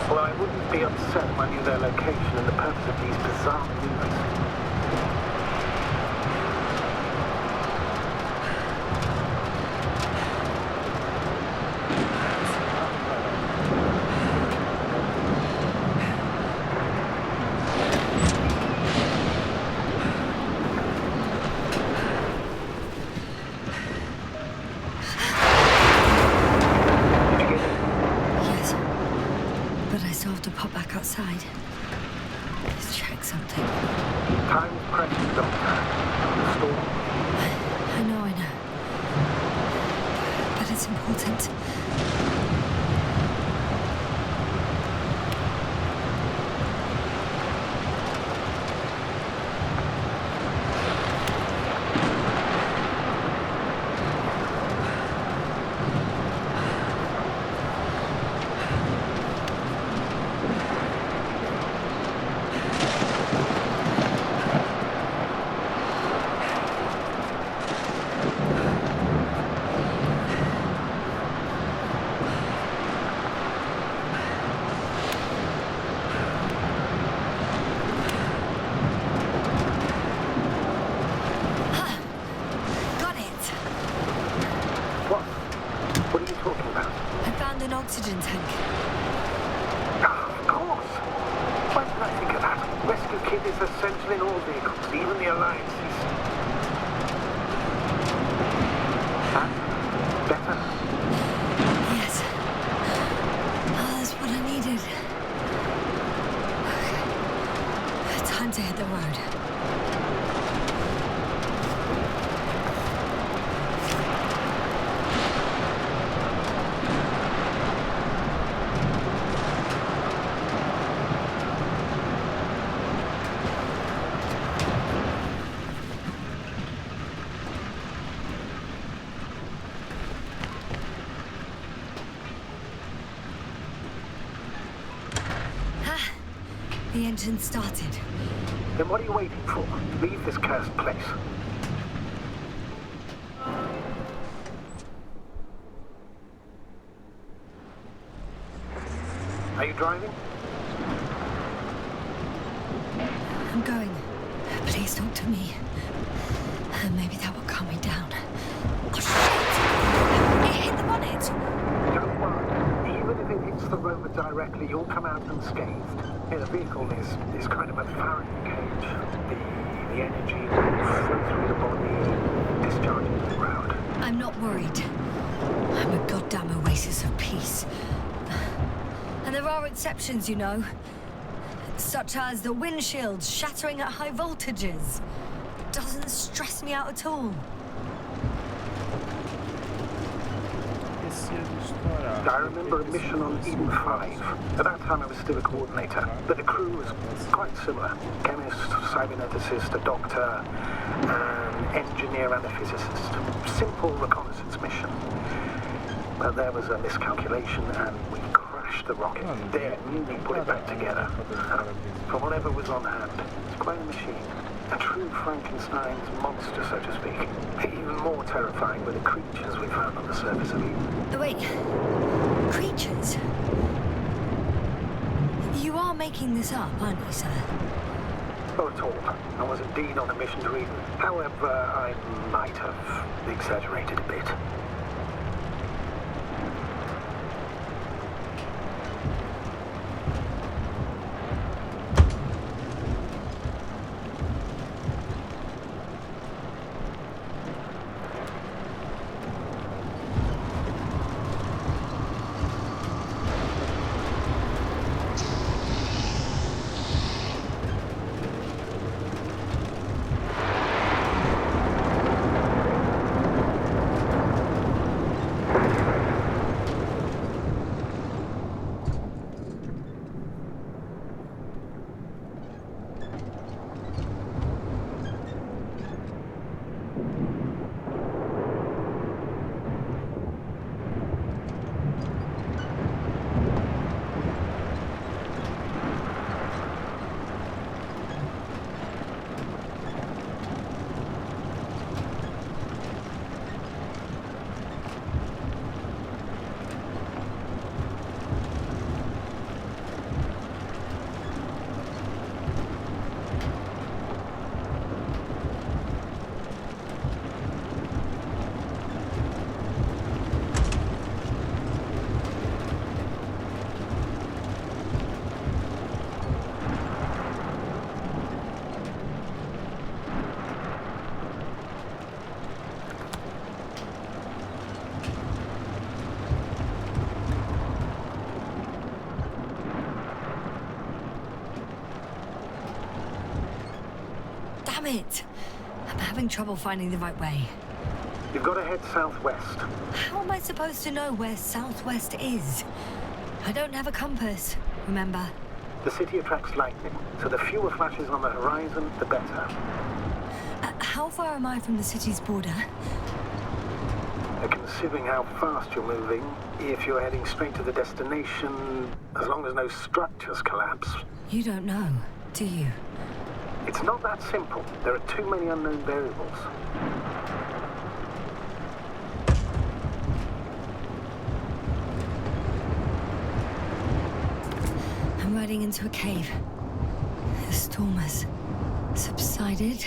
Well, I wouldn't be upset if I knew their location and the purpose of these bizarre maneuvers. Outside. Let's check something. Time's precious, Doctor. storm. I know. But it's important. Oxygen tank. Of course. Why didn't I think of that? Rescue kit is essential in all vehicles, even the Alliance's. Better? Yes. Oh, that's what I needed. Okay. Time to hit the road. The engine started. Then what are you waiting for? Leave this cursed place. Are you driving? I'm going. Please talk to me. Maybe that will calm me down. Oh, shit! It hit the bonnet! Don't worry. Even if it hits the rover directly, you'll come out unscathed. The vehicle is kind of a Faraday cage. The energy will flow through the body, discharge into the ground. I'm not worried. I'm a goddamn oasis of peace. And there are exceptions, you know. Such as the windshields shattering at high voltages. Doesn't stress me out at all. I remember a mission on Eden 5. At that time I was still a coordinator, but the crew was quite similar. Chemist, cyberneticist, a doctor, an engineer and a physicist. Simple reconnaissance mission. But there was a miscalculation and we crashed the rocket. Then we put it back together. From whatever was on hand. It's quite a machine. A true Frankenstein's monster, so to speak. Even more terrifying were the creatures we found on the surface of Eden. Wait. Creatures? You are making this up, aren't you, sir? Not at all. I was indeed on a mission to Eden. However, I might have exaggerated a bit. Damn it! I'm having trouble finding the right way. You've got to head southwest. How am I supposed to know where southwest is? I don't have a compass, remember? The city attracts lightning, so the fewer flashes on the horizon, the better. How far am I from the city's border? Considering how fast you're moving, if you're heading straight to the destination, as long as no structures collapse. You don't know, do you? It's not that simple. There are too many unknown variables. I'm riding into a cave. The storm has subsided.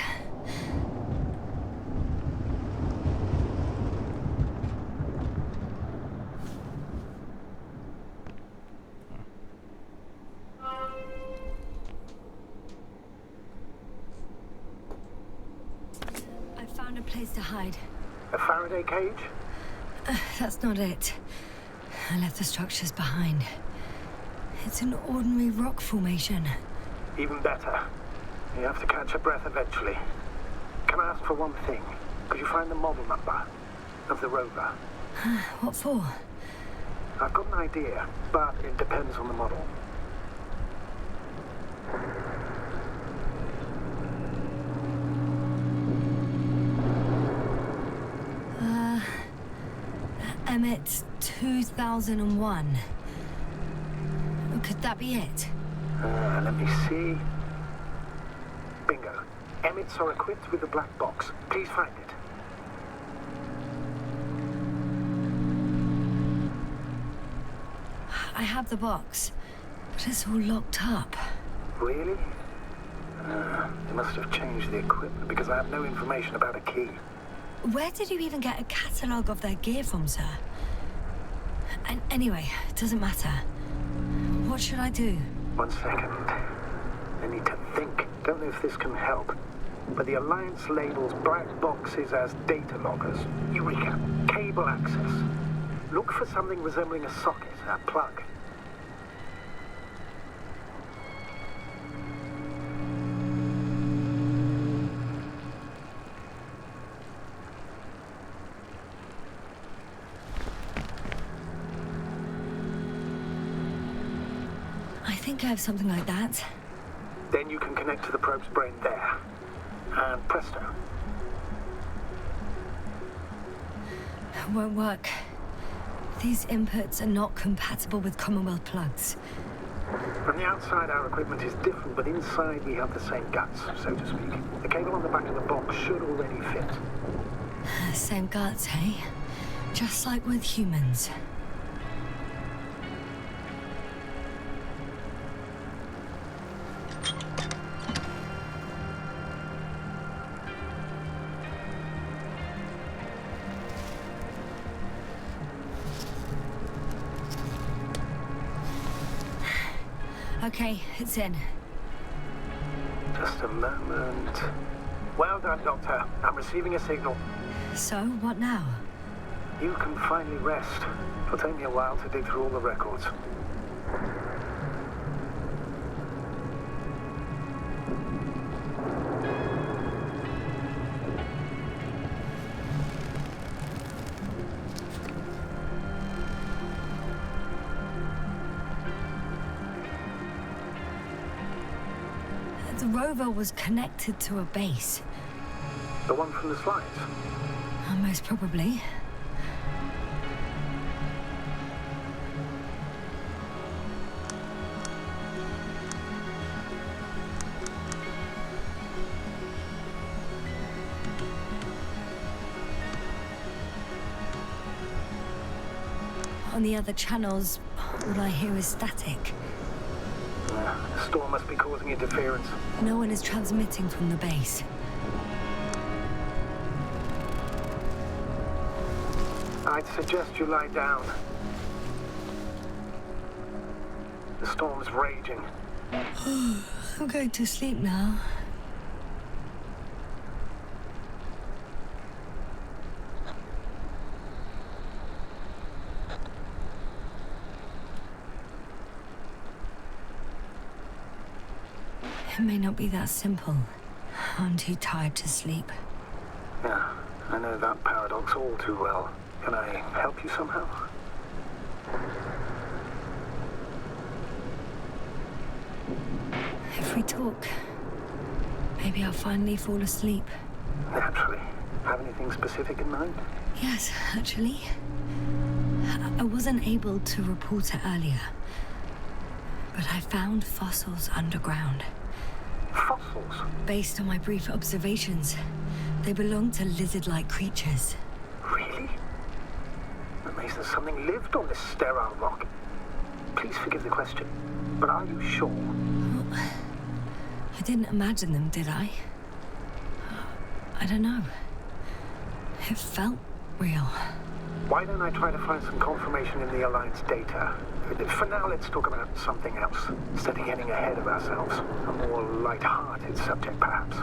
Found a place to hide. A Faraday cage? That's not it. I left the structures behind. It's an ordinary rock formation. Even better. You have to catch your breath eventually. Can I ask for one thing? Could you find the model number of the rover? What for? I've got an idea, but it depends on the model. Emmet 2001. Could that be it? Let me see. Bingo. Emmets are equipped with a black box. Please find it. I have the box, but it's all locked up. Really? They must have changed the equipment because I have no information about a key. Where did you even get a catalogue of their gear from, sir? And anyway, it doesn't matter. What should I do? 1 second. I need to think. Don't know if this can help. But the Alliance labels black boxes as data loggers. Eureka. Cable access. Look for something resembling a socket, a plug. I think I have something like that. Then you can connect to the probe's brain there. And presto. It won't work. These inputs are not compatible with Commonwealth plugs. From the outside, our equipment is different, but inside we have the same guts, so to speak. The cable on the back of the box should already fit. Same guts, hey? Just like with humans. Okay, it's in. Just a moment. Well done, Doctor. I'm receiving a signal. So, what now? You can finally rest. It'll take me a while to dig through all the records. The rover was connected to a base. The one from the slides? Most probably. On the other channels, all I hear is static. The storm must be causing interference. No one is transmitting from the base. I'd suggest you lie down. The storm's raging. I'm going to sleep now. It may not be that simple. I'm too tired to sleep. Yeah, I know that paradox all too well. Can I help you somehow? If we talk, maybe I'll finally fall asleep. Naturally. Have anything specific in mind? Yes, actually. I wasn't able to report it earlier, but I found fossils underground. Fossils? Based on my brief observations, they belong to lizard-like creatures. Really? That means that something lived on this sterile rock. Please forgive the question, but are you sure? Well, I didn't imagine them, did I? I don't know. It felt real. Why don't I try to find some confirmation in the Alliance data? For now, let's talk about something else, instead of getting ahead of ourselves. A more light-hearted subject, perhaps.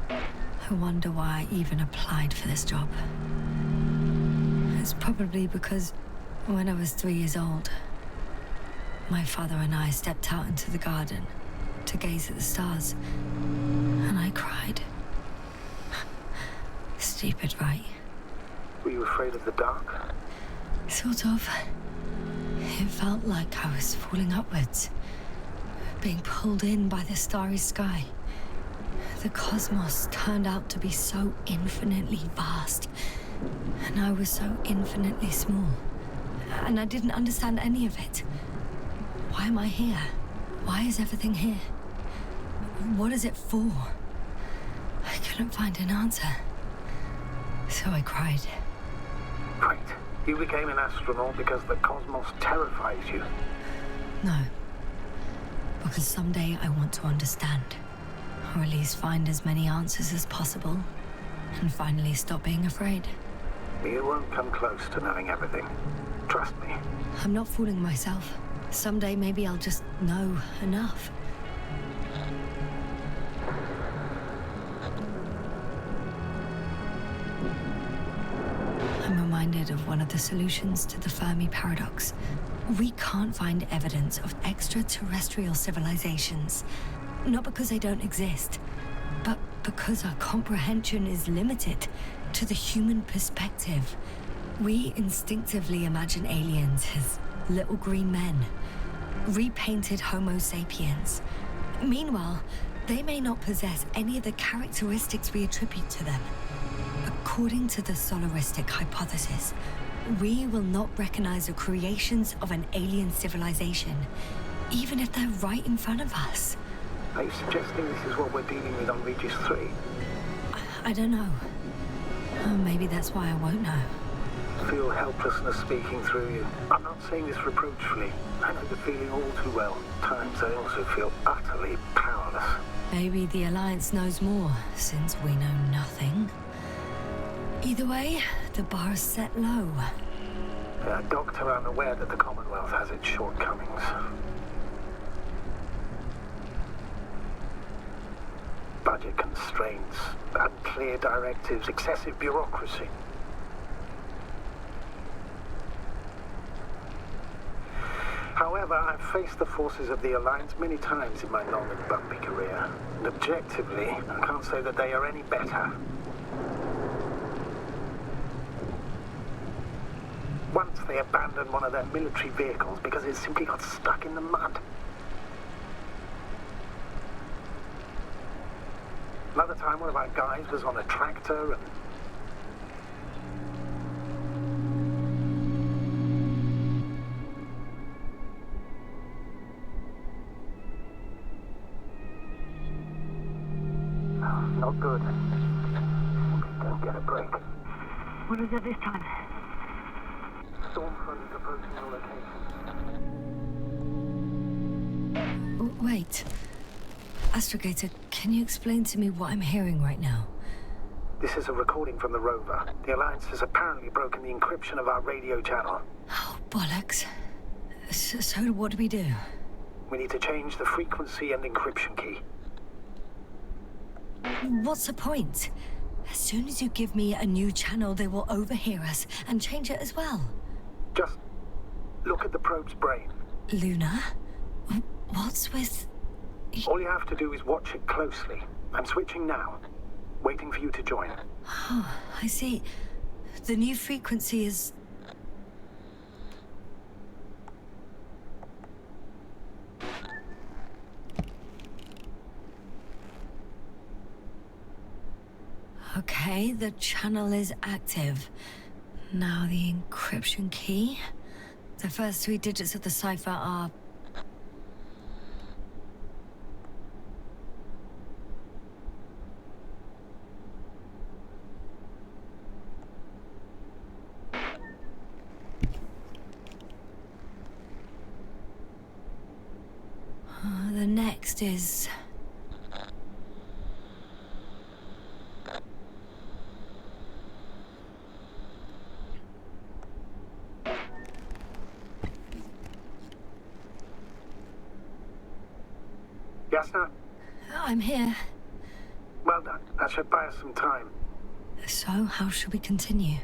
I wonder why I even applied for this job. It's probably because when I was 3 years old, my father and I stepped out into the garden to gaze at the stars, and I cried. Stupid, right? Were you afraid of the dark? Sort of. It felt like I was falling upwards, being pulled in by the starry sky. The cosmos turned out to be so infinitely vast, and I was so infinitely small. And I didn't understand any of it. Why am I here? Why is everything here? What is it for? I couldn't find an answer. So I cried. Right. You became an astronaut because the cosmos terrifies you. No. Because someday I want to understand. Or at least find as many answers as possible. And finally stop being afraid. You won't come close to knowing everything. Trust me. I'm not fooling myself. Someday maybe I'll just know enough. I'm reminded of one of the solutions to the Fermi paradox. We can't find evidence of extraterrestrial civilizations. Not because they don't exist, but because our comprehension is limited to the human perspective. We instinctively imagine aliens as little green men, repainted Homo sapiens. Meanwhile, they may not possess any of the characteristics we attribute to them. According to the solaristic hypothesis, we will not recognize the creations of an alien civilization, even if they're right in front of us. Are you suggesting this is what we're dealing with on Regis 3? I don't know. Oh, maybe that's why I won't know. Feel helplessness speaking through you. I'm not saying this reproachfully. I know the feeling all too well. At times I also feel utterly powerless. Maybe the Alliance knows more, since we know nothing. Either way, the bar's set low. Doctor, I'm aware that the Commonwealth has its shortcomings. Budget constraints, unclear directives, excessive bureaucracy. However, I've faced the forces of the Alliance many times in my long and bumpy career, and objectively, I can't say that they are any better. Once they abandoned one of their military vehicles because it simply got stuck in the mud. Another time, one of our guys was on a tractor and... Not good. Don't get a break. What is it this time? Storm front is approaching your location. Wait. Astrogator, can you explain to me what I'm hearing right now? This is a recording from the rover. The Alliance has apparently broken the encryption of our radio channel. Oh, bollocks. So what do we do? We need to change the frequency and encryption key. What's the point? As soon as you give me a new channel, they will overhear us and change it as well. Just look at the probe's brain. Luna? What's with All you have to do is watch it closely. I'm switching now. Waiting for you to join. Oh, I see. The new frequency is... Okay, the channel is active. Now the encryption key. The first 3 digits of the cipher are... the next is... Yasna? I'm here. Well done. That should buy us some time. So, how should we continue?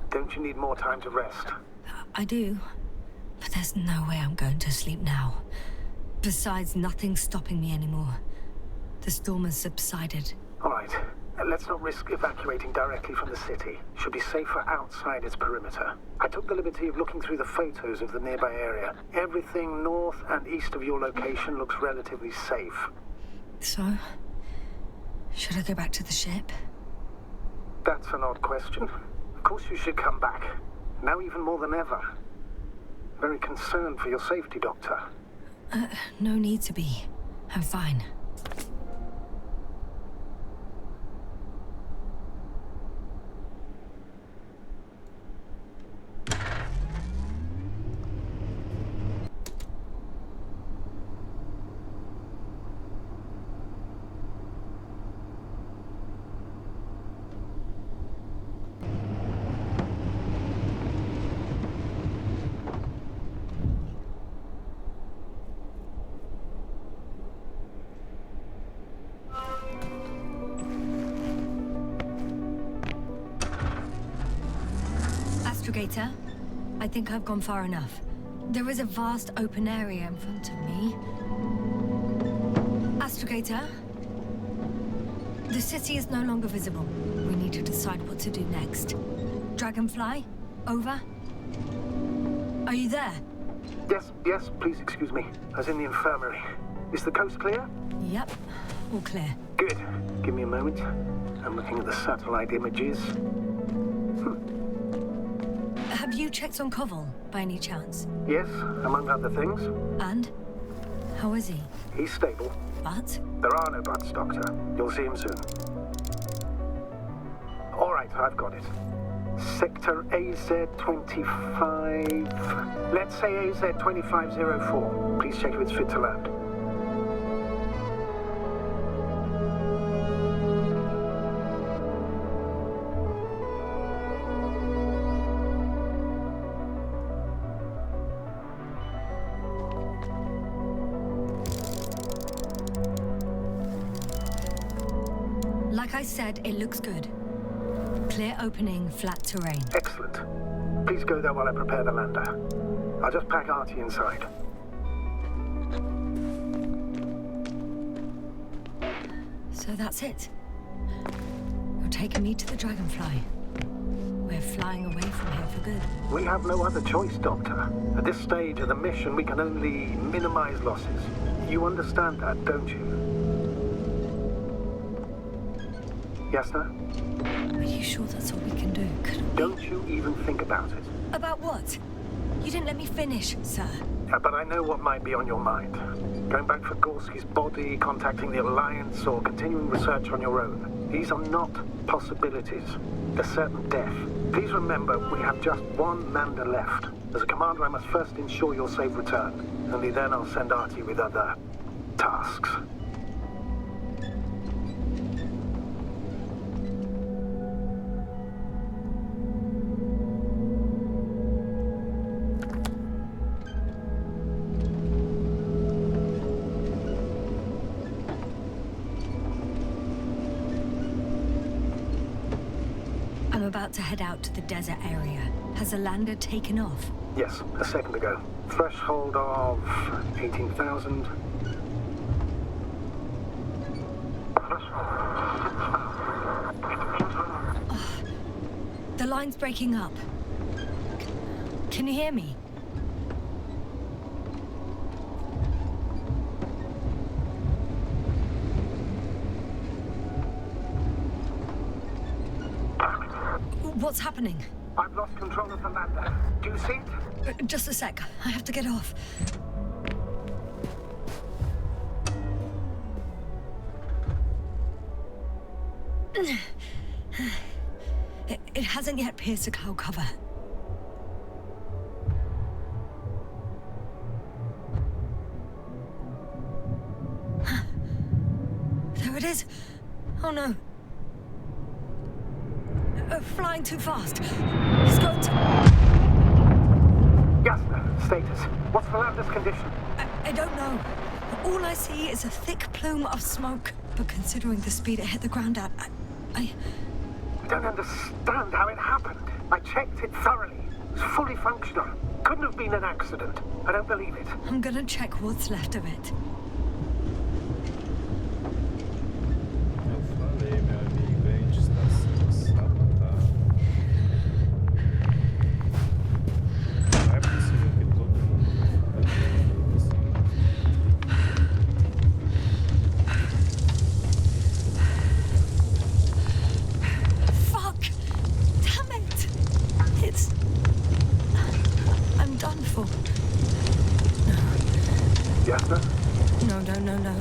Don't you need more time to rest? I do. But there's no way I'm going to sleep now. Besides, nothing's stopping me anymore. The storm has subsided. All right. Let's not risk evacuating directly from the city. Should be safer outside its perimeter. I took the liberty of looking through the photos of the nearby area. Everything north and east of your location looks relatively safe. So, should I go back to the ship? That's an odd question. Of course you should come back. Now even more than ever. Very concerned for your safety, Doctor. No need to be. I'm fine. Astrogator, I think I've gone far enough. There is a vast open area in front of me. Astrogator? The city is no longer visible. We need to decide what to do next. Dragonfly? Over? Are you there? Yes, please excuse me. I was in the infirmary. Is the coast clear? Yep, all clear. Good. Give me a moment. I'm looking at the satellite images. Have you checked on Koval, by any chance? Yes, among other things. And? How is he? He's stable. But? There are no buts, Doctor. You'll see him soon. All right, I've got it. Sector AZ-25... Let's say AZ-2504. Please check if it's fit to land. Like I said, it looks good. Clear opening, flat terrain. Excellent. Please go there while I prepare the lander. I'll just pack Artie inside. So that's it. You're taking me to the Dragonfly. We're flying away from here for good. We have no other choice, Doctor. At this stage of the mission, we can only minimize losses. You understand that, don't you? Yes, sir? Are you sure that's all we can do? Don't you even think about it. About what? You didn't let me finish, sir. But I know what might be on your mind. Going back for Gorski's body, contacting the Alliance, or continuing research on your own. These are not possibilities. They're certain death. Please remember, we have just one lander left. As a commander, I must first ensure your safe return. Only then I'll send Artie with other tasks. I'm about to head out to the desert area. Has the lander taken off? Yes, a second ago. Threshold of 18,000. The line's breaking up. Can you hear me? What's happening? I've lost control of the lander. Do you see it? Just a sec. I have to get off. It hasn't yet pierced the cloud cover. There it is. Oh no. Flying too fast. It's going to... Jasna, status. What's the lander's condition? I don't know. All I see is a thick plume of smoke. But considering the speed it hit the ground at, I don't understand how it happened. I checked it thoroughly. It's fully functional. Couldn't have been an accident. I don't believe it. I'm gonna check what's left of it. Eu falei, meu amigo, a gente está sendo sabotado. Não é possível que todo mundo assim. Fuck! Damn it! It's... I'm done for. Jasna? No.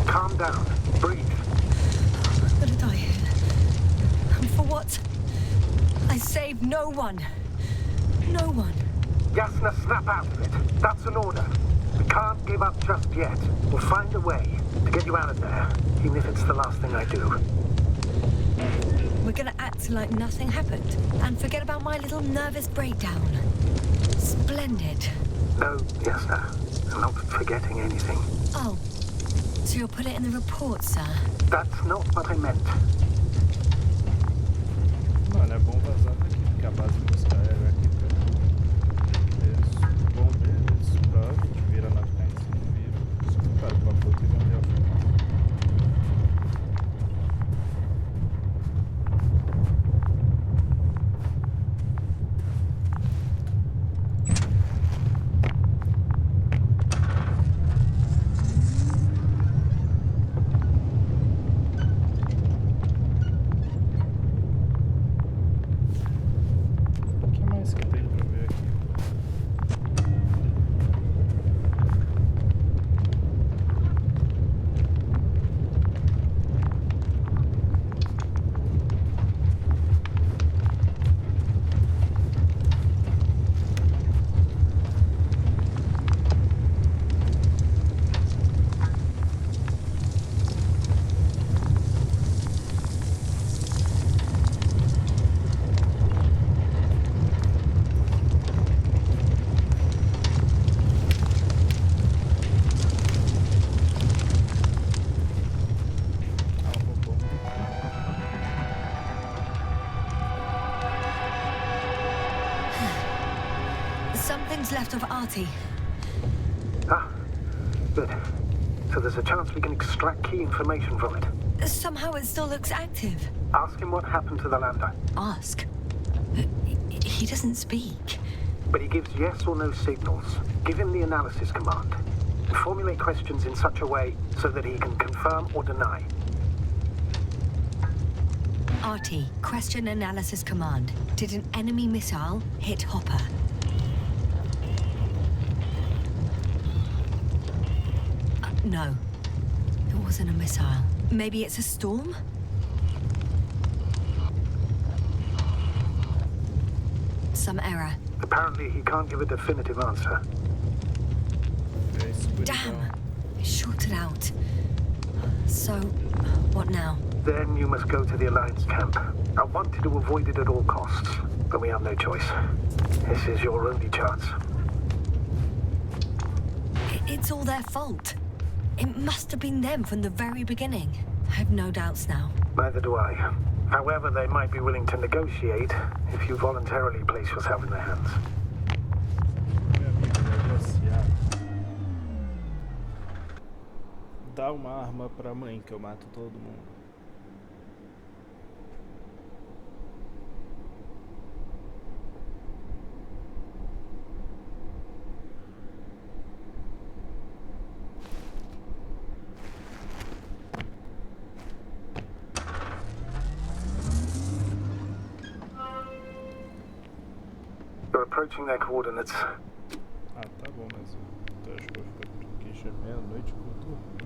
Calm down. Breathe. I'm gonna die here. And for what? I saved no one. No one. Jasna, snap out of it. That's an order. We can't give up just yet. We'll find a way to get you out of there, even if it's the last thing I do. We're gonna act like nothing happened and forget about my little nervous breakdown. Splendid. No, Jasna. I'm not forgetting anything. Oh, so you'll put it in the report, sir? That's not what I meant. Mano, é bom vazar daqui, porque a base dos caras é aqui perto. Eles vão ver, eles exploram, a gente vira na frente, se vira. Só que, cara, o papo aqui vai me afundar. O que mais que tem pra ver aqui? Something's left of Artie. Ah, good. So there's a chance we can extract key information from it. Somehow it still looks active. Ask him what happened to the lander. Ask. He doesn't speak. But he gives yes or no signals. Give him the analysis command. Formulate questions in such a way so that he can confirm or deny. Artie, question analysis command. Did an enemy missile hit Hopper? No. It wasn't a missile. Maybe it's a storm? Some error. Apparently he can't give a definitive answer. É escuridão. Damn! It shorted out. So, what now? Then you must go to the Alliance camp. I wanted to avoid it at all costs, but we have no choice. This is your only chance. It's all their fault. It must have been them from the very beginning. I have no doubts now. Neither do I. However, they might be willing to negotiate if you voluntarily place yourself in their hands. Dá uma arma pra mãe que eu mato todo mundo. You're approaching their coordinates. Ah, tá bom, mas eu acho que eu vou ficar por aqui já é meia-noite, eu vou dormir.